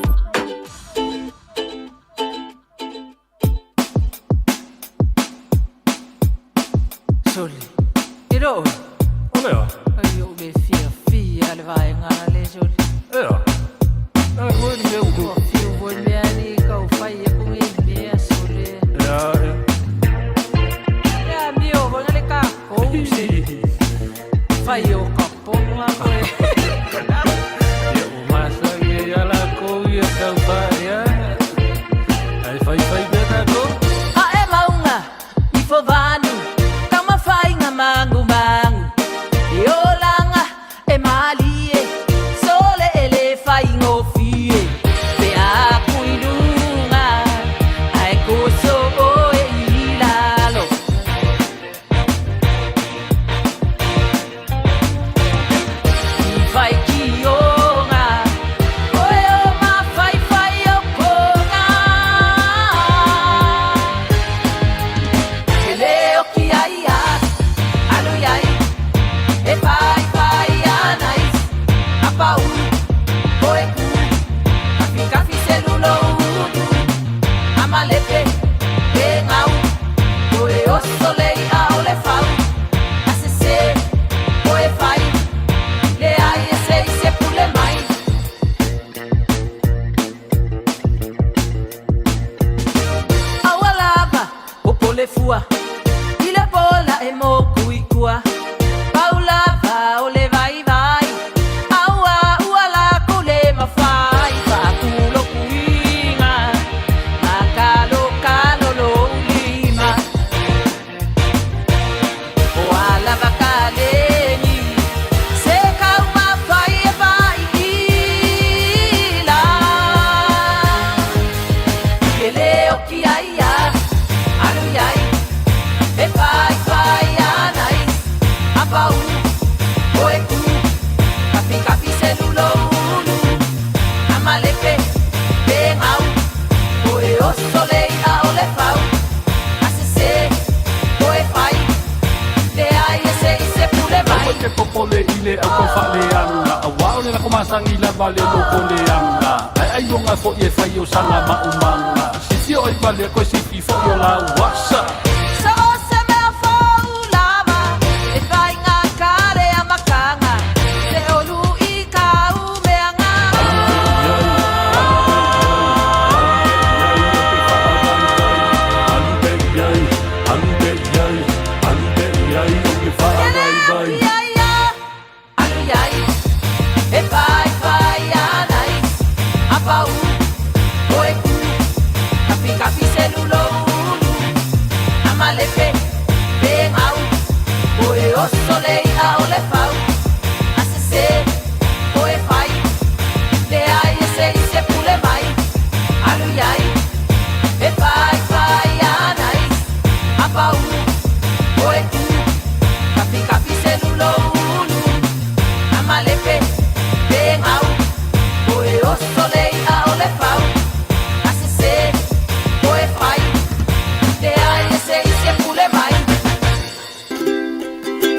Soli. Iro. Olea. Ai o me fia le vai ngana le soli. Ea. Ai mo ni eu ko. Fio voi me ali ka o fai e ko e me soli. Ea. Ya mio vo le ka. O si. Fai o ka pon la ko e. Ya o masa ye ya la ko ye ka fa ya. Ai fai be na ko. A e maunga. I fo vanu. Kama fai nga mangu mangu. Iolanga e malie. Sole ele fai ngofie. Pe a kuidunga. Ai ko so o e ilalo. Fai kionga. Oe o ma fai o konga. Ke leo ki ai a. Alu yai. E fai anai. Apau. Oe ku. Kafi celulo udu. Amalepe. E ngau. Oe o solei a ole fau. Asese. Oe fai. Le ai e se pule mai. Awalava. O pole fua. Ile pola e mo kuikua. Paulava o le vai vai. Aua uala kule mafai. Pakulo kuinga. Makalo kalo lo lima. O alava kaleni. Se kau mafai e vai ila. Ke leo ki ai a. Alu yai. E fai anai. Apau. Oe ku. Kafi celulo ulu. Amalepe. Pe ngau. Oe o solei a ole fau. Asese. Oe fai. Le ai e se pule mai. Ke popole ile a ko fa le anga. Wa o le na ko masangi la vale lo ko le anga. Ai yonga fo ye fa yo sanga ma umanga. Si o i vale ko si fo yo la wasa. So se me afaulava. E fai ngā kare a makanga. Se olu i ka umeanga. Alu yai. E fai anai. Apau. Oe ku. Kafi celulo ulu.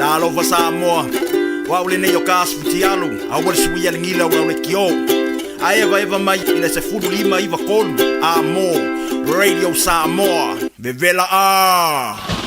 Talo fa Samoa. Wa ule ne yo kas futialu. Awal sui ya ngila wa le kio. Aeva eva mai ina se fudu lima iva kolu. Amo Radio Samoa. Vevela a.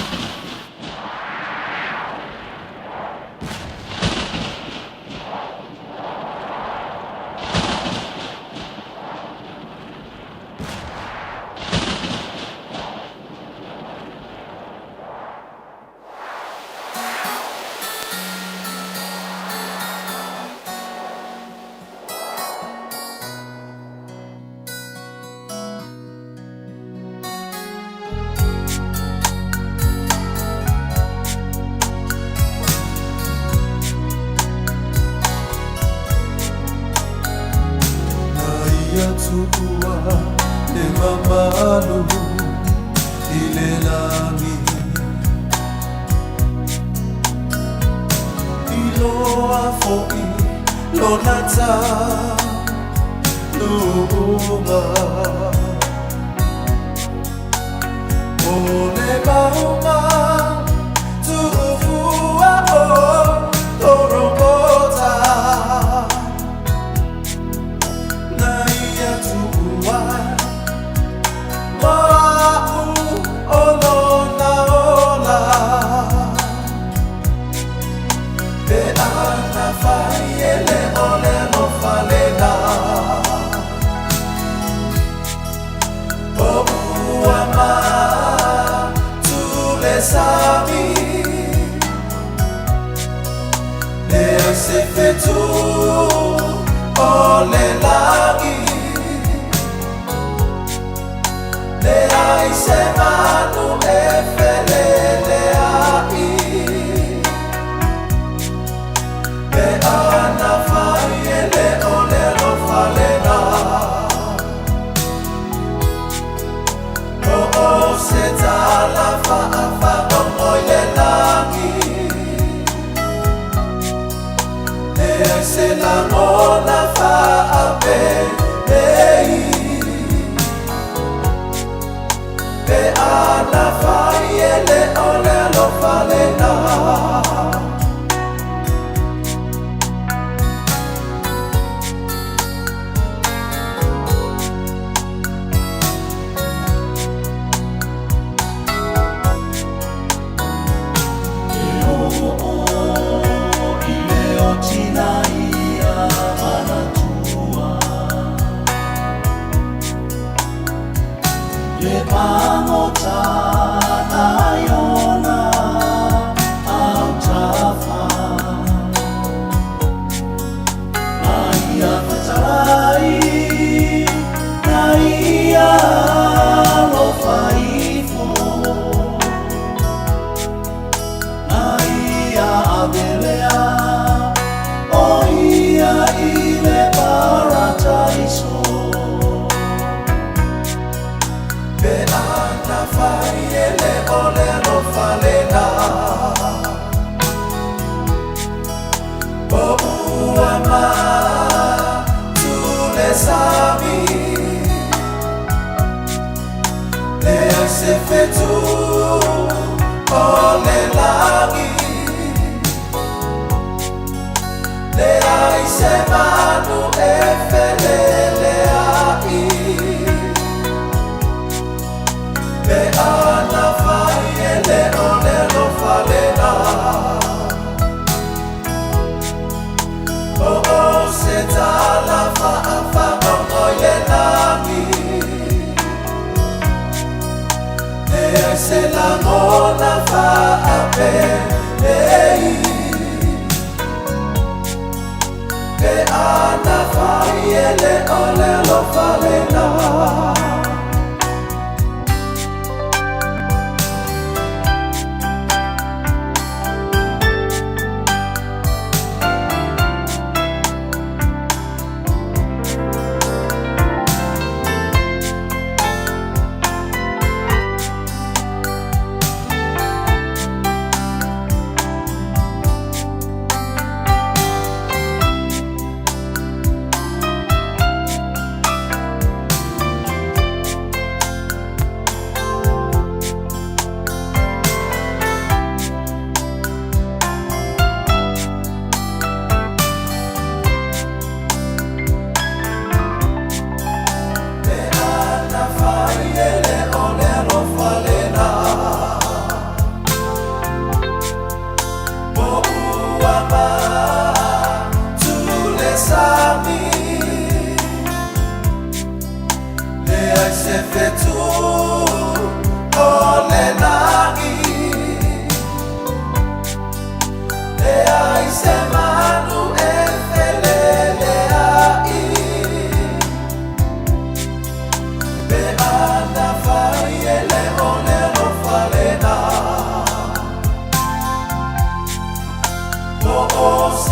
Ana fa yele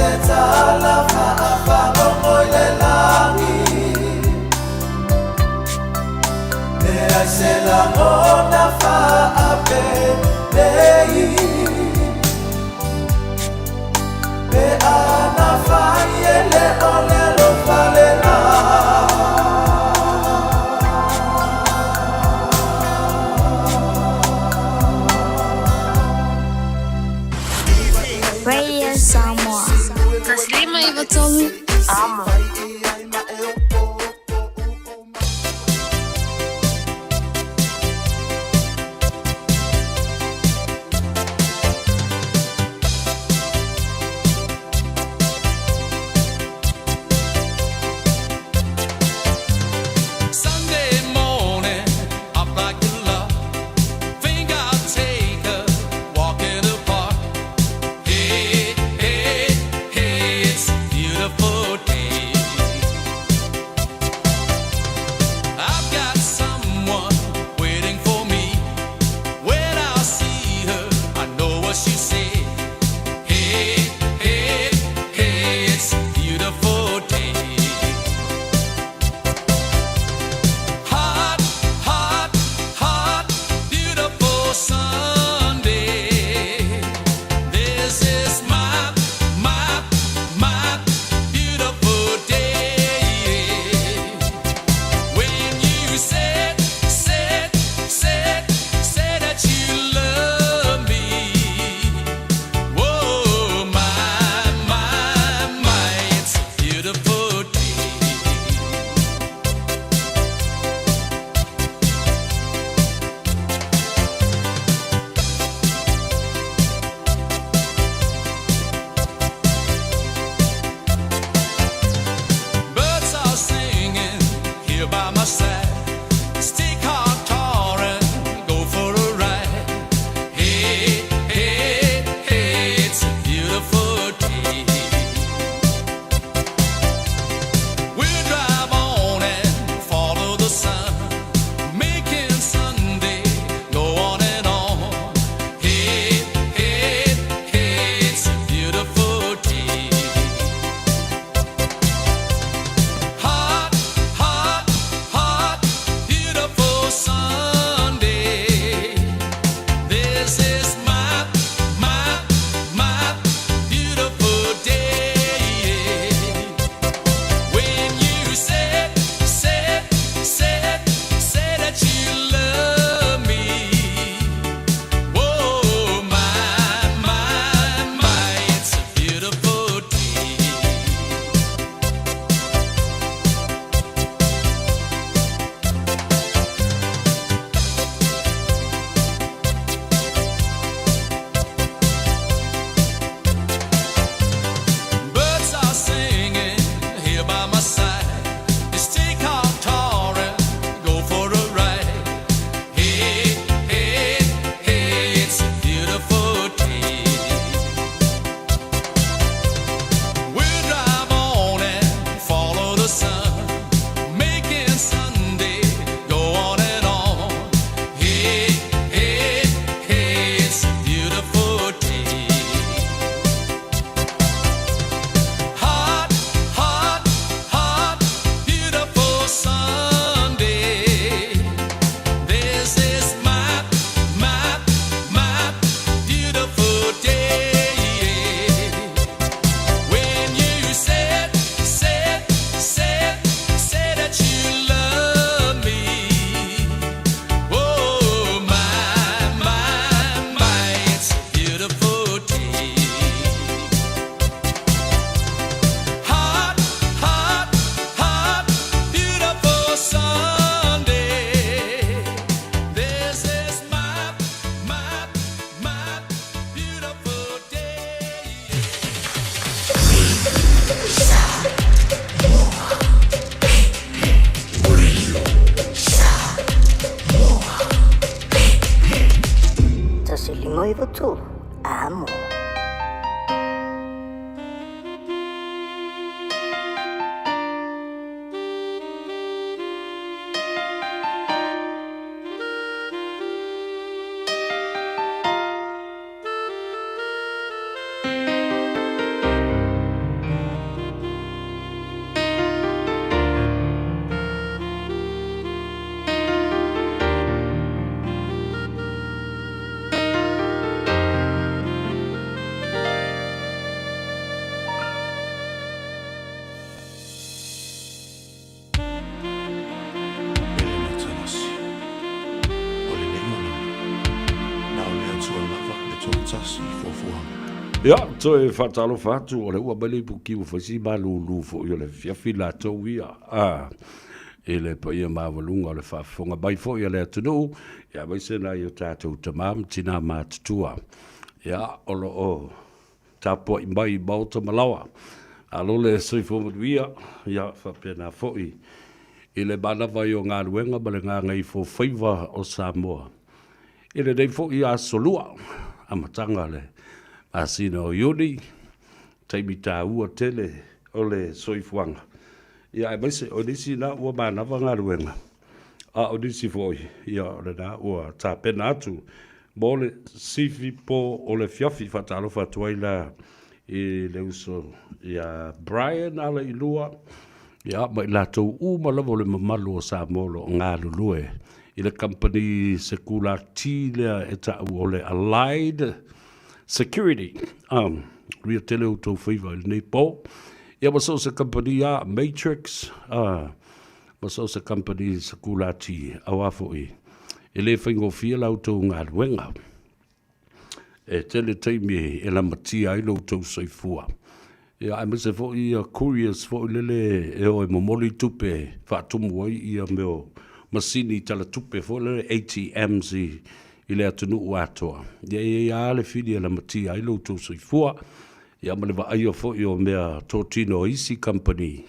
se tala whaafarongo i le langi Me ai se langona whaape nei Me ana whai e le ole lo whale la Radio Samoa. Taslima ivatolu. Amo. noivo tu, amo. tasi fuafuanga. Ia, toi whatalo whatu, o le ua mele puki u whasi malulu fo i o le fiafi la tau ia. E le pa ia mawalunga o le whafonga mai fo i o le atunu, ia mai sena i o tātou tamam tina mātutua. Ia, olo o tāpua i mai mauta malawa. Alo le sui fo maduia, ia whapena fo i. I le manawa i o ngā ruenga ma le ngā ngai fo Faiva o Samoa. I le nei fo i a solua, amatanga le asina o Ioni, taimi tā ua tele o le soifuanga. Ia e maise o nisi na ua manawa ngā ruenga. A o nisi fo i, ia o le na ua tā pena atu, mo le sifi po o le fiafi whatalo whatuai la i le uso ia Brian ala i lua, ia mai lātou umalawa le mamalu o Samoa o ngā lulue. I le company sekula tila e tau o le Allied Security. Ria tele o tau Faiva i nei po. Ia maso se company a Matrix. Maso se company sekula ti awafo i. I le whaingo fia lau tau ngā ruenga. E tele teimi e la matia i lau tau soifua. Ia ai mese fo i couriers fo i lele e o e momoli tupe whaatumu ai i a meo masini tala tupe fo le ATMs i le atunu atoa. Ia le fidi la matia i loutou soifua. Ia ma le vaaia fo i o mea Tortino Isi Company.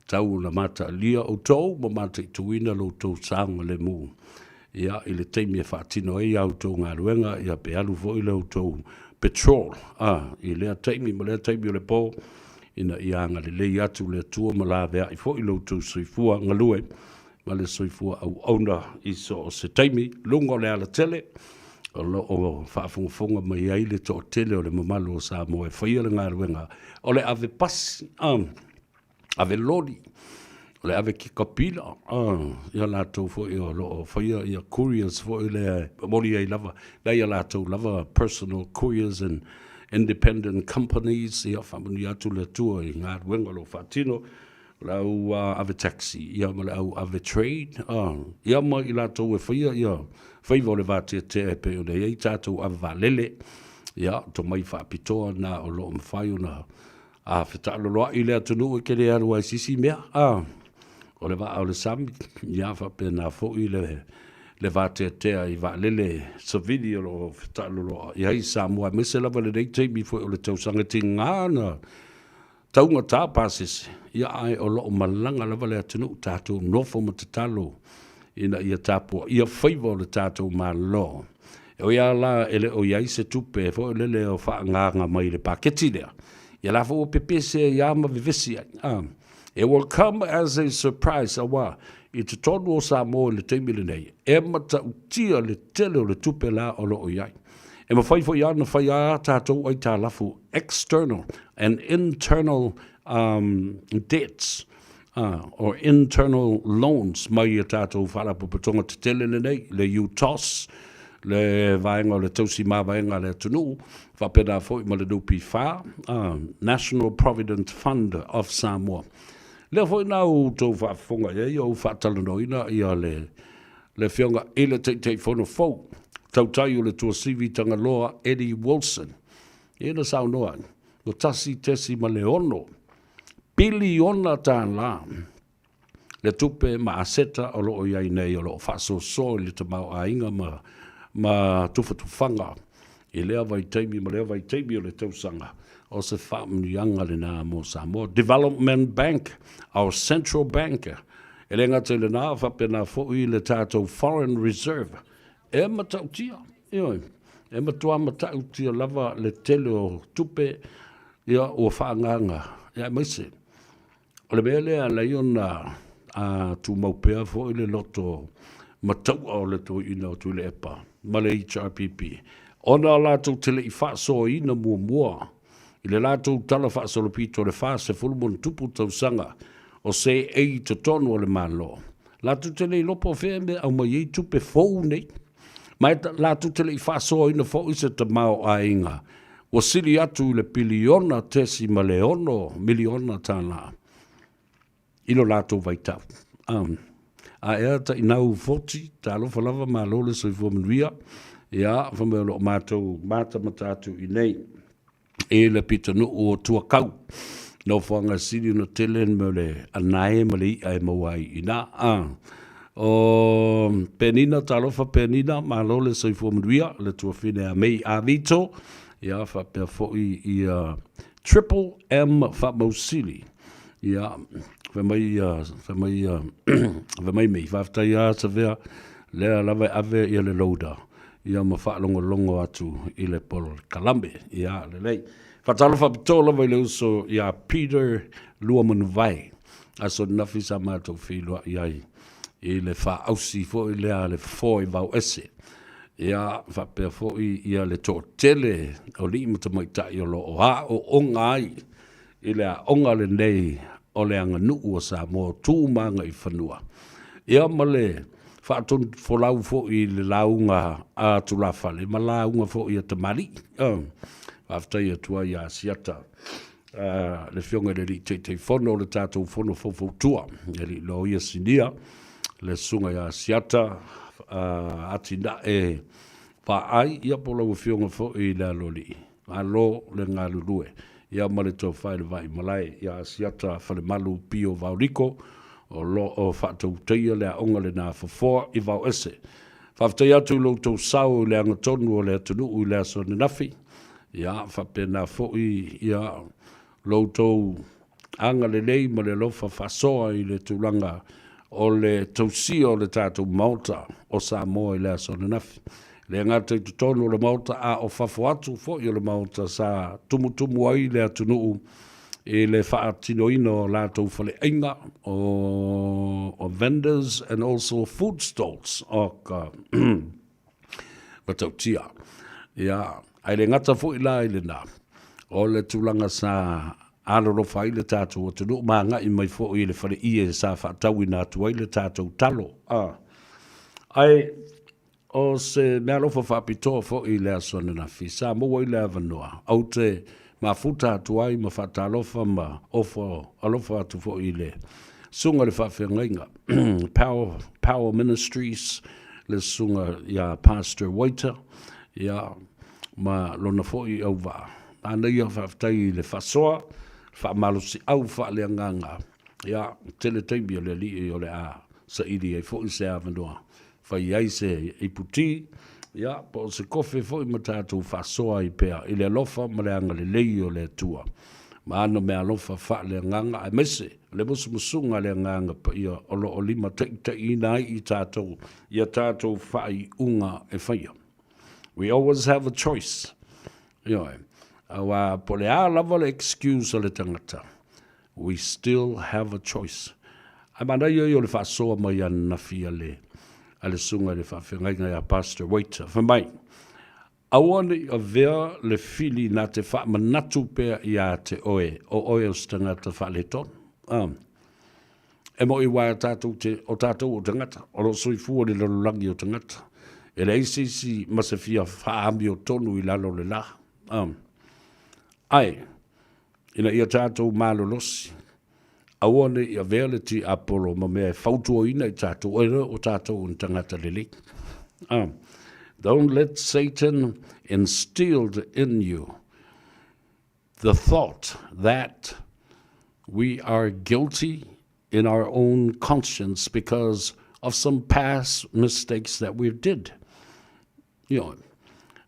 Tau na mata lia o tau, ma mata i tuina loutou sanga le mu. Ia i le teimi e whaatino ei au tau ngā ruenga, ia pe alu fo i loutou petrol. I lea teimi, ma lea teimi o le po, ina i anga le lei atu le tua ma la vea i fo i loutou soifua ngalue. Ma le soifua au auna i so o se taimi, lungo le ala tele, o lo o whaafungafunga mai ai le to tele o le mamalu o Samoa e whaia le ngā ruenga, o le ave pasi, ave lori, o le ave kikapila, ia lātou fo i o lo o whaia i a couriers fo i le mori ai lava, nei a lātou lava personal couriers and independent companies, ia whamuni atu le tua i ngā ruenga lo whaatino, lau ave taxi, ia ma lau ave trade, ia ma i lātou e whaia, ia whaiva o le vātia te e pe o le ei tātou ave vālele, ia, to mai whaapitoa nā o lo mwhai o nā a whetalo loa i lea tunu e kere aru ai sisi mea, o le vā o le sami, ia whape nā fo i le vātia te i vālele savidi o lo whetalo loa, ia i Samoa, mese lava le nei teimi fo o le tausanga ti ngāna, taunga tā pāsese, ia ai o loo malanga lava le atunu tātou nofo ma te talo, ina ia tāpua, ia Faiva o le tātou malo. E o ia la ele o iai se tupe, fo ele le o whaanganga mai le paketi lea. Ia la fo o pepese ia ma vivesi. It will come as a surprise, awa, i te tonu o Samoa le teimile nei, e mata utia le tele o le tupe la o loo iai. E ma whaifo ia na whai a tātou ai tā lafu external and internal debts or internal loans mai a tātou whalapu patonga te tele nei, le UTOS, le vaenga le tausi mā vaenga le tunu, whapena fwoi ma le nupi whā, National Provident Fund of Samoa. Le fwoi nau tau whafonga e, o whatalanoina ia le whionga ele te whono fau. Tautai o le tua sivi tanga loa Eddie Wilson. E na sau noa, o tasi tesi ma le ono. Biliona tā la. Le tupe ma aseta o loo iai nei o loo whaso so le te mau a inga ma tufanga. I lea vai teimi ma lea vai teimi o le tausanga. O se whaamnianga le nā mo Samoa. Development Bank, our central bank. E le ngate le nā whapena fōi le tātou Foreign Reserve. E matautia, e matua matautia lava le tele o tupe ia o whaanganga, ia maise. O le mea lea leiona a tu maupea fo i le loto matau o le to ina o tu le epa, ma le HRPP. Ona lātou tele i whaaso ina mua, i le lātou tala whaaso le pito le whaa se fulumon tupu tau sanga o se ei to tonu o le malo. Lātou tele i lopo whea me au mai ei tupe fau nei, mai la tutele I whaso ina fo I se te mao a inga. O siri atu le piliona tesi ma le ono miliona tāna. Ilo lātou vai tau. A ea ta inau 40, ta alofa lava ma lole so I fuamanuia. Ia, whamea lo mātou, māta matatu I nei. E le pita no o tua kau. No whanga siri no telen me le anae ma le I mawai ina. O penina, talofa penina, ma lo le soifua mnuia, le tua whine a mei a vito. Ia, whapea foi I Triple M Whamausili. Ia, whamai mei, whaftai a sa vea, lea lawe ave I le lauda. Ia ma whaalongo atu I le polo kalambe. Ia, le lei. Whatalo whapitola vai le uso Ia Peter Luamanuvai. Aso nafi sa mātou whilua iai. I le wha ausi fo I lea le foi vau ese. Ia whapea fo Ia le tō tele o li imata mai tai o lo o ha o onga ai. I lea onga le nei o le anga nuu o Samoa tūmanga I whanua. Ia ma le whaatun folau fo I le launga a tulawhale, ma launga fo I a tamari. Aftai atua I a siata. Le fionga le li te whono le tātou whono fofoutua. Le li lo ia sinia, le sunga I a siata, atina e paai, ia pola u fionga fo I la loli. Alo le ngā lulue. Ia male tō whaere vai malai, ia siata whale malu pio vauriko, o lo o whātou teia lea onga le nā whafoa I vau ese. Whaftai atu lo tō sau le anga tonu o le atunu u lea sone nafi. Ia whapena foi ia lo tō anga le lei ma le lofa whasoa I le tūlanga o le tausi o le tātou Malta o Samoa I lea sone nafi. Le ngātai tutonu o le Malta a o whafo atu foi o le Malta sa tumutumu ai le atunu E le whaatinoina o lātou whale inga o vendors and also food stalls o ka matautia. Ia, ai le ngata fo ila I le nā. O le tūlanga sa aloro whai le tātou o tunu mā ngai mai fo I le whale ie sa whaatau I nā tuai le tātou talo. Ai, o se mea lofa whapitoa fo I le asona na fi sa mua I le avanua. Au te ma futa tuai ma fatalofa ma ofo alofa atu fo I le sunga le whawhengainga. Power Ministries le sunga ia Pastor Waiter ia ma lona fo I au wa. Ana ia whaftai le whasoa whamalosi au whaaleanganga ia tele teimia le li o le a sa iri e fo I se avanua. Whai ai se I puti ia, po se kofe fo I matatu whasoa I pea, I le alofa ma le anga le lei o le tua. Ma ano me alofa wha le nganga, ai mese, le musu musunga le nganga pa ia, olo o lima te ina I tātou, ia tātou whai unga e whaia. We always have a choice. Ioe, awa po le a lava le excuse o le tangata. We still have a choice. Ai mana ia I o le whasoa mai ana fia le, ale sunga le whawhengainga ia Pastor Waiter. Whamai, awane a vea le fili na te whamanatu pea ia te oe, o oe o stangata whaleton. E mo I wai o tātou o tangata, o lo sui fua le lalolangi o tangata. E le eisisi masafia whaami o tonu I lalo le la. Ai, ina ia tātou malolosi. Awane ia vele ti apolo ma mea whautua ina I tātou oira o tātou un tangata lele. Don't let Satan instill in you the thought that we are guilty in our own conscience because of some past mistakes that we did. You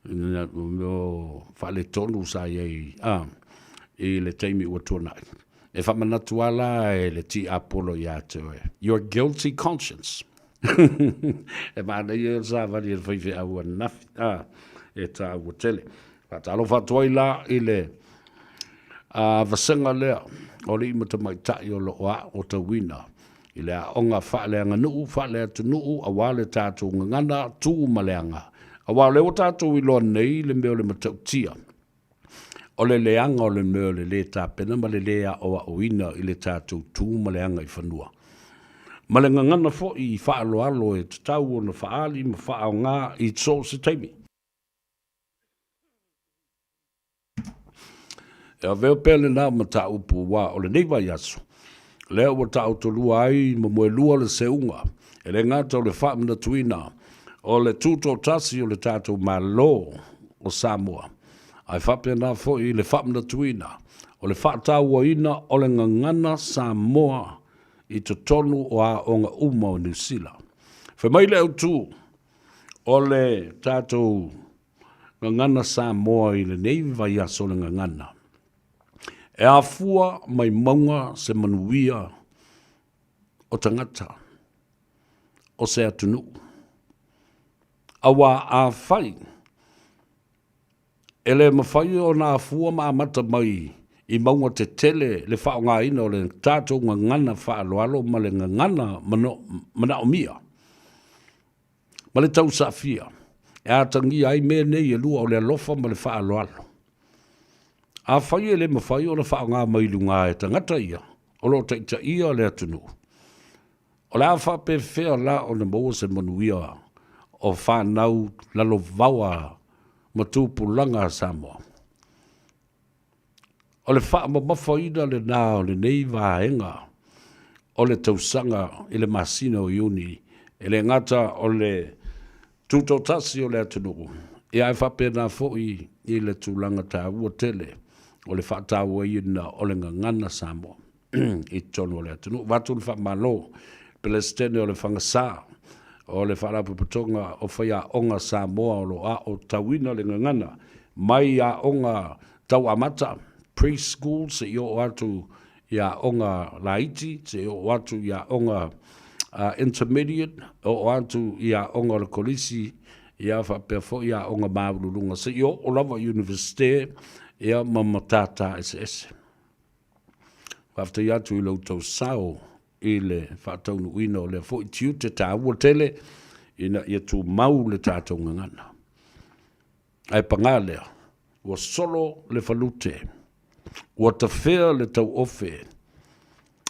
know, whale tonu sa iei, I le teimi ua tuanai. E whamanatu ala e le ti apolo ia te oe. Your guilty conscience. E mana ia sa wari e whaiwhi au nafi. E tā ua tele. Patalo whatoi la I le vasenga lea. O le imata mai tai o loa o ta wina. I le a onga whaaleanga nuu, whaale atu nuu, a wale tātou ngangana, tū maleanga. A wale o tātou I loa nei le meo le matau tia. O le leanga o le meo le tāpena ma le lea o a oina I le tātou tū ma leanga I whanua. Ma le ngangana fo I whaalo alo e tatau o na whaali ma whaao ngā I tō se teimi. E a veo pele nā ma tā upu wā o le neiwa yasu. Lea o tā utolua ai ma moe lua le seunga. E le ngāta o le whaamina tuina o le tūtō tasi o le tātou malo o Samoa. Ai whapena fo i le whapna tuina, o le whātāua ina o le ngangana Samoa i to tonu o a onga uma o New Zealand. Whamai le au tū, o le tātou ngangana Samoa i le neivi vai aso le ngangana. E a fua mai maunga se manuia o tangata, o se atunu. Awa a whai, e le mawhai o nā fua ma amata mai i maunga te tele le whao ngā ina o le tātou ngangana whaaloalo ma le ngangana mana o mia. Ma le tau safia, e atangi ai me nei e lua o le alofa ma le whaaloalo. A whai e le mawhai o le whao ngā mailunga e tangata ia, o lo taita ia le atunu. O le a whape whea la o le maua se manuia o whanau lalo vaua ma tūpulanga Samoa. O le wha mawhaina le nā o le nei vāenga o le tausanga i le masina o iuni e le ngata o le tūtotasi o le atunuru. E ai whapena fōi i le tūlanga tā ua tele o le whātāua ina o le ngangana Samoa i tono o le atunuru. Watu le whamalo Pelestene o le whangasā o le wharapuputonga o whaia onga Samoa o lo a o tawina le ngangana mai a onga tau amata preschool se i o atu i a onga laiti se i o atu i a onga intermediate o atu i a onga le kolisi i a whapefo i a onga maululunga se i o lava universite i a mamatata SS. Wafta i atu i lau tau sao i le whātaunu ina o le fo i tiu te tā ua tele ina ia tū mau le tātou ngangana. Ai pangalea, ua solo le falute, ua tawhea le tau ofe,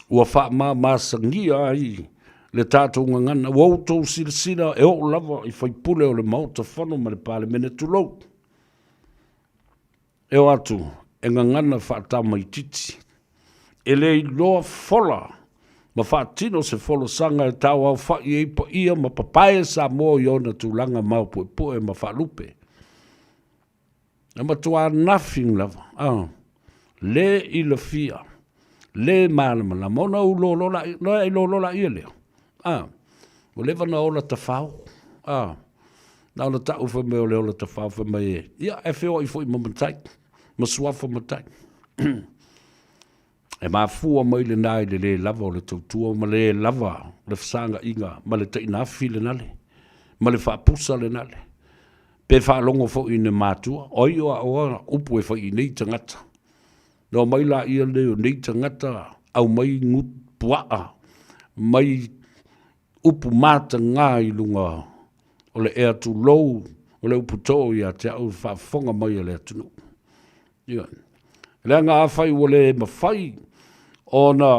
ua wha masangia ai le tātou ngangana, ua outou sila e o lava i whaipule o le mauta whano ma le pāle mene tulou. E o atu, e ngangana whaatau mai titi, e le i loa fola, ma whaatino se folo sanga e tau au whai e ipa ia ma papae sa mo i ona tūlanga mau pue ma whalupe. E ma tua nothing lava. Le i le fia. Le malama la mona u lolola, no e lolola ia leo. O lewa na ola ta whau. Na ola ta ufa me o le ola ta whau fa mai e. Ia e whio i fwoi mamatai. Ma suafa matai. E ma fua mai le nai le lava o le tautua, ma le lava, le whasanga inga, ma le tainafi le nale, ma le whaapusa le nale. Pe whaalongo fo i ne mātua, oi o a upu e whai i nei tangata. No mai la ia leo nei tangata, au mai ngut puaa, mai upu mata ngā i lunga, o le ea tu lou, o le upu tō i a te au whaafonga mai a le atunu. Ia. Lea ngā awhai o le mawhai, o na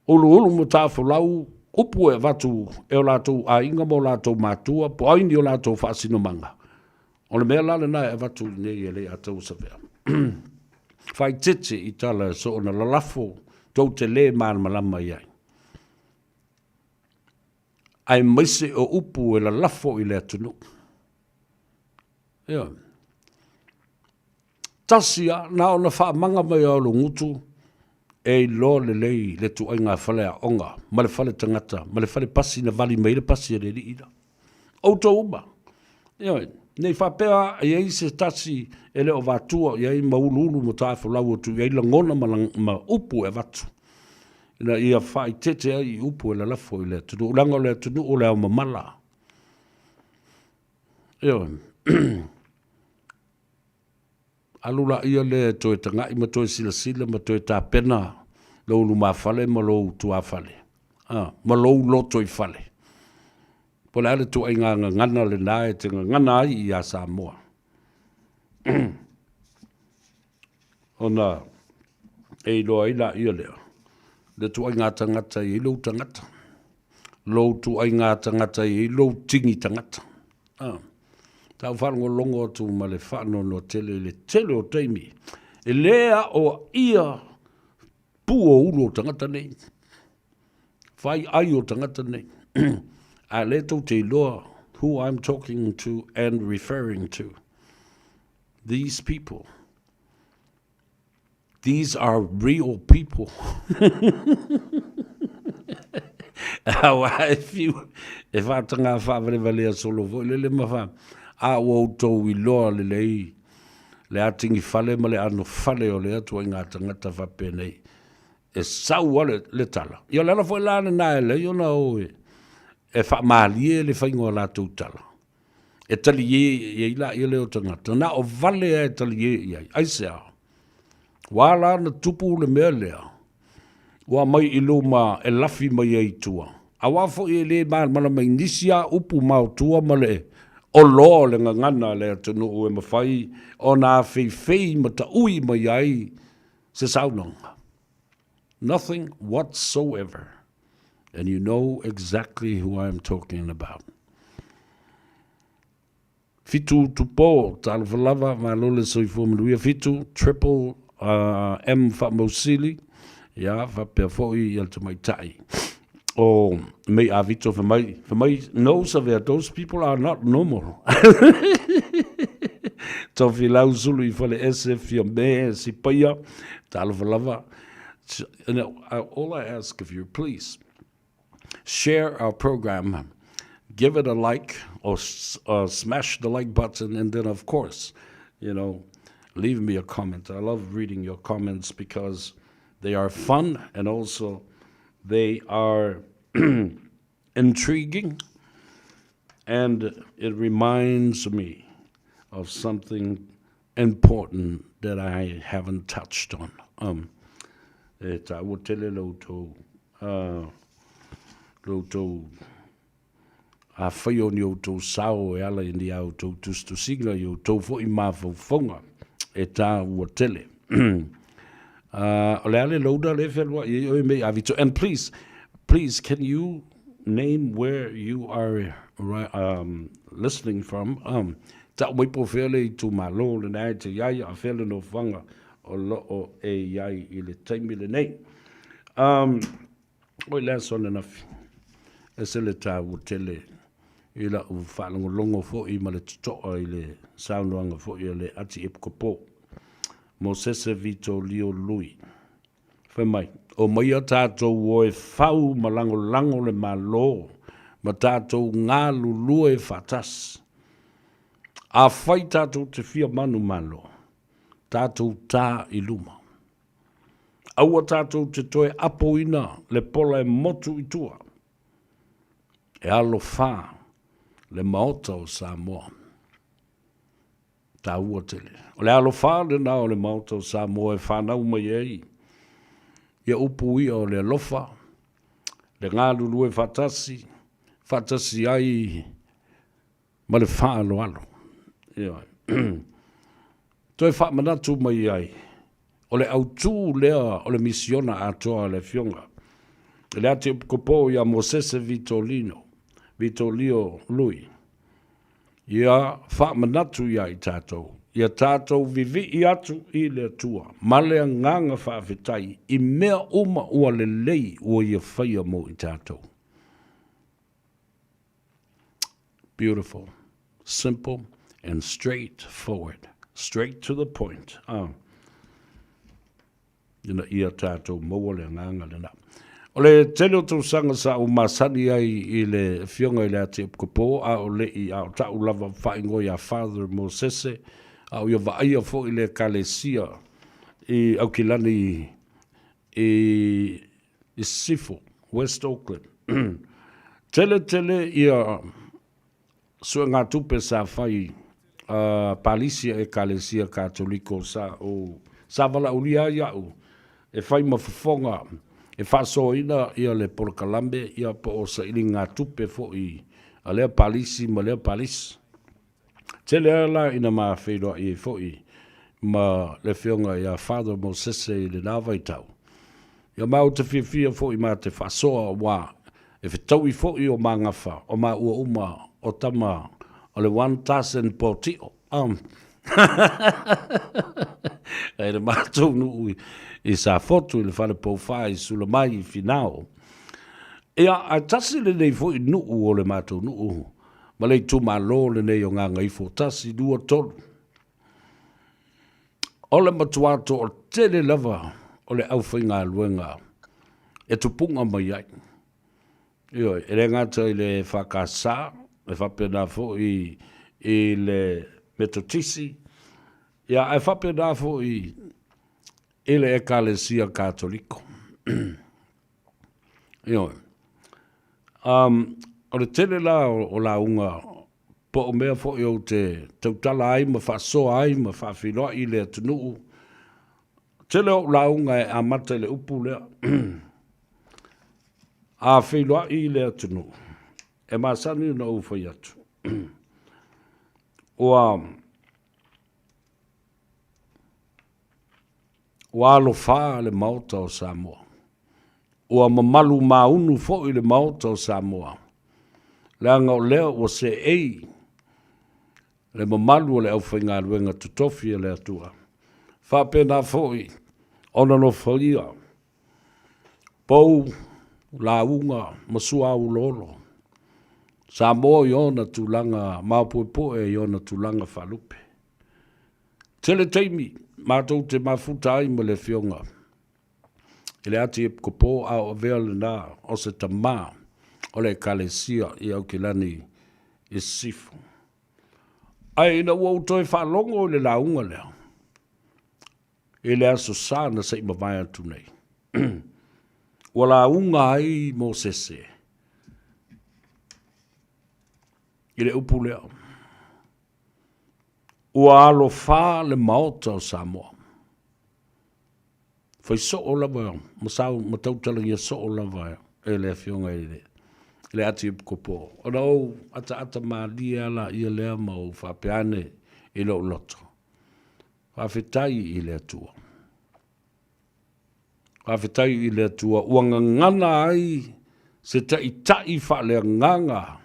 ulu mo tāwhu lau, upu e watu e o lātou a inga mo lātou mātua, po aini o lātou whaasino manga. O le mea lale nai e watu nei e le a tau sawea. Whai tete i tala so o na lalafo tau te le māna malama iai. Ai maise o upu e lalafo i le atunu. Ia. Tasia na o na wha manga mai au lo ngutu, e lo le lei le tu ai ngā whale a onga, ma le whale tangata, ma le whale pasi na vali mai le pasi a re ira. Auto uma. Ioi, nei whapea e ei se tasi e le o vātua, e ei maululu mo tāwha lau atu, e ei langona ma upu e vatu. Ina ia whai tete ai upu e la lafo i le tunu, ulanga le tunu o le au mamala. Ioi, alula ia le toe tangai ma toe sila ma toe tā pena lo ulu mawhale ma lo tua whale. Ma lo loto i whale. Po le ale tu ai ngana le nae te ngana ai i a Samoa. Ona e loa ila ia leo. Le tu ai ngā tangata i lo tangata. Lo tu ai ngā tangata i lo tingi tangata. Tau whanongo longo atu ma le whano no tele o teimi. E lea o ia pu o ulo tangata nei. Whai ai o tangata nei. A le tau te loa who I'm talking to and referring to. These people. These are real people. If I tanga whavelevale solo vo le mafa a wo to I loa le atingi fale ma le ano fale o le atu inga tangata whapene e sau ale le tala. Io lana fo lana na ele, io na oe e whamaalie le whaingoa la tau tala. E tali ye ila i leo tangata. Na o vale e tali ye ai. Ai se ao. Wala na tupu le mea lea. Wa mai iluma e lafi mai e tua. A wafo i le mana mai nisia upu mau tua male o lo le ngangana le atunu ue mawhai o nā whei mata ui mai ai se saunonga. Nothing whatsoever. And you know exactly who I'm talking about. Fitu tupo, tala whalava, malole soifo manuia fitu, triple M whamosili, ia, whapea foi i alta mai tai. O mei a vito for my knows of it, those people are not normal. Tofi lau sulu I fale SF ya me si paya, tala whalava. All I ask of you, please, share our program, give it a like or smash the like button, and then of course, leave me a comment. I love reading your comments because they are fun and also they are intriguing, and it reminds me of something important that I haven't touched on. I would tell you loto a whaio ni o tō sao e ala ni au tō tustu sigla I o tō fo I mawhauwhaunga e tā ua tele. O le ale lauda le whelua I oi me avito. And please, can you name where you are listening from? Ta waipo whele I tū malo le nai te iai a whele no whanga o lo o e iai I le taimi le nei. Oi last one enough. E se le tā ua tele I la u whalangolongo fo I ma le tutoa I le saunoanga fo I le ati epkopo. Mo sese vito lio lui. Whamai, o mai a tātou o e whau malango le malo, ma tātou ngā lulu e whatas. A whai tātou te whia manu malo, tātou tā I luma. Aua tātou te toe apo ina le pola e motu I tua. E alo whā le maota o Samoa. Tā ua tele. O le alo whā le nā o le maota o Samoa e whānau mai ei. Ia upu ia o le alofa, le ngā lulu e whatasi ai ma le whaalo alo. Toi whamanatu mai ai. O le autū lea o le misiona atoa le fionga. Le ate kopo ia Mosese Vitolio lui. Ia whamanatu ia I tātou. Ia tātou vivi I atu I le tua. Malea nganga whawhetai I mea uma ua le lei ua ia whaia mo I tātou. Beautiful, simple and straightforward. Straight to the point. Ia tātou maua le nganga le na. O le tele o tau sanga sa o masani ai I le fionga I le ate kopo a o le I a o tau lava whaingo I a Father Mosese a o ia vaia fo I le kalesia I au kilani I Sifo, West Auckland. Tele ia sua ngā tupe sa whai palisia e kalesia katoliko sa o sa vala ulia iau e whai mawhawhonga e whasoina ia le porkalambe ia po o sa ili ngā tupe fo I a lea palisi ma lea palisi. Tele ala ina maa whairoa I fo I ma le whionga ia Father Mosese I le nāwai tau. Ia mau te whiwhia fo I ma te whasoa wā e whetau I fo I o mā ngawha o mā ua uma o tama o le 1,000 potio. E le mātou nuu I sa fotu I le whale pōwhai sula mai I finao. Ia a tasi le nei fo I nuu o le mātou nuu. Ma le tu malo le nei o ngā Gagaifo tasi dua tolu. O le matuato o tele lava o le au whainga luenga e tupunga mai ai. Io, e re ngata i le whakasā, e whapena fo i le metotisi, ia e whapena fo i le ekalesia katoliko. Io, o le tele la o la unga, po o mea fo i o te tautala ai, ma whasoa ai, ma whawhiloa i le atunuu. Tele o la unga e amata le upu lea. A whiloa i le atunuu. E masani na uwhai atu. Ua alo wha le mauta o Samoa. Ua mamalu maunu fo i le mauta o Samoa. Leanga o leo o se ei. Le mamalu o le au whainga luenga tutofi le atua. Whapena fo i. Ona no whaia. Pou la unga masua u lolo. Samoa i ona tulanga maupoepoe i ona tulanga whalupe. Tele teimi, mātou te mafuta ai mo le fionga. Ele ati e kopo a o vea le nā o se tamā o le kalesia i au kilani i sifu. Ai ina ua utoi whalongo le la unga leo. Ele aso sāna sa ima vai atu nei. Ua la unga ai mo sese. Ile upu leo. Ua alo wha le maota o Samoa. Fai so o lava, matautala ia so o lava e le fionga i le. Le ati kopo. O na o ata maalia la ia lea ma o whapeane i lo loto. Whawhetai i le atua. Whawhetai i le atua. Ua ngangana ai se tai wha le nganga.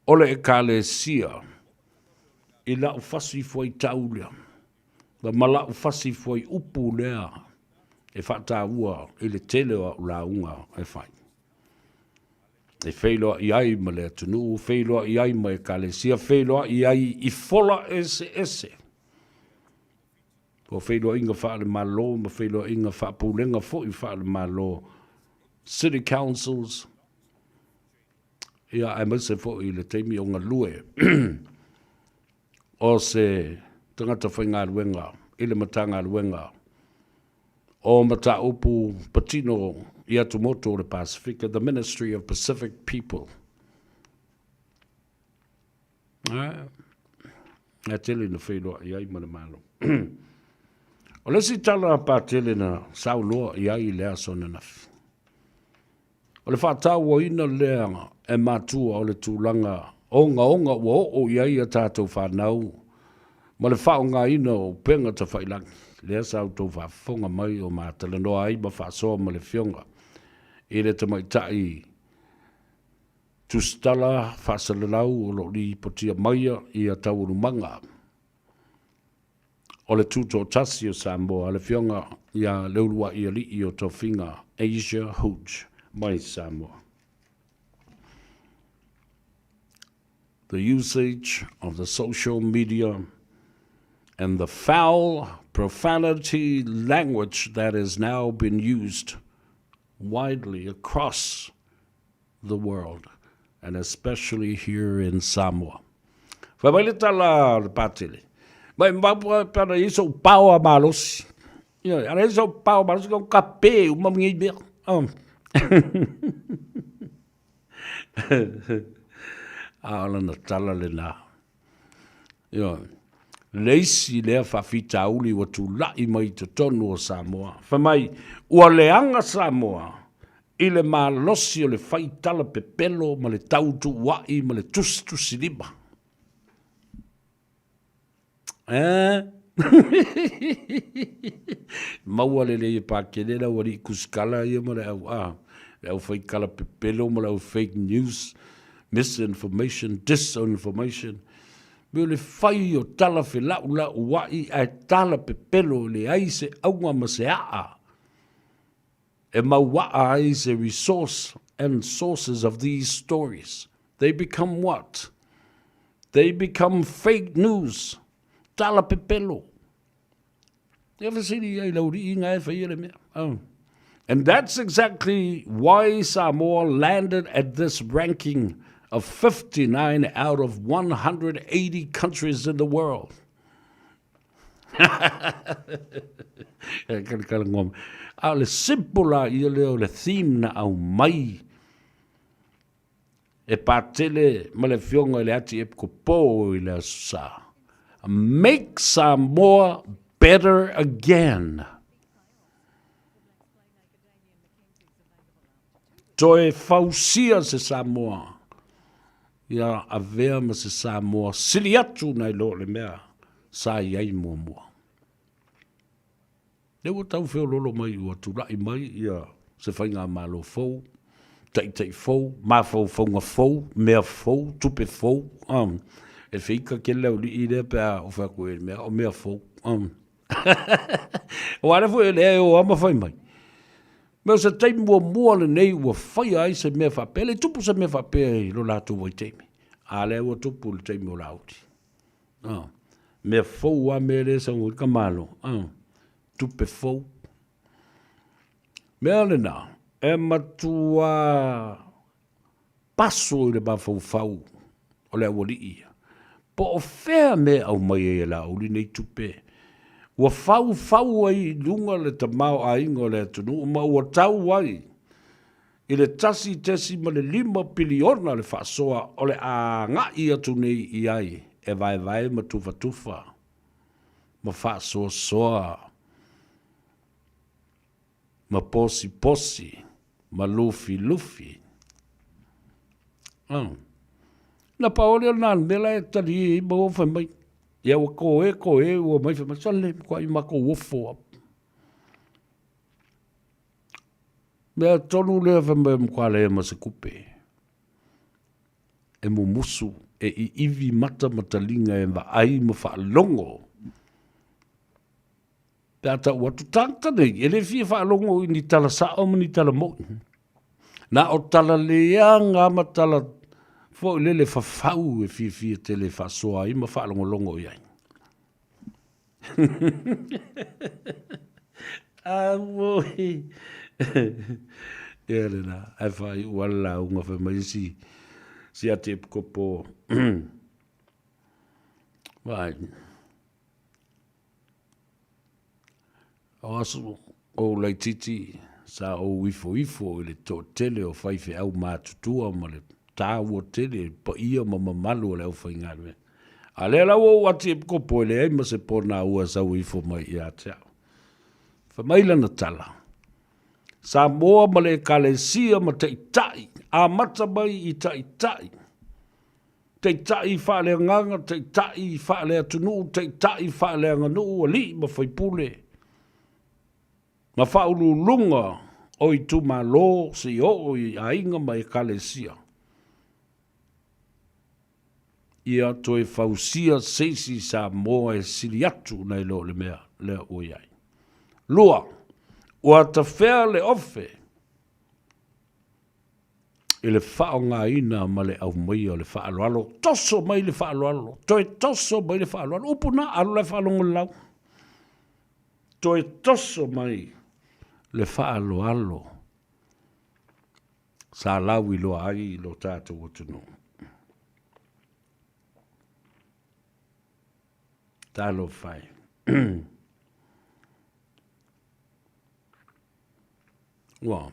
Ole e kale sia i la ufasi foi taulea. Ba mala ufasi foi upu lea e whata ua i le tele o la unga e whai. E whailoa i ai ma le atunu, whailoa i ai ma e kale sia, whailoa i ai i fola ese. O whailoa inga wha le malo, ma whailoa inga wha pulenga fo i wha le malo. City councils, ia ai mase fo i le teimi o ngā lue. O se tangata whainga luenga, i le matanga luenga. O mata upu patino i atu moto o le Pasifika, the Ministry of Pacific People. Nga tele na whailoa i ai mana malo. O lesi tala pa tele na sauloa i ai lea sona nafi. O le whatau o ina lea e matua o le tūlanga onga ua o iai a tātou whanau. Ma le whao ngā ina o penga ta whailangi. Lea sau tau whafonga mai o mātala noa ai ma whasoa ma le fionga. E le tamai tai tustala whasalalau o lo li potia maia i a tau urumanga. O le tūto tasi o Samoa, le fionga i a leulua i a li i o tau whinga Asia Hooch. My Samoa. The usage of the social media and the foul profanity language that has now been used widely across the world, and especially here in Samoa. Fabalita la patili. Mai mbapa para iso pau malos. Ya, ana iso pau malos con capé, uma minha be. Ala na tala le na. Yo. Leisi lea whawhita uli wa tu lai mai te tonu o Samoa. Whamai, ua leanga Samoa, i le malosi o le whaitala pepelo, ma le tautu wai, ma le tusi lima. Maua le le pakelera wari kuskala ia ma le au le au whaikala pepelo, ma le au fake news, misinformation, disinformation. Me le whai o tala whi lau wai ai tala pepelo le ai se aunga ma se aa. E mau waa ai se resource and sources of these stories. They become what? They become fake news. Tala pepelo. You ever see the and that's exactly why Samoa landed at this ranking of 59 out of 180 countries in the world. Ale simpola I leo le theme na au mai. E patele ma le fionga I le ati e kopo I le sa. Make Samoa better again. Toe fausia se Samoa. Ia avea ma se Samoa. Sili atu na ilo le mea. Sa iai mua mua. Le wa tau feo lolo mai ua turai mai ia se whainga malo fau. Tai fau. Ma fau nga fau. Mea fau. Tupe fau. E whika ke leo li I le pēr o whakue mea. O mea fau. O are fwe le o ama whai mai. Mea se teimi mua le nei ua whai ai se mea whapele. Tupu se mea whapele lo lātu wai teimi. A le ua tupu le teimi o lauti. Mea fau a mea le sa ngui ka malo. Tupe fau. Mea le nā. E matua paso I le ba fau fau. O le awali ia. Po o whea mea au mai e la uli nei tupe. Ua fau ai lunga le tamau a ingo le atunu. Ma ua tau ai. I le tasi ma le 5 piliona le whaasoa. O le a ngai atu nei I ai. E vai ma tufa. Ma whaasoa. Ma posi. Ma lufi. Na paole o nān mela e tari I ma o whai mai. Ia wa koe ua mai whai mai. Sale kwa I mako uofo. Mea tonu lea whai mai mkwa lea ma se kupe. E musu. E I iwi matalinga e wa ai ma wha longo. Pea ta watu tangta nei. E le fia wha longo I ni tala sao ma ni tala mo. Na o tala lea ngā ma tala fo lele fafau e fia tele fa soa I ma fa longo ia. Voi. Ele na, ai fai wala unga fa mai si ate kopo. Vai. Aso o lai titi sa o ifo le to tele o fai fe au matutua ma le tā ua tele pa ia ma mamalu le au whainga me. A le la o ati ko po le ai ma se pona ua sau ifo mai ia tea. Whamaila na tala. Samoa ma le kalesia ma te itai. A mata mai I ta itai. Te itai wha le nganga, te itai wha le atunu, te itai wha le nganu, a li ma whaipule. Ma wha ulu lunga o I tu ma lo si o I a inga mai kalesia. Ia toi fausia seisi Samoa e sili atu nei lo le mea le o iai. Lua, ua ta whea le ofe. I le whao ngā ina ma le au mai o le whaaloalo. Toso mai le whaaloalo. Toi toso mai le whaaloalo. Upuna alo le whaalongo lau. Toi toso mai le whaaloalo. Sa lau I loa ai lo tātou atunu. Talo fai. Wa.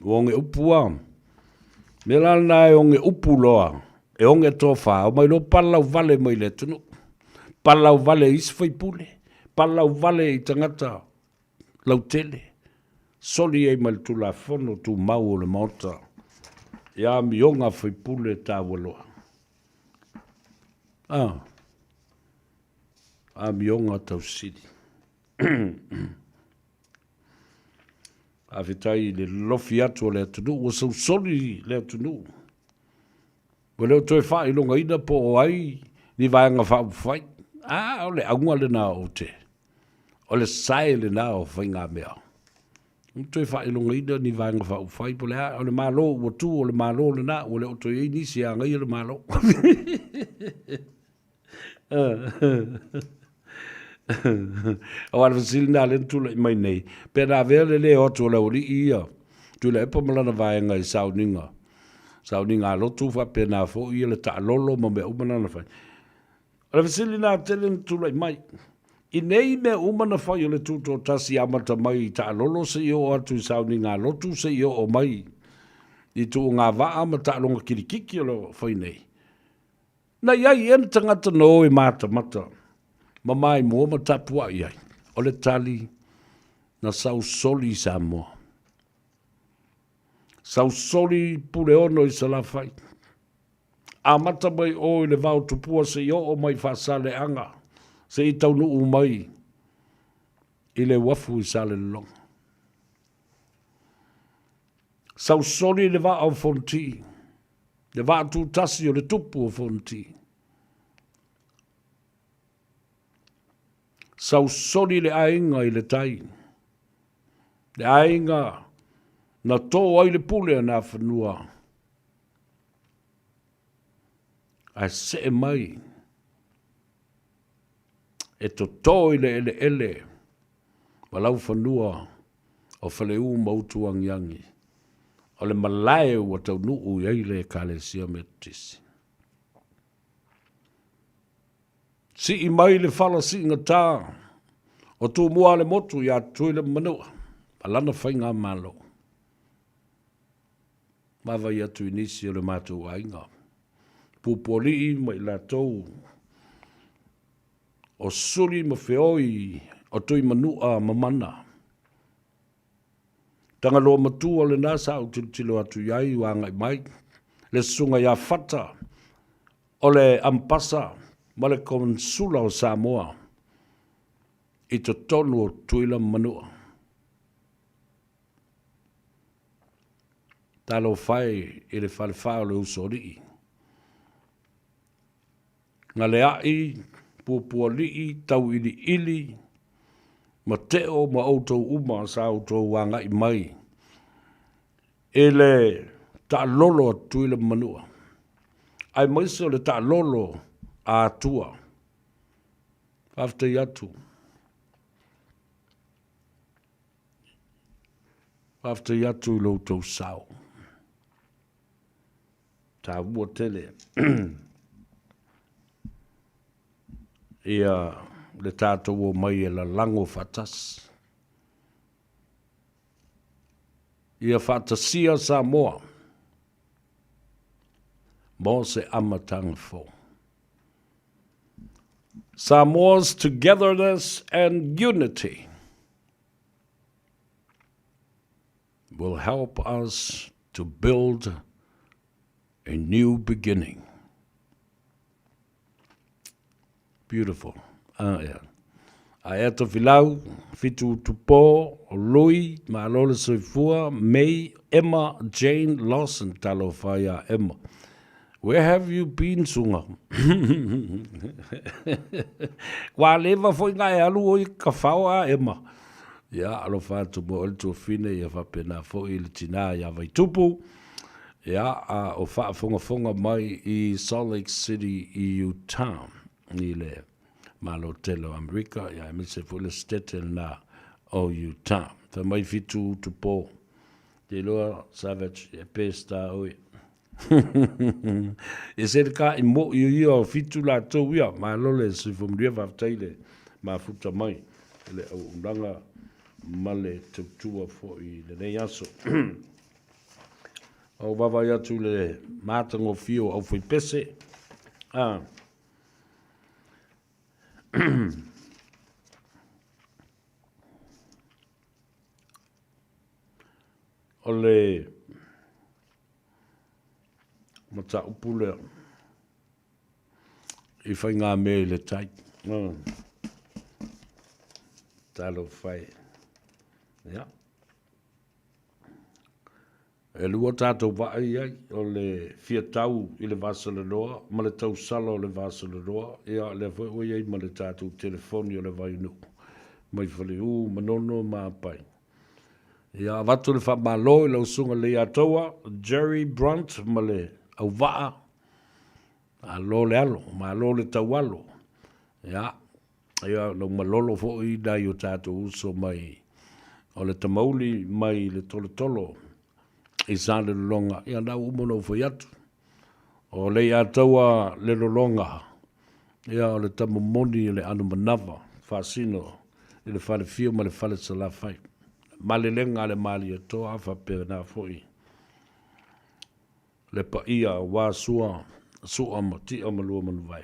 Wonge upua. Mela na onge upu loa. E onge tofa. O mai lo palau vale mai le tunu. Palau vale isi fai pule. Palau vale I tangata. Lau tele. Soli e mal tu la fono tu mau le mauta. Ia mi onga fai pule ta waloa. A mionga tau siri. A vitai le lofi atu le atunu. O sau soli le atunu. O leo toi wha ilonga ina po o ai. Ni vaenga wha uwhai. O le aunga le nā o te. O le sae le nā o whainga mea. Tu fa ilunga ida ni vanga fa fai po le o le malo o tu o le malo le na o le o to ni si anga i le malo. O al vasil na le tu le mai nei. Pe na vele le o to le o li ia. Tu le pa malana vanga i sauninga. Sauninga lo tu fa pe na fo i le ta lolo mo me o manana fa. O le vasil na tele tu le mai. I nei me umana whai o le tūtō tasi amata mai ta lolo se i o atu sauni ngā lotu se i o mai. I tū ngā waa ma ta longa kirikiki o lo whai nei. Na iai ena tangata no e mata mata. Ma mai mua ma tapua iai. O le tali na sau soli Samoa. Sau soli pule ono i sa la whai. A mata mai o i le vau tupua se i o mai whasale anga. Se i tau nuu mai i le wafu i sale long. Sau soli le va au fonti. Le va tu tasi o le tupu o fonti. Sau soli le ainga i le tai. Le ainga na tō ai le pule na whanua. Ai se mai. E to toi le ele walau whanua o whaleu mautu angiangi o le malae o tau nuu i eile kale sia metisi. Si i mai le whala si inga tā o tū mua le motu i atui le manua alana whainga malo. Mawa i atu inisi o le mātou ainga. Pupoli i mai la tau o suri ma whioi o tui manua mamana. Tanga loa matua le nasa au tilo atu iai wanga i mai. Le sunga ia fata o le ampasa ma le konsula o Samoa i to tonu o tuila manua. Talo fai i le whalewhao le usori. Nga le ai pua lii tau ili ma teo ma outou uma sa outou wanga i mai e le ta lolo tuile manua ai mai so le ta lolo a tua after yatu lo tou sao ta bua tele ia le tātou o mai e la lango fatas. Ia fatasia Samoa. Mo se amatang fo. Samoa's togetherness and unity will help us to build a new beginning. Beautiful. Yeah. A eto filau, fitu tupo, Louis, Malole Soifua, May, Emma, Jane Lawson, talo whaia Emma. Where have you been, sunga? Kwa lewa foi ngai alu oi ka whaua Emma. Ia, alo whātu mo altu fine, ia whapena foi ili tina, ia vai tupu. Ia, o whaafonga mai i Salt Lake City, i Utah. Ni le malo telo Amerika ya mi se fule stetel na o Utah. Fa mai fitu tupo de lo savage e pesta oi. E se ka i mo yo fitu la to ya malo le se fum ria va taile ma futa mai le undanga male tutua fo i le yaso. O baba ya tu le matango fio au foi pese. Ole mata upule I whai ngā me le tai. Talo whai. Ja. E lua tātou vai ai o le fia tau I le vasala roa, ma le tau sala o le vasala roa, ea le fai oi ai ma le tātou telefoni o le vai nu. Mai whale manono mā pai. Ia watu le whamalo I lau sunga le atoa, Jerry Brunt ma le au waa, a lo le alo, ma lo le taualo. Ia, ia lau malolo fo I dai o tātou uso mai, o le tamauli mai le tolo tolo, I sa le longa, ia nau umono fo atu. O le atoa le longa, ia o le tamamoni le anu manawa, fasino, I le fale fio ma le fale sala fai. Malelenga le mali e toa awha pe na foi. Le pa ia wā sua ma ti o malua manu vai.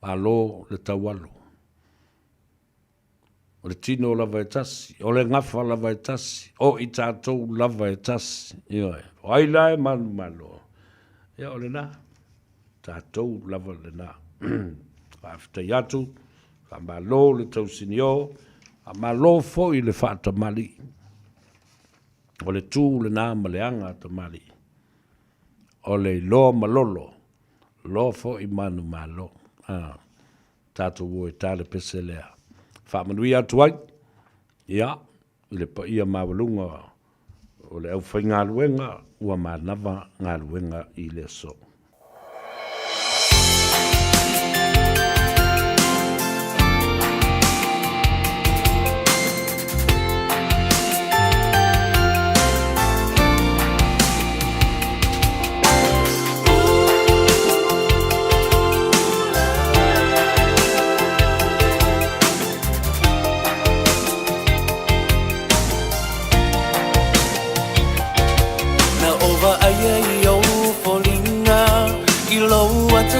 Alo le tawalo. O le tino lava e tasi, o le ngafa lava e tasi, o I tātou lava e tasi. O ai lai manu malo. Ia o le na, tātou lava le na. Whafta iatu, ka malo le tausini o, a malo fo I le whaata mali. O le tū le nā maleanga ta mali. O le loa malolo, loa fo I manu malo. Tātou o e tāle pese lea. Whaamanui atu ai, ia, I le pa ia mawalunga, o le au whai ngā luenga, ua manawa ngā luenga I le so.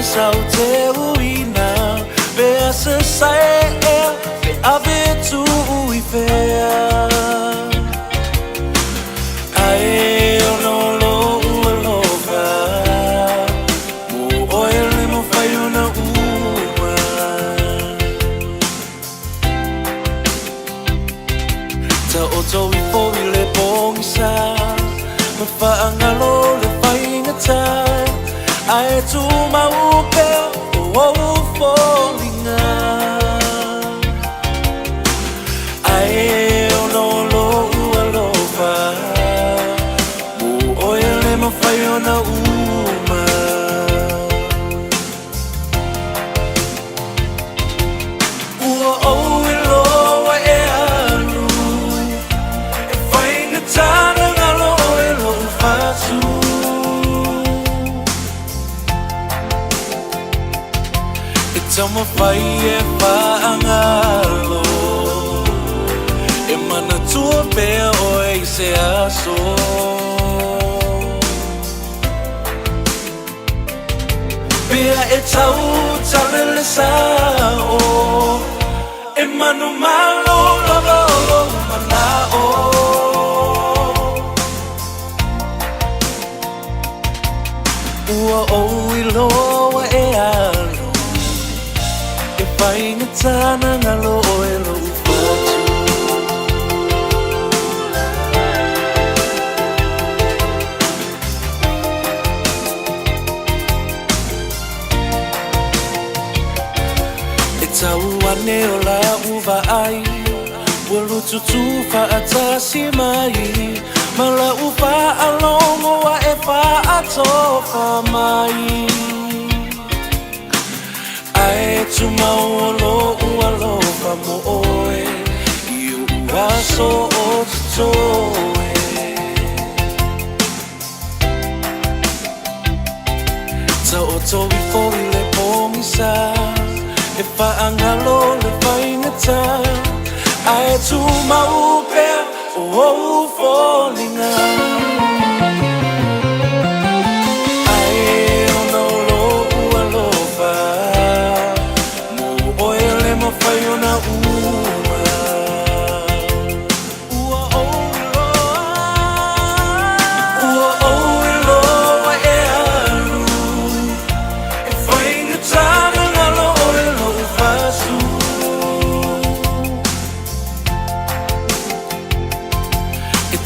Sau te uina Vea se sae Ve ave tu ui fea Ae o no lo ua loka Mu oele mo fai una uma Ta oto I fo I le pongi sa Ma whaangalo le whaingata Ai tu mau pe o fallinga Ai o no lo alofa Mu oele ma fai ona uma Ua o e loa e alu E fai na tana ngalo e lo fatu Tama fai e whaangalo E mana tua pea o e se aso Pea e tau talele sao E manu malo lalo manao Ua o I loa e alo Painga tana ngalo e lo ufatu E tau ane o la uva ai Walu tutu fa atasi mai Ma la uva alongo wa e fa atofa mai Ai tu mau lo ua fa mo oe I ua so o tutoe Ta o towi fori le pomisa E whaangalo le whaingata Ai tu mau pea o fallinga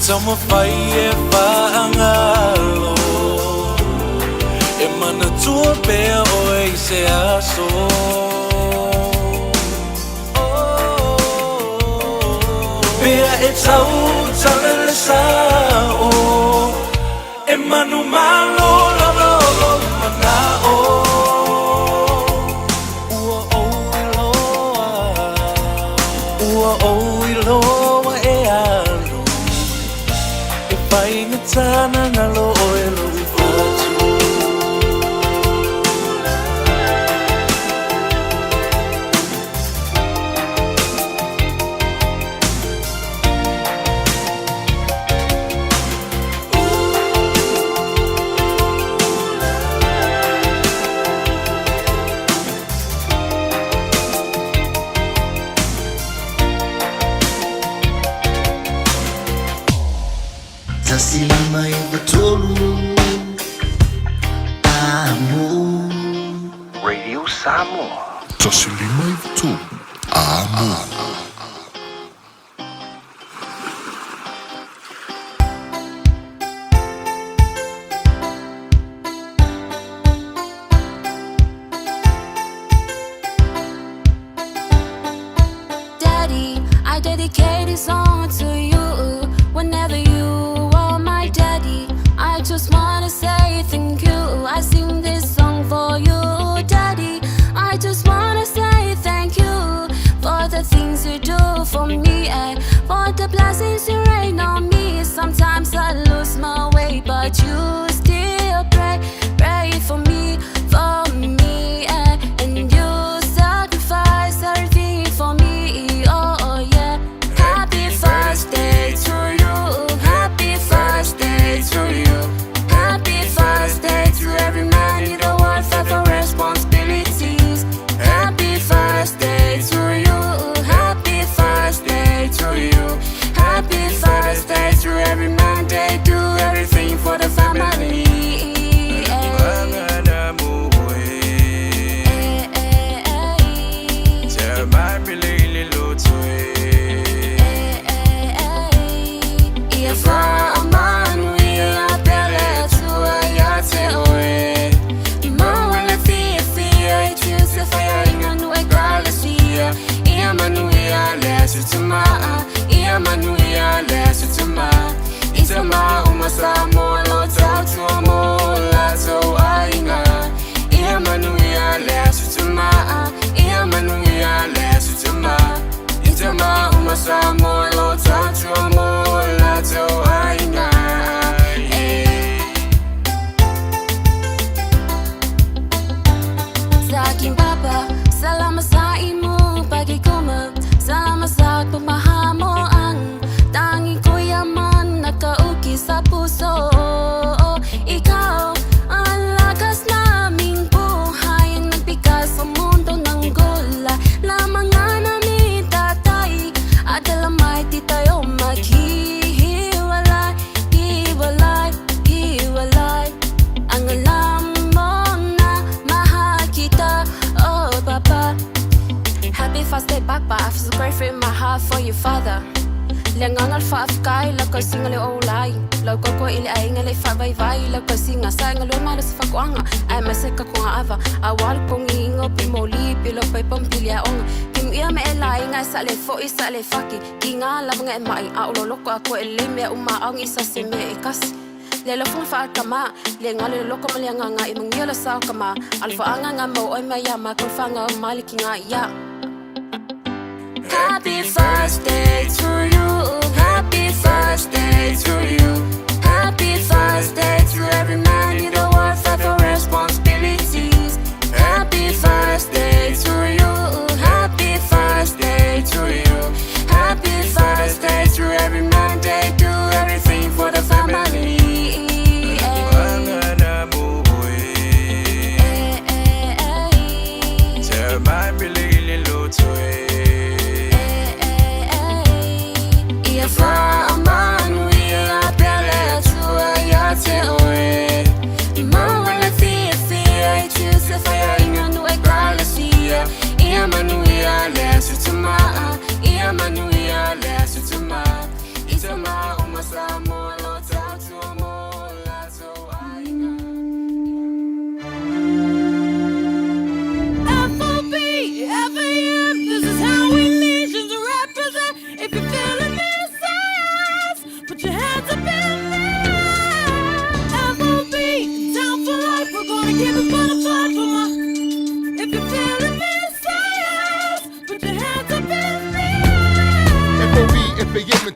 Tama fai e whaangalo E mana tua pea o e se aso Pe e tau tala le sao e manu malo la lo mana o ua o iloa e alu e pai ngatana ngalo e lo i fatu Tasilima e batolu Amo Radio Samoa Tasilima e batolu Amo Daddy, I dedicate this song to you. Whenever you are my daddy, I just wanna say thank you. I sing this song for you, Daddy. I just wanna say thank you for the things you do for me and for the blessings you rain on me. Sometimes I lose my way, but you still pray for me, and you sacrifice everything for me. Oh yeah, happy first day to you. Happy first day to you. Happy first day to every man in the world for responsibilities. Happy first day to you. Happy first day to you. Happy first day to every man. They do everything for the family. Samoa lo tau mo la so aina ia manuia le sutuma ia manuia le sutuma itama uma Samoa lo tau mo la so aina Saking baba salama sa imu pagi kuma salama sa pemahamoan tangi ko yaman nakauki sa puso ikaw ang lakas naming buhay nagbigas sa mundo ng gula lamang nga namin tatay at alamay di tayo maghihiwalay hiwalay ang alam mo na mahal kita oh papa happy first day papa I feel so grateful in my heart for your father Lengang alfa afkai la ko singa le olai la ko ile ai ngale fa vai la ko singa sa ngalo mala sa fakwanga ai maseka ko ava awal ko ngingo pimoli pilo pa pampilia on kim ia me elai nga sa le fo isa le faki kinga la nga mai a lo ko ako ele me uma ang isa se me ikas le lo fa kama le ngale lo ko mali nga imang yela sa kama alfa anga nga mo oi maya ma ko fa nga mali kinga ya Happy first day to you. Happy first day to you. Happy first day to every man in the world for responsibilities. Happy first day to you. Happy first day to you. Happy first day to every man. They do everything for the family.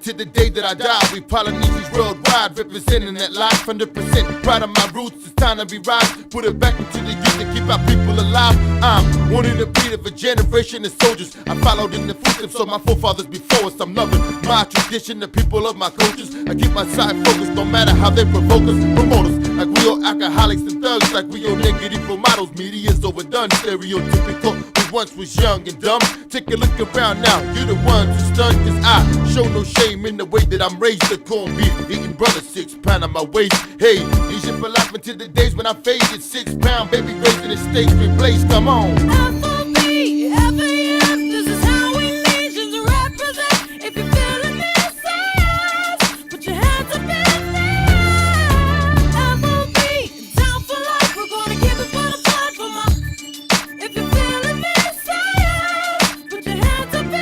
to the day that I die. We Polynesians worldwide, representing that life 100%. Proud of my roots, it's time to be rise. Put it back into the youth to keep our people alive. I'm one in the breed of a generation of soldiers. I followed in the footsteps of my forefathers before us. I'm loving my tradition, the people of my cultures. I keep my side focused, no matter how they provoke us. Promote us like we all alcoholics and thugs, like we all negative role models. Media's overdone, stereotypical. We once was young and dumb. Take a look around now, you're the ones who stunned. Cause I show no shame in the way that I'm raised. The corned beef, eating brother, 6 pound on my waist. Hey, these shit for life until the days when I faded. 6 pound, baby, raised in the States, replaced, come on. F-O-B, F-A-F, this is how we nations represent. If you're feeling me, say yes. Put your hands up in the air. F-O-B, down for life, we're gonna give it for the blood for my. If you're feeling me, say yes. Put your hands up in the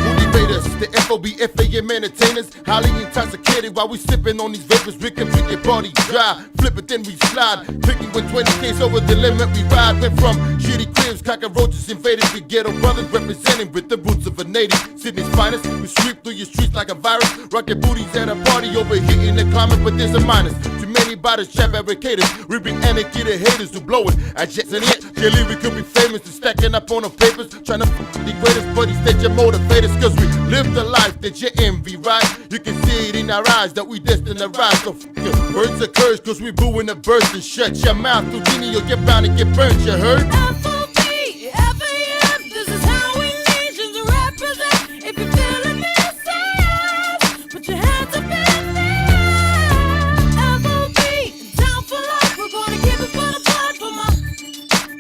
Motivators, the FOB, FAM entertainers, highly intoxicated while we sipping on these vapors. We can drink your party dry, flip it then we slide. Clicking with 20Ks over the limit, we ride. Went from shitty cribs, cockroaches invaded. We ghetto brothers representing with the roots of a native. Sydney's finest, we sweep through your streets like a virus. Rockin' booties at a party, overheating the climate, but there's a minus. Too many bodies, trap fabricators. We bring anarchy to haters who blow it. I just in it, clearly we could be famous and stacking up on the papers. Trying to the greatest buddies that you motivators. Cause we live the life that you envy, right? You can see it in our eyes that we destined to rise. So your words are cursed cause we booing the birds. And shut your mouth, Houdini, or you're bound to get burnt, you heard? F-O-B, F-A-M, this is how we nations represent. If you're feeling me, say yes. Put your hands up in the air. F-O-B, down for life, we're gonna give it for the blood for my.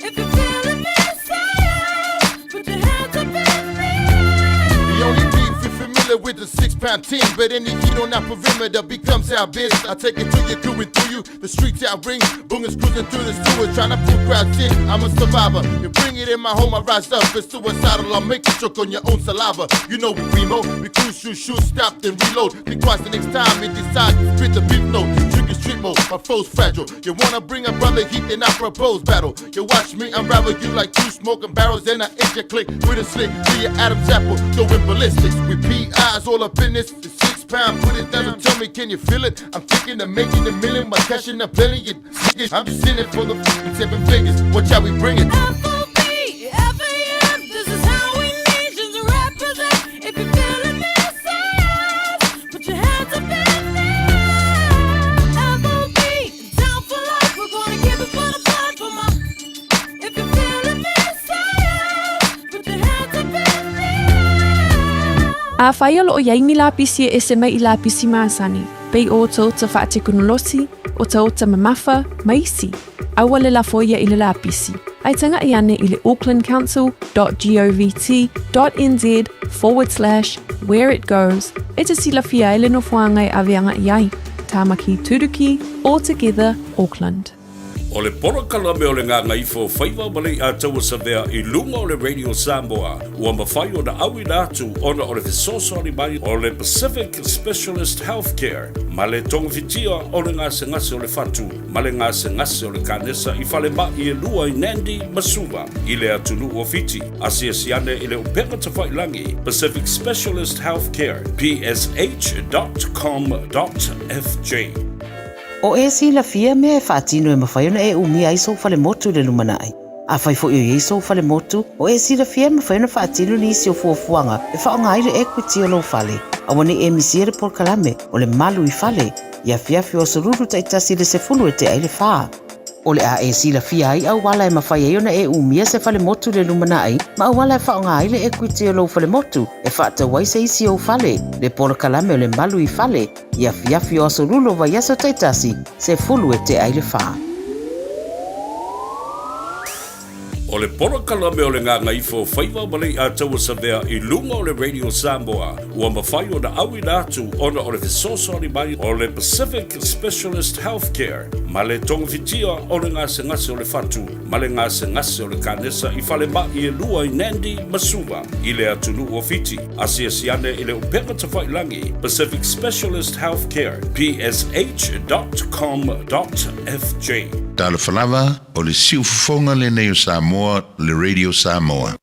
If you're feeling me, say yes. Put your hands up in the air. The only beef you're familiar with the 6 pound team, but any heat on our perimeter becomes our business. I take it to you, through and through you. The streets out ring, boomers cruising through the sewers, trying to pull crowds in. I'm a survivor. You bring it in my home, I rise up. It's suicidal, I'll make you choke on your own saliva. You know we primo, we cruise, shoot, stop, then reload. Think twice the next time we decide to spit the beef note. Drinking street mode, my foe's fragile. You wanna bring a brother heat, then I propose battle. You watch me unravel you like 2 smoking barrels, then I edge your click with a slick. See your Adam's apple, going ballistics. With PIs all up in this. The 6 pound, put it down and tell me, can you feel it? I'm thinking of making $1 million by cashing up plenty. I'm just in it for the 7 figures. Watch how we bring it. F-O-B, F-A-M, this is how we nations represent. If you're feeling me, say yes. Put your hands up in the air. F-O-B, down for life, we're gonna give it for the blood for my. If you're feeling me, say yes. Put your hands up in the air. A whaia lo o yaimi la pisi e se mai I la pisi maasani. Pei o tau ta wha te kunolosi, o tau ta mamafa, maisi. Aua le la foia I le la pisi. Ai tanga I ane I le aucklandcouncil.govt.nz/where it goes. E te sila fia ele no whangai avianga iai. Tāmaki Turuki, all together, Auckland. O le porokala me o le Gagaifo Faiva malei a taua savea I lunga o le Radio Samoa. Ua mawhai o na awi nātu ona o le fesosori mai o le Pacific Specialist Healthcare. Ma le tongawitia o le ngase o le fatu. Ma le ngase o le kanesa I whale mai I lua I Nandi Masuva. I le atunu o fiti. Asia siane I le upenga tawhailangi. Pacific Specialist Healthcare. psh.com.fj. O e si la fia mea e whaatino e mawhaiona e umia iso fale motu le lumanai. A whai fo i iso fale motu, o e si la fia mawhaiona whaatino ni isi o fuafuanga e whaonga aile equity o lo fale. A wane e misiere por kalame o le malu I fale. Ia fiafi o soruru taitasi le se fulu e te aile whaa. O le a e si la fia ai au wala e mawhaiona e umia se fale motu le lumanai, ma au wala e whaonga aile equity o lo fale motu e whaata waise isi o fale. Le por kalame o le malu I fale. Ia fiafi o sorulu wa yaso taitasi se fulu e te aile whaa. O le porokala me o le Gagaifo Faiva malei a taua savea I lunga o le Radio Samoa. Ua mawhai o na awi nātu ona o le fesosori mai o le Pacific Specialist Healthcare. Ma le tongawitia o le ngase o le fatu. Ma le ngase o le kanesa I whale mai I lua I Nandi Masuva. I le atunu o fiti. Asia siane I le upenga tawhailangi. Pacific Specialist Healthcare. psh.com.fj. Tala whalawa o le siufonga le nei o Samoa, le Radio Samoa.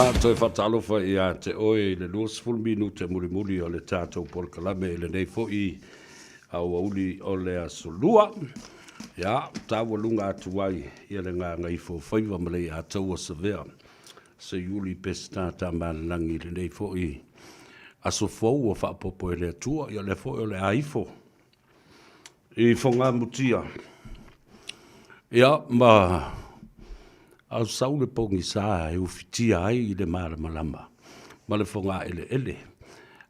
Ya, toi whatalofa ia te oe le 20 minute muri o le tātou porkalame le nei fo I au auli o le asolua. Ya, tāua lunga atu ai ia le Gagaifo Faiva ma le atou o sevea. Se yuli pesta tamalangi le nei fo I aso fou o whaapopo e le atua ia le fo o le aifo. I whonga mutia. Ia, ma au sau le pongi sa e ufitia ai I le mara malama. Ma le whonga ele.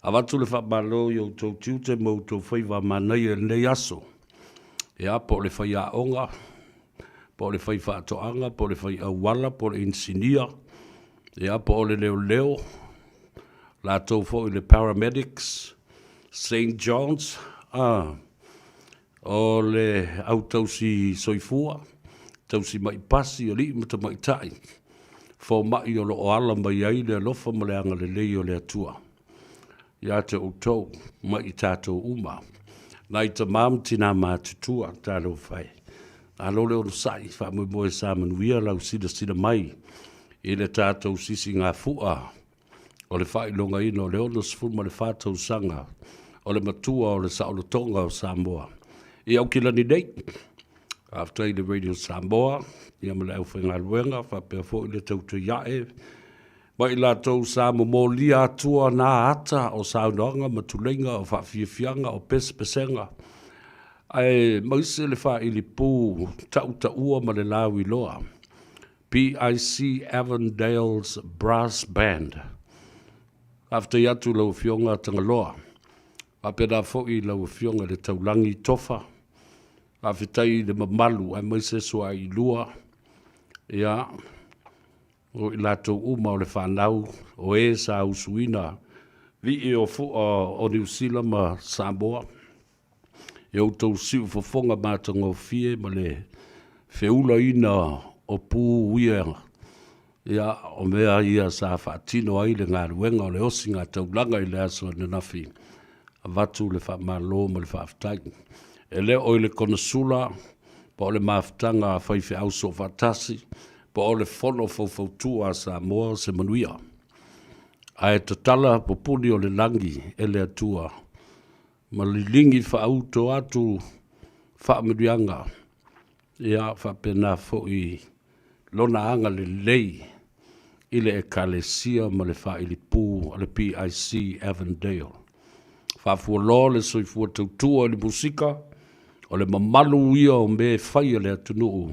A watu le whaamalo I o tau tiute mo tau whaiva manai e nei aso. Ia, po le whai a onga, po le whai whaatoanga, po le whai awala, po le insinia. Ia, po le leo. La tau fo I le paramedics, St. John's, o le au tau si soifua, tau si mai pasi o li mata mai tai. Fo mai o lo o ala mai ai le lofa ma le anga le lei o le atua. Ia te o tau, mai tātou uma. Nai ta mam tina mātutua tālo whai. Alo leo no sai, wha mui moe sa manuia lau sida mai. I le tātou sisi ngā fua. O le whai longa ino leo no sifun ma le whātou sanga. O le matua o le saolotonga o Samoa. I au kila ni nei. After the Radio Samoa, ia ma le au whainga luenga, whapea fo I le tautu iae. Ma I la tau Samoa mō lia atua nā ata o saunoanga, matulenga, o whawhiawhianga, o pespesenga. Ai maise le wha I li pū tauta ua ma le lawi loa. PIC Avondale's Brass Band. After yatu lau fionga tangaloa. Apena fo I lau fionga le taulangi tofa. Awhitai le mamalu, ai maise soa I lua. Ia, o I lato uma o le whanau, o e sa usuina. Vi o fu o New Zealand ma Samoa. E o tau siu fofonga mātanga o fie, ma le feula ina o pū uia. Ia, o mea ia sa whaatino ai le ngā ruenga o le osinga taulanga I le aso na nafi. A watu le whaamalo ma le whaafitai. E leo o le konasula, pa o le maafutanga a whaife au so whatasi, pa o le whono fautua a Samoa se manuia. A e tatala popuni o le langi e le atua, ma li lingi whaauto atu whaamirianga, ia whapena fo I lona anga le lei, I le ekalesia ma le whailipu a le PIC Avondale. Whafua lo le soifua tautua le musika, o le mamalu ia o me whaia le atunuu.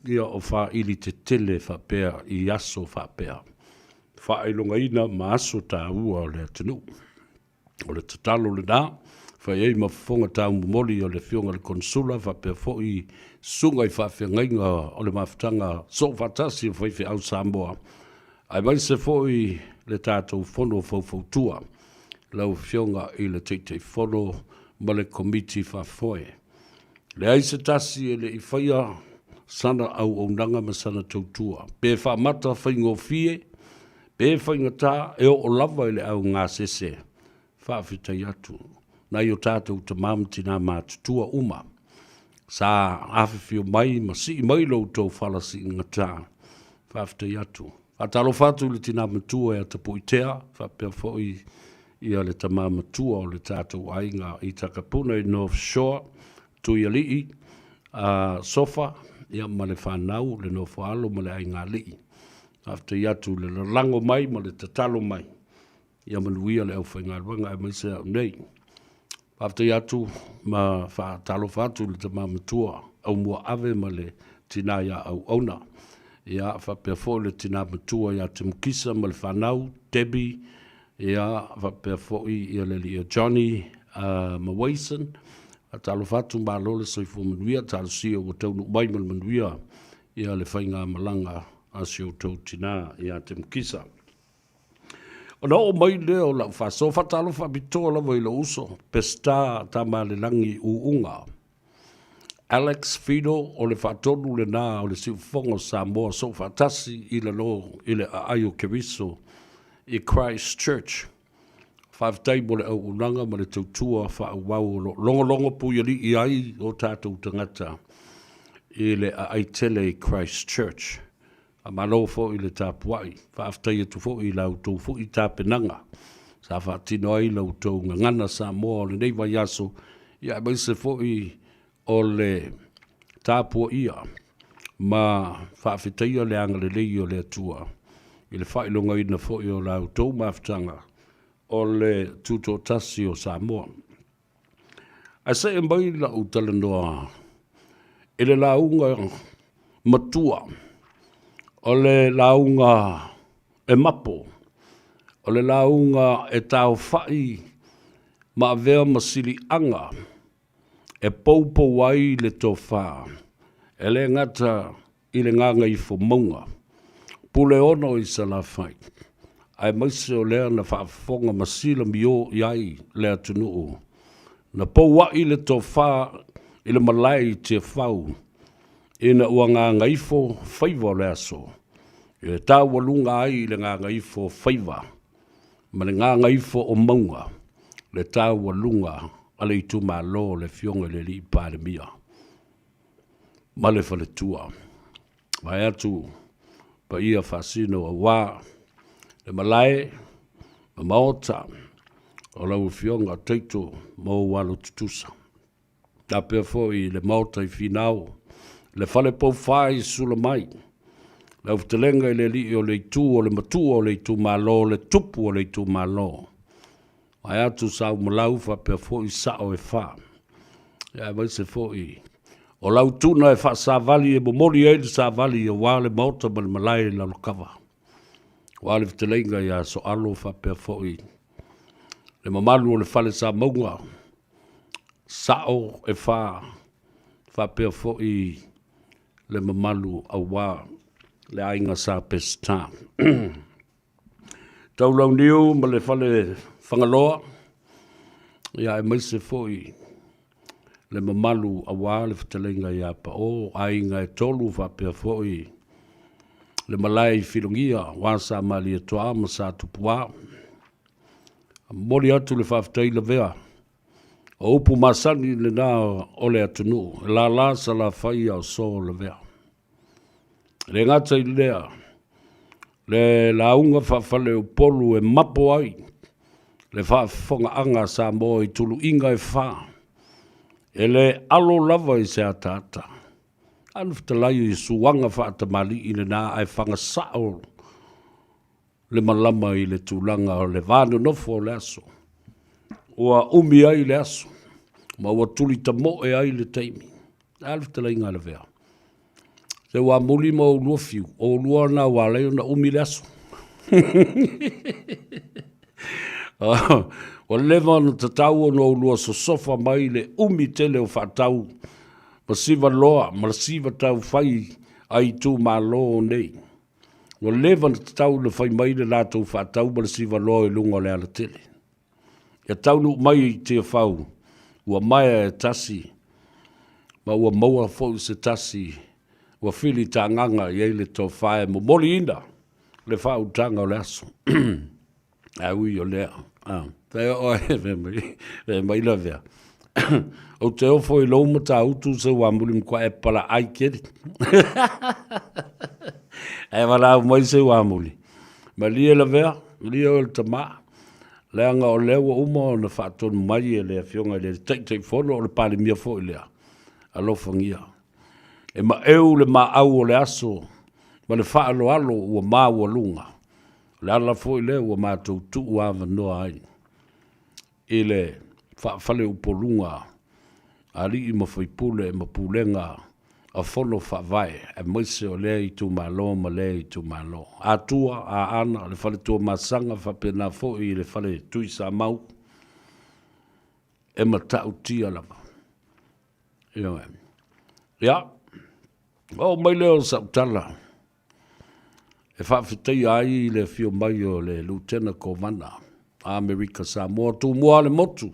Ia o wha ili te tele whapea I aso whapea. Wha ilonga ina ma aso tā ua o le atunuu. O le tatalo le nā, wha iei ma whonga tā umumoli o le fionga le konsula, whapea fo I sunga I whawhia ngainga o le mawhitanga so whatasi o whaiwhi au Samoa. Ai mai se fo I le tātou whono whautua. Lau fionga I le teitei whono ma le komiti whafoe. Le aise tasi e le I whaia sana au aunanga ma sana tautua. Pe whamata whaingo fie, pe whainga tā e o lava I le au ngā sese. Whawhitai atu. Nai o tātou ta mamtina mātutua uma. Sa awhiwhio mai ma si mai lau tau whalasi inga tā. Whawhitai atu. Atalo whatu le tina matua e a tapuitea. Whapea fhoi ia le tamamatua o le tātou ainga I takapuna I North Shore, tui alii, sofa, ia ma le whanau, le no whaalo ma le ainga alii. After iatu le lango mai, ma le tatalo mai, ia manuia le au whaingaruanga e maise au nei. After iatu ma talo whatu le tamamatua, au mua ave ma le tina ia au auna. Ia whapea fo le tina matua ia te mukisa ma le whanau, Debbie, ia whapea fōi ia le lia Johnny Mawason, a talo whatu mālo le soifo manuia, talo sia o taunu mai manuia, ia le whainga malanga a sio tau tina ia te mkisa. O na o mai leo la whaso, whatalo whabitoa lawa I la uso, pesta tama le langi uunga. Alex Fido o le whatonu le nā o le siufongo Samoa so whatasi I le lo I le aio keriso, I Christchurch. Whawtai mo le au unanga ma le tautua whaawau longo pui I ai o tātou tangata I le a aitele Christchurch. A malo fo i le tapuai, whaaftai atu fo i lau tau fo i tāpenanga. Sa whaatino ai lau tau ngana Samoa o le nei vai aso, ia mai se fo i o le tāpua ia, ma whaafetai o le anga le lei o le atua. I le whailonga ina fo i o lau tau maftanga o le tuto tasi o Samoa. A se e mai la utala noa, e le launga matua, o le launga e mapo, o le launga e tau whai ma vea masili anga, e poupo wai le tō wha, e le ngata i le nganga i fo maunga, pule ono i sa la whai, ai maise o lea na whaafonga masila mio iai lea tunuu, na pou wai le tō wha i le malai te whau, ina ua ngā ngaifo Faiva o le aso. I le tā walunga ai le ngā ngaifo Faiva, ma le ngā ngaifo o maunga, le tā walunga a le itu malo le fionga le li pāre mia. Ma le whale tua. Mai atu, pa ia whasino a wā, le malai, ma maota, o lau fionga teito mo walo tutusa. Tā pia fo i le maota i finau, le fale pou whai sula mai. Lau telenga i le li o le itu o le matu o le itu malo, le tupu o le itu malo. Ai atu sau malau wha pia fo i sao e wha. Ia mai se fo i. O lau tuna e wha sa vali e momoli e le sa vali e wale mauta ma le malai la lokawa. Wale telenga ia so alo wha pia fo i. Le mamalu o le fale sa maunga. Sao e wha pia fo i. Le mamalu a wā, le ainga sa pesta. Tau lau niu, ma le fale whangaloa, ia e maise foi, le mamalu a wā, le whatalenga ia pa o, ainga e tolu whapea foi, le malai filongia, wā sa mali e toa, ma sa tupua, mori atu le whaftai la vea, o upu masani le nā o le atunu, la sa la whai au so le vea. Le ngata i lea, le launga whawhale o polu e mapo ai, le whaafonga anga sa mo i tulu inga e wha, e le alo lava i se atata. Anu whtalai i suanga whaatamali i le nā ai whanga sao, le malama i le tūlanga o le vānu nofo o le aso. Ua umi ai le aso, ma ua tuli ta mo e ai le teimi. Anu whtalai ngā le vea. Se wa muli mo lua fiu, o lua na wale na umi le aso. O lewa na tatau no lua so sofa mai le umi tele o whatau. Ma siva loa, ma siva tau whai ai tu ma lo nei. O lewa na tatau le whai mai le lato whatau, ma siva loa e lunga le ala tele. E tau nu mai i te whau, ua mai e tasi, ma ua maua fo se tasi, ua fili ta nganga i eile tō whae mo moli ina, le whau tanga o le aso. A ui o lea. Te o e ve mai la vea. O te ofo i lou mata utu se wamuli mkwa e pala ai keri. E wala mai se wamuli. Ma lia la vea, lia o le tama. Leanga o lewa uma o na whaatonu mai e lea fionga le teitei fono o le pale mia fo i lea. Alofangia. E ma eu le ma au o le aso, ma le wha alo alo ua ma ua lunga. Le ala fo i le ua ma tautu ua noa ai. I le wha fale upo lunga, ali i ma whaipule e ma pulenga a fono wha vai, e moise o lea i tu malo ma lea i tu malo. A tua, a ana, le fale tua masanga wha pena fo i le fale tui sa mau, e ma tau tia lava. Ia, o mai leo sa utala. E whawhetei ai le fio mai o le Lieutenant Governor Amerika Samoa tu mua le motu.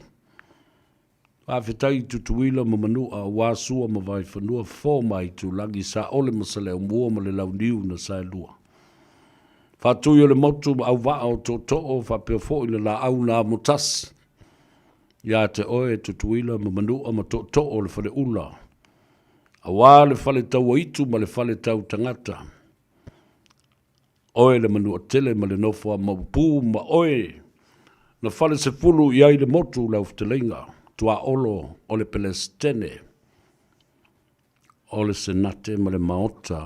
Whawhetei tutuila ma manua wāsua ma vai whanua fō mai tu langi sa ole masale o mua ma le launiu na sa lua. Whatui o le motu au waa o tō to'o whapea fō ina la au na mutasi. Ia te oe tutuila ma manua ma tō to'o le whale ula. A wā le whale tau aitu ma le whale tau tangata. Oe le manua tele ma le nofo a maupu ma oe. Na fale se fulu iai le motu lau ftelenga. Tua olo o le Palestine. O le senate ma le maota.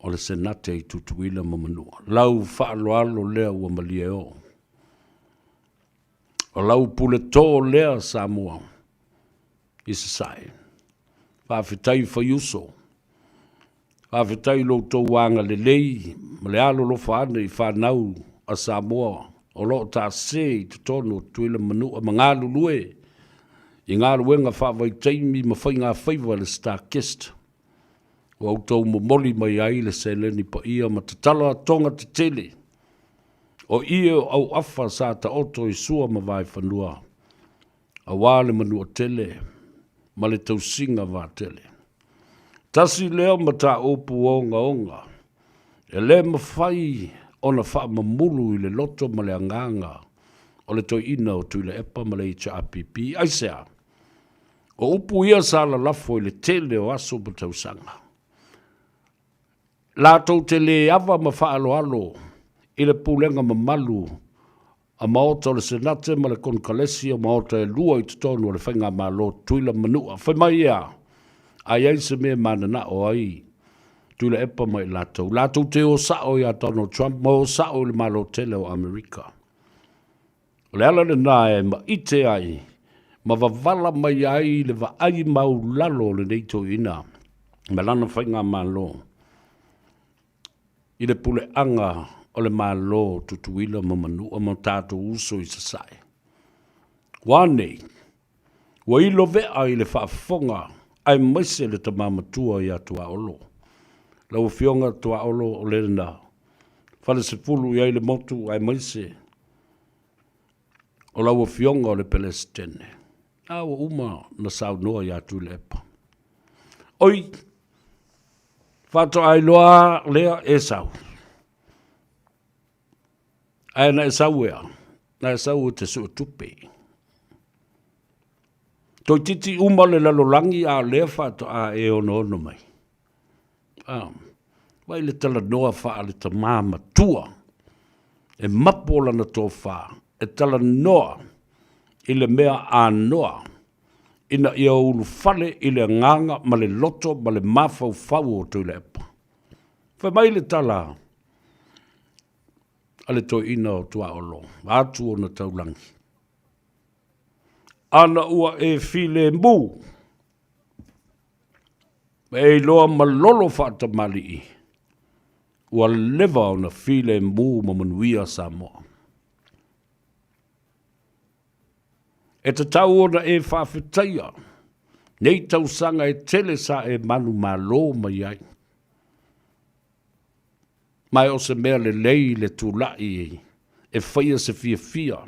O le senate i tutuila ma manua. Lau whaaloalo lea ua malie o. O lau pule tō lea Samoa. I se sai. Whawhitai whaiuso. Whawhitai lo tō wanga le lei. Ma le alo lo whaane i whanau a Samoa. O lo ta se i tutono tuila manua ma ngā lulue. I ngā luenga whawai taimi ma whai ngā Faiva le Starkist. O au tau mo moli mai ai le seleni pa ia ma te tala tonga te tele. O ia au afa sa ta oto i sua ma vai whanua. A wale manua tele, ma le tausinga wā tele. Tasi leo ma ta opu onga onga. E le ma whai ona wha ma mulu i le loto ma le anganga. O le toi ina o tui le epa ma le icha apipi. Aisea. O upu ia sa la lafo i le tele o aso ma tausanga. La tau te le ava ma wha alo alo. I le pūlenga ma malu. A maota o le senate ma le konkalesi o maota e lua i tutonu o le whainga ma lo tuila manua. Whai mai ea. Ai ai se mea mana na o ai. Tuila epa mai lātou. Lātou te o sao i a Donald Trump. Ma o sao le malo tele o Amerika. O le ala le nae ma ite ai. Ma wavala mai ai le wa ai mau lalo le neito ina. Ma lana whainga ma lo. I le pule anga o le malo tutuila ma manua ma tātou uso i sasai. Wane, wa ilo vea i le whaafonga ai maise le tamamatua i atua olo. Lau fionga tua olo o le na. Whale se fulu i ai le motu ai maise. O lau fionga o le Palestine. Awa uma na sau noa i atu le epa. Oi, whato ai loa lea e sau. Ai na e sau ea. Na e sau te su tupe. Toi titi uma le lalolangi a lea whato a e ono mai. Wai le tala noa wha le ta māma tua. E mapola na tō wha. E tala noa. I le mea a noa. Ina ia ulu fale i le nganga ma le loto ma le mafau fau o tui le epa. Whai mai le tala. Ale toi ina o tua olo. Atu o na taulangi. Ana ua e file mu. E loa malolo whata mali i. Ua leva o na file mu ma manuia Samoa. E te tau ona e whawhitaia. Nei tau sanga e tele sa e manu malo mai ai. Mai o se mea le lei le tūlai e whaia se fia fia.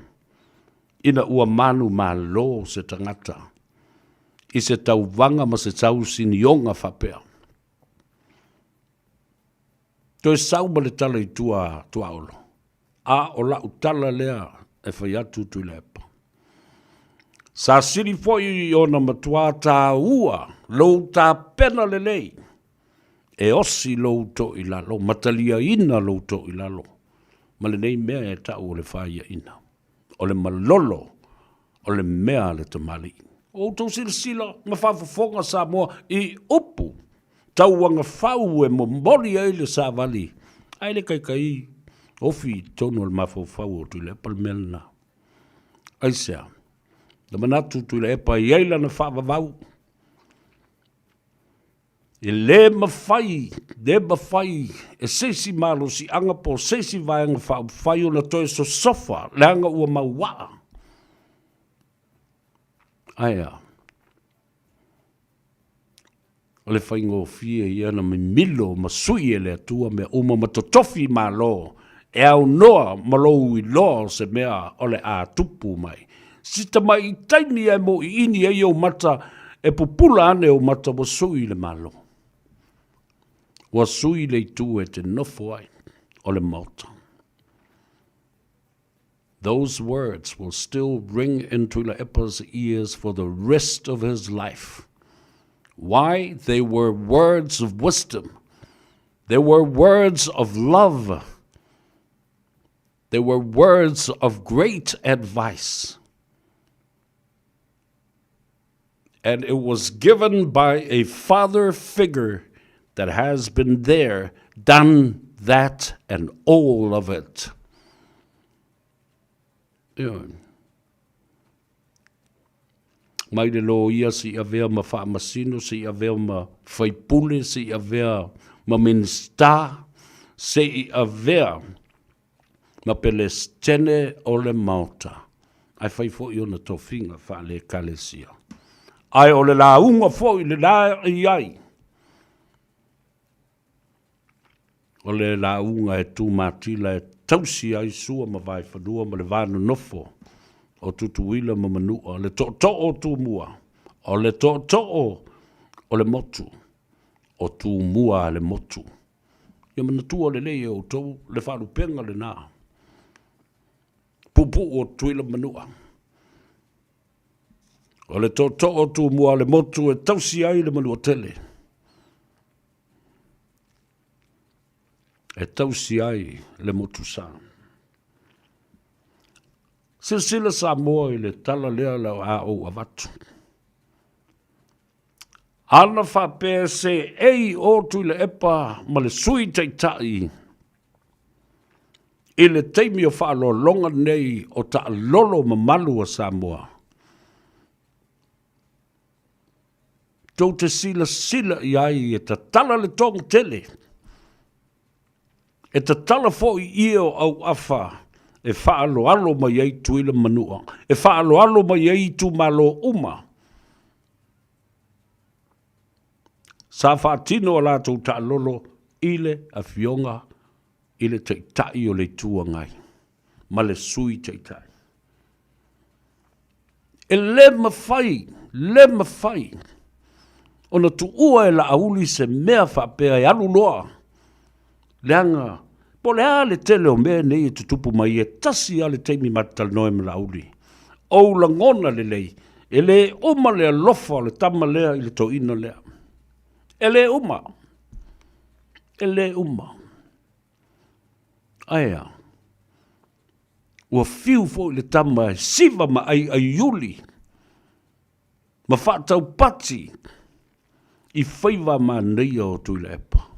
Ina ua manu malo se tangata. I se tau vanga ma se tau sinionga whapea. To e sau ma le tala i tua olo. A o la utala lea e whaiatu tu lepa. Sa siri foi o na matua tā ua, lou tā pena le lei. E osi lou to i lalo, matalia ina lou to i lalo. Ma le nei mea e tau o le whaia ina. O le malolo, o le mea le tamali. O tau sila, ma whawhafonga Samoa i upu. Tau wanga whau e mo mori ai le sa vali. Ai le kai ofi tono le mawhau o tu le palmelna. Ai sea. Na manatu tu le epa i eila na whaavavau. E le mawhai, e seisi malo si anga po seisi vai anga whai o na toi so sofa, le anga ua mauwaa. Aia. O le whaingo fia i ana me milo ma sui e le atua me uma matotofi malo, e au noa malou i loa se mea o le a tupu mai. Sita mai i taimi e mo i ini e o mata e pupula ane o mata wa sui le malo. Wa sui le tu e te nofo ai o le mauta. Those words will still ring into Le'epa's ears for the rest of his life. Why? They were words of wisdom. There were words of love. There were words of great advice. And it was given by a father figure that has been there, done that and all of it. Mai le lo ia si avea ma whaamasino, si avea ma whaipule, si avea ma minsta, si avea ma pelestene o le mauta. Ai whaifo i ona tofinga wha le kalesia. Ai o le la unga fo i le la iai. O le la unga e tū mātila e tausi ai sua ma vai whanua ma le vānu nofo. O tutuila ma manua, o le to o tū mua. O le to o le motu. O tū mua le motu. Ia mana tua le lei o tau, le wharu penga le nā. Pupu o tuila manua. O le to o tū mua le motu e tausi ai le manua tele. E tausi ai le motu sā. Sila Samoa i le tala lea lau a o avatu. Ana whapea se ei o tu le epa ma le sui teitai. I le teimi o whaalo longa nei o ta lolo ma malu a Samoa. Tau te sila i ai e ta tala le tong tele. E ta tala fo i io au awha. E whaalo alo mai ei tuila manua. E whaalo alo mai ei tu malo uma. Sa whaatino a lātou ta lolo ile a fionga ile teitai o le tua ngai. Ma le sui teitai. E le mawhai. Ona tu ua e la auli se mea whapea e alu loa. Leanga. Po le ale tele o mea nei e tutupu mai e tasi ale teimi matal noe me lauli. O la ngona le lei. E le uma le alofa le tama lea i le to ina lea. E le uma. Aia. Ua fiu fo i le tama e siva ma ai yuli. Ma whaatau pati. I Faiva ma neia o tui le epa.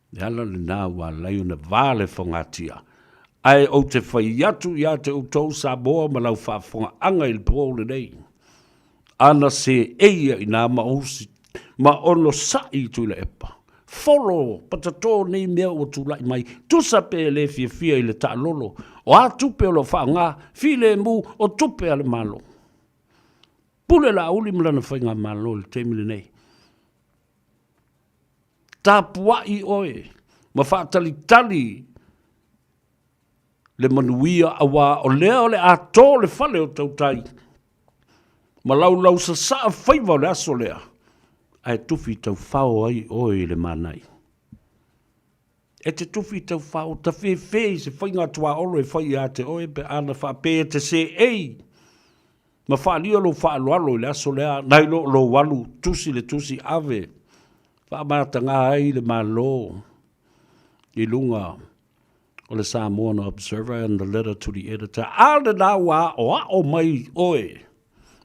E ala le nā wā lai una vāle whangatia. Ai o te whai atu i a te utou Samoa ma lau whaafonga anga i le pōle nei. Ana se eia i nā maosi, ma ono sai tu le epa. Folo, patato nei mea o tu lai mai, tusa pe le fia i le ta lolo, o a tupe o lo whaanga, file mu o tupe ale malo. Pule la uli mlana whainga malo le temile nei. Tā puai oe, ma whaatalitali le manuia awa o le ato le whale o tautai. Ma lau sa saa Faiva o le aso lea. Ai tufi tau whao ai oe le manai. E te tufi tau whao, ta whewhe se whainga tua olo e whai a te oe pe ana whape te se ei. Ma whaalia lo whaaloalo le aso lea, nai lo walu tusi le tusi ave. Whaamata ngā ai le malo. I lunga o le Samoan Observer and the letter to the editor. Ale nā wā o mai oe.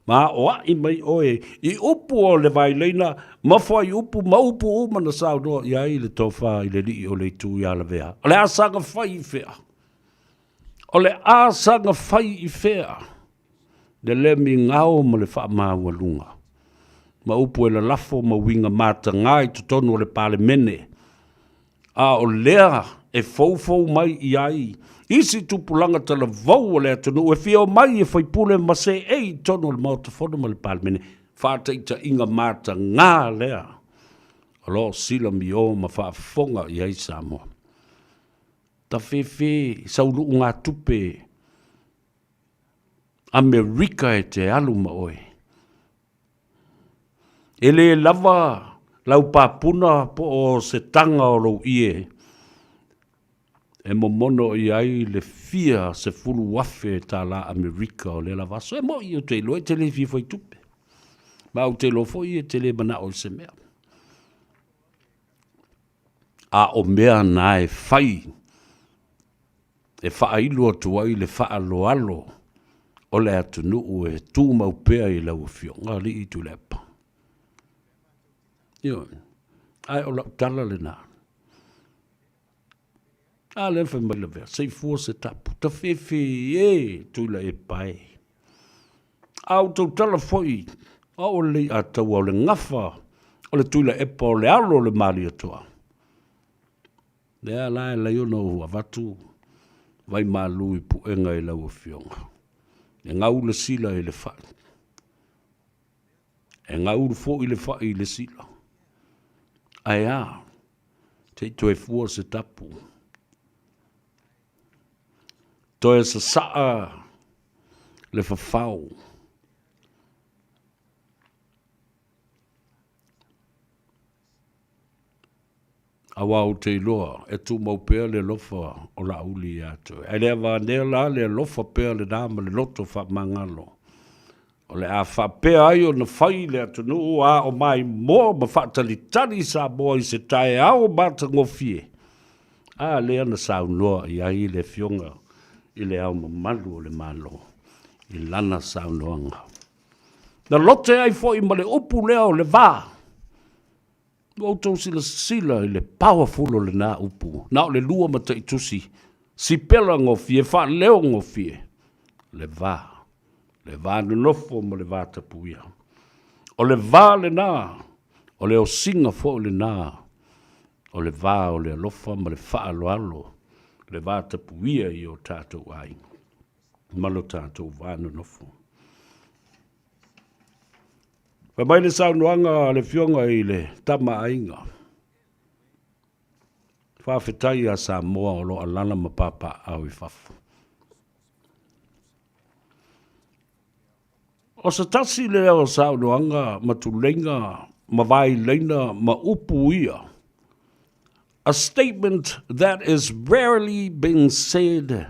Ma oa i mai oe. I upu o le vai leina. Ma whai upu, ma upu umana sao noa. Ia i le tofa i le li o le tu i ala vea. O le asanga whai i whea. O le asanga whai i whea. Le le mi ngao ma le wha maa lunga. Ma upu e la lafo ma winga mata ngai tutonu o le pale mene. A o lea e fau mai i ai. Isi tupulanga tala vau o lea tonu. E fia o mai e whaipule ma se ei tonu o le mauta fono ma le pale mene. Whaataita inga mata ngā lea. O lo sila mi o ma whaafonga i ai Samoa. Ta whewhe saulu ngā tupe. Amerika e te alu ma oe. Ele lava lau papuna po o se tanga o lo ie. E momono i ai le fia se fulu wafe ta la Amerika o le lava. So e mo i o te lo e te le fi foi tupe. Ma o te lo foi e te le mana o se mea. a o mea na e fai, e whaailo atua i le whaaloalo, o le atu nuu e tū maupea i lau fionga li i tu lepa. Io, ai o lau tala le nā. A le whai mai le vea, sei fua se tapu, ta whiwhi e tu la e pai. Au tau tala foi, o le atau au le ngafa, o le tuila epa o le alo le mali atua. Lea lai la iono hua vatu, vai malu i puenga i lau fionga. E ngau le sila i le whai. E ngau le fo i le whai i le sila. Ai a, te to e fua se tapu. To e sa saa le whawhau. Awau te iloa, e tu mau pēr le lofa o la uli atu. E lea wa nea la le lofa pēr le dama le loto wha mangalo. O le a wha pēr ai o na whai le atu nuu a o mai mō ma whaatali tani sa moa i se tae au mata ngofie. A lea na sau noa i ai le fionga i le au mamalu o le malo. I lana sau noanga. Na lote ai fo i ma le upu lea o le vaa. Outou sila i le powerful o le nā upu. Nā o le lua mata i tusi. Si pela ngofie, wha leo ngofie. Le vā. Le vā nunofo ma le vā tapuia. O le vā le nā. O le o singa fo le nā. O le vā o le alofa ma le wha alo alo. Le vā tapuia i o tātou ai. Malo tātou vā nunofo. Pa mai le saunuanga le fionga i le tama ainga. Whawhetai a Samoa o lo alana mapapa au i whafu. O sa tasi le o saunuanga matulenga mawai leina ma upu ia. A statement that is rarely being said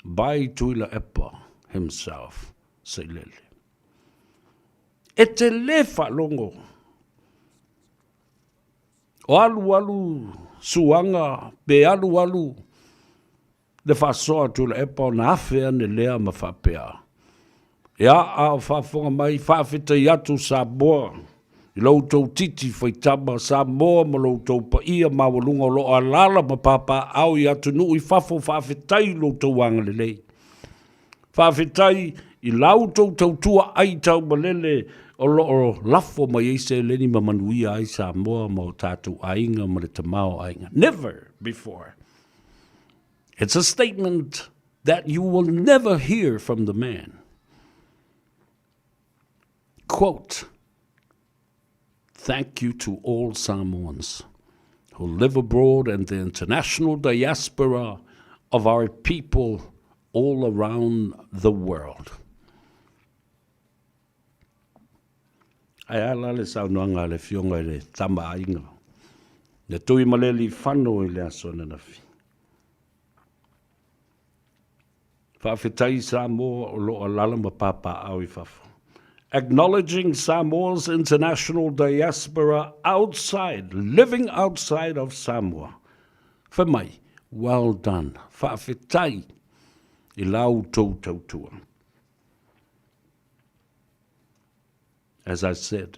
by Tuila Epa himself, se lele. E te le whalongo. O alu suanga, pe alu, le whasoa tula epa o na awhea ne lea ma whapea. Ea a o whafonga mai, whawhita i atu Samoa. I loutou titi whaitama Samoa ma loutou pa ia ma walunga o lo alala ma papa au i atu nui whafo whawhitai loutou wanga le lei. Whawhitai i lautou tautua ai tau malele o lo lafo mai eise leni mamanuia ai Samoa ma o tātou ainga ma le tamao ainga. Never before. It's a statement that you will never hear from the man. Quote, thank you to all Samoans who live abroad and the international diaspora of our people all around the world. Ai ala le saunoanga le fionga le tama ainga. Le tui maleli whano i le asona na fi. Whawhitai Samoa o lo alala ma papa au I whafo. Acknowledging Samoa's international diaspora outside, living outside of Samoa. Whamai, well done. Whawhitai I lau tau tautua. As I said,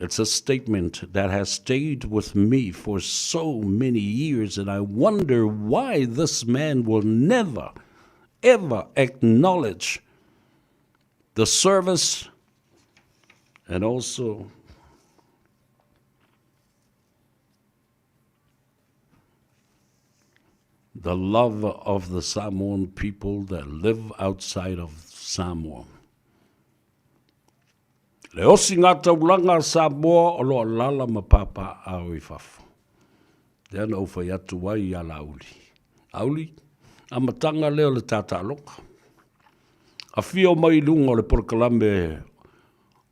it's a statement that has stayed with me for so many years, and I wonder why this man will never, ever acknowledge the service and also the love of the Samoan people that live outside of Samoa. Le osi ngā taulanga Samoa o lo lala ma papa au I whafu. Te ana uwhai atu wai ala auli. Auli, a matanga leo le tata aloka. A whio mai lunga o le porkalame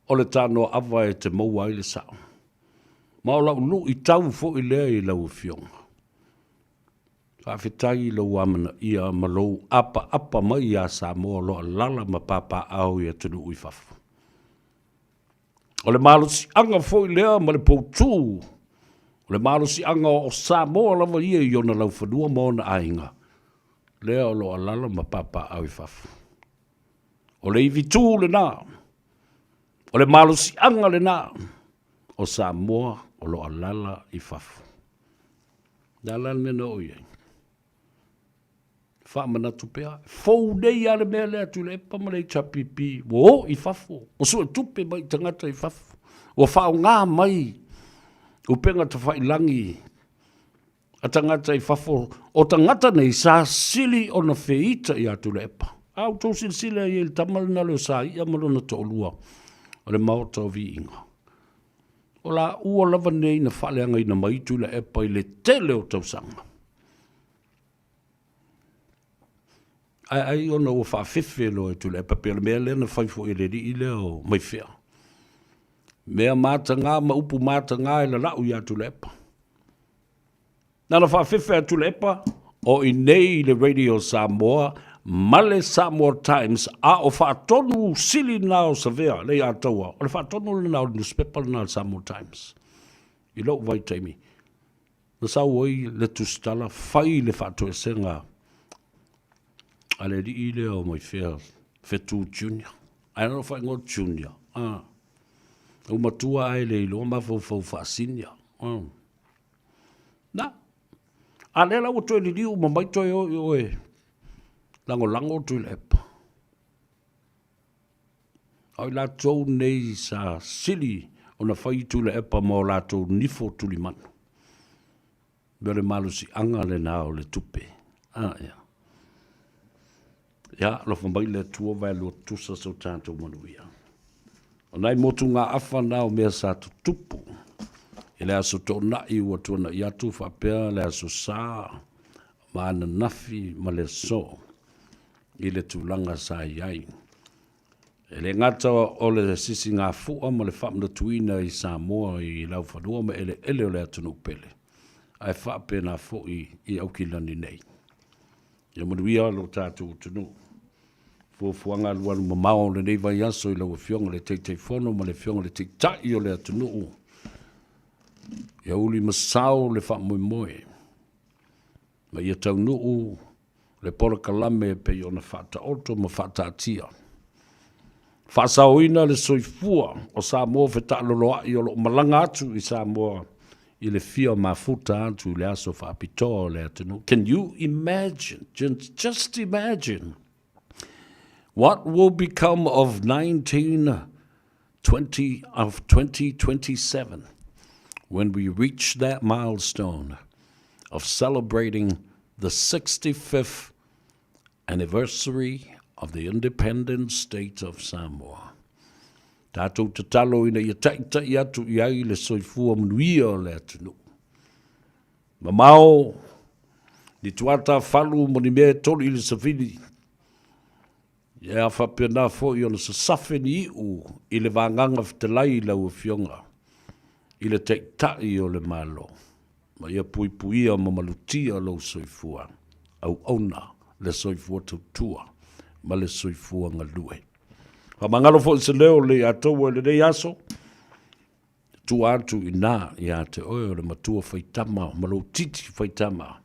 o le tano awa e te maua I le sao. Ma o lau lu I tau fo I lea I lau fionga. Whawhitai lau amana ia ma lau apa mai a Samoa lo lala ma papa au I atunu ui whafu. O le malusi anga foi lea ma le poutu O le malo si anga o Samoa lava ia i ona lau whanua mo na ainga. Lea o lo alala ma papa au i fafu. O le iwi tū le nā. O le malo si anga le nā. O Samoa o lo alala i fafu. Nālan me na oia. Whamana tupea. Fou nei ale mea lea tu le epa ma lei chapipi. Wo i fafu. O sua tupe mai tangata i fafu. O whao ngā mai. Upenga ta whailangi. A tangata i fafo. O tangata nei sa sili o na feita i atu le epa. Au tau sili i il tamalina leo sa ia malona to olua. O le maota o vi inga. O la ua lava nei na whaleanga i na maitu le epa i le tele o tau sanga. Ai ona ua whawhiwhi lo i tu le epa. Pele mea le na whaifo i le ri i leo mai whea. Mea mata ngā, ma upu mata ngā i la lau i atu lepa. Nana whawhiwhi atu lepa, o i nei le Radio Samoa, male Samoa Times, a o whaatonu sili nao sa vea, lei ataua. O le whaatonu le nao newspaper na Samoa Times. I lau vai taimi. Na sau oi le tustala, whai le whaatoe senga. A le ri i leo mai whea, whetu junior. Ai nana whai ngō junior. O matua ai le ilo mafau whaasinia. Na. A lela o toi li liu ma mai toi o e. Lango toi le epa. Au la tau nei sa sili o na whai tu le epa ma o la tau nifo tu li manu. Bele malu si anga le nao le tupe. Ya. Ya, lo whambai le tua vai lo tusa so tātou manuia. O nai motu ngā awha nao mea sa tutupu. I lea so tō nai ua tuana i atu whapea, lea so sā, ma ana nafi, ma le so, i le tūlanga sa iai. E le ngata o le sisi ngā fua, ma le whamna tuina i Samoa i lau whanua, ma ele o lea tunu pele. Ai whape nā fui i aukilani nei. Ia manuia lo tātou tunu. Fuanga lualu mamao le nei vai aso i lau fionga le teitei fono ma le fionga le teitai o le atunuu. Ia uli masao le wha moe moe. Ma ia tau nuu le pora kalame pe i ona whata oto ma whata atia. Whaasauina le soifua o Samoa wheta loloa i o lo malanga atu i Samoa i le fia mafuta atu le aso whaapitoa le atunuu. Can you imagine, just imagine, what will become of 2027 when we reach that milestone of celebrating the 65th anniversary of the independent state of Samoa? Tātou te talo ina ia taitai atu iai le soifua manuia o le atunu. Mamao, ni tuata falu mo ni mea toli le safini. Ia whapena fo i ona sa safe ni iu i le vanganga ftelai lau fionga. I le teitai o le malo. Ma ia pui puia ma malutia lau soifua. Au ona le soifua tautua. Ma le soifua ngalue. Ka mangalo fo se leo le atou le dei aso. Tu atu ina ia te oe le matua faitama. Malo titi faitama.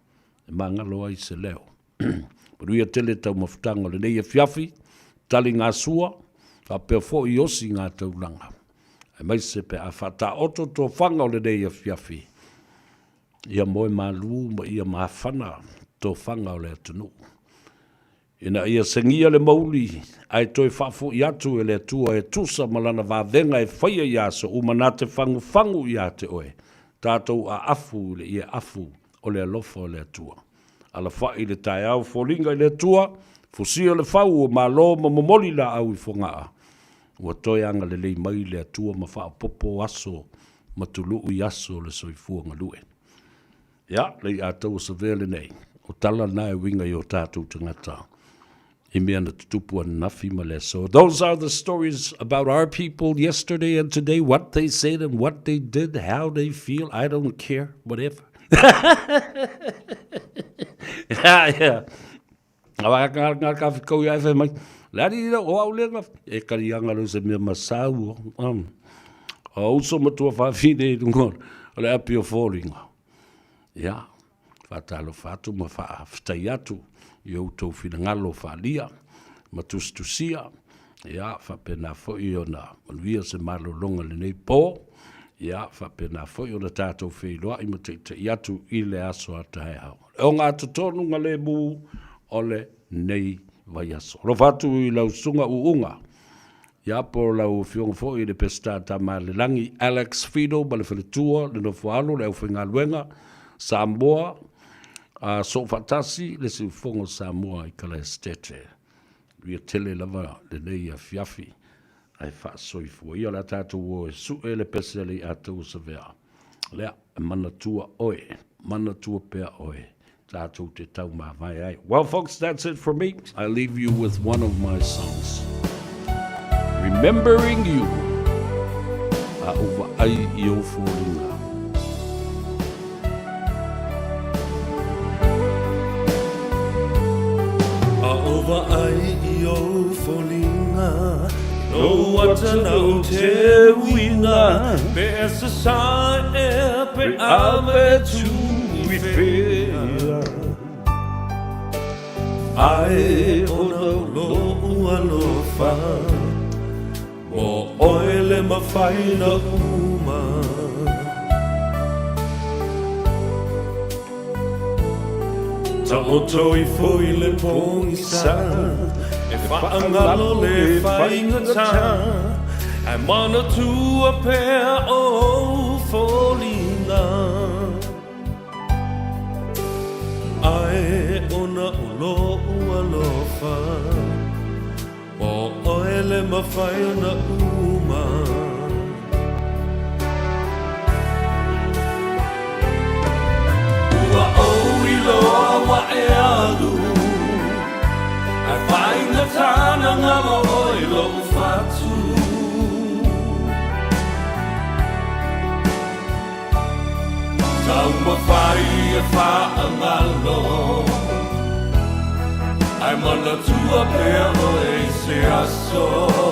E mangalo ai se leo. Pero ia tele tau mafutanga le nei e fiafi. Tali ngā sua, ka pēr fo i osi ngā taulanga. E mai se pe a whata oto tō whanga o le nei a fiafi. Ia moe malu ma ia mahawhana tō whanga o le atunu. Ina ia sengia le mauli, ai toi whafo i atu e le atua e tusa malana vāvenga e whaia i aso, umana te whangu i ate oe. Tātou a afu le ia afu o le alofa o le atua. Ala whai le tai au fōlinga i le atua, fusia le fau o malo ma momoli la au i fongaa. Ua toi anga le lei mai le atua ma wha popo aso ma tulu i aso le soifua ngalue. Ia, lei atau sa vele nei. O tala na e winga i o tātou tangata. I mea na tutupu anafi ma le so. Those are the stories about our people yesterday and today, what they said and what they did, how they feel. I don't care, whatever. Yeah. Awa ngā ka whikau ia e whai mai. Lari ira o au lenga. E kari anga lo se mea masau. O uso matua whawhine i rungon. O le api o fōringa. Ia, whātalo whātu ma whaafitai atu. I au tau whina ngalo whālia. Ma tustusia. Ia, whapena fōi o na manuia se malolonga le nei pō. Ia, whapena fōi o na tātou wheiloa i ma te atu i le aso a tae hao. O ngā tutonu ngā le mū o le nei vai aso. Ro whātu i lau sunga uunga. Ia po lau fionga fōi le pesta ta ma le langi Alex Fido ma le whaletua le no whaalo le au whinga luenga Samoa so fatasi le si fongo Samoa i kala estete. Ria tele lava le nei a fiafi ai wha soifu. Ia la tātou o e su e le pesele a tau sa vea. Lea manatua oe, manatua pea oe. Tātou te tau ma vai ai. Well folks, that's it for me. I leave you with one of my songs. Remembering you. A uwa ai I o fōringa. A uwa ai I o fōringa. No atana o te winga. Pe esa sa e pe ave tu I whea. Ai ona lo ua lo wha. Mo oele ma whaina uma. Ta oto I fōi le pōngi sa. E whaangalo le whainga ta. Ai mana tua pēr o fōlinga. Ai ona ulo ua lofa. O oele ma whaina uma. Ua o I loa wa e alu. Ai whainga tāna ngama o I lo whatu. Tau ma whai e whaangalo. Ai mana tua pēr o e se aso.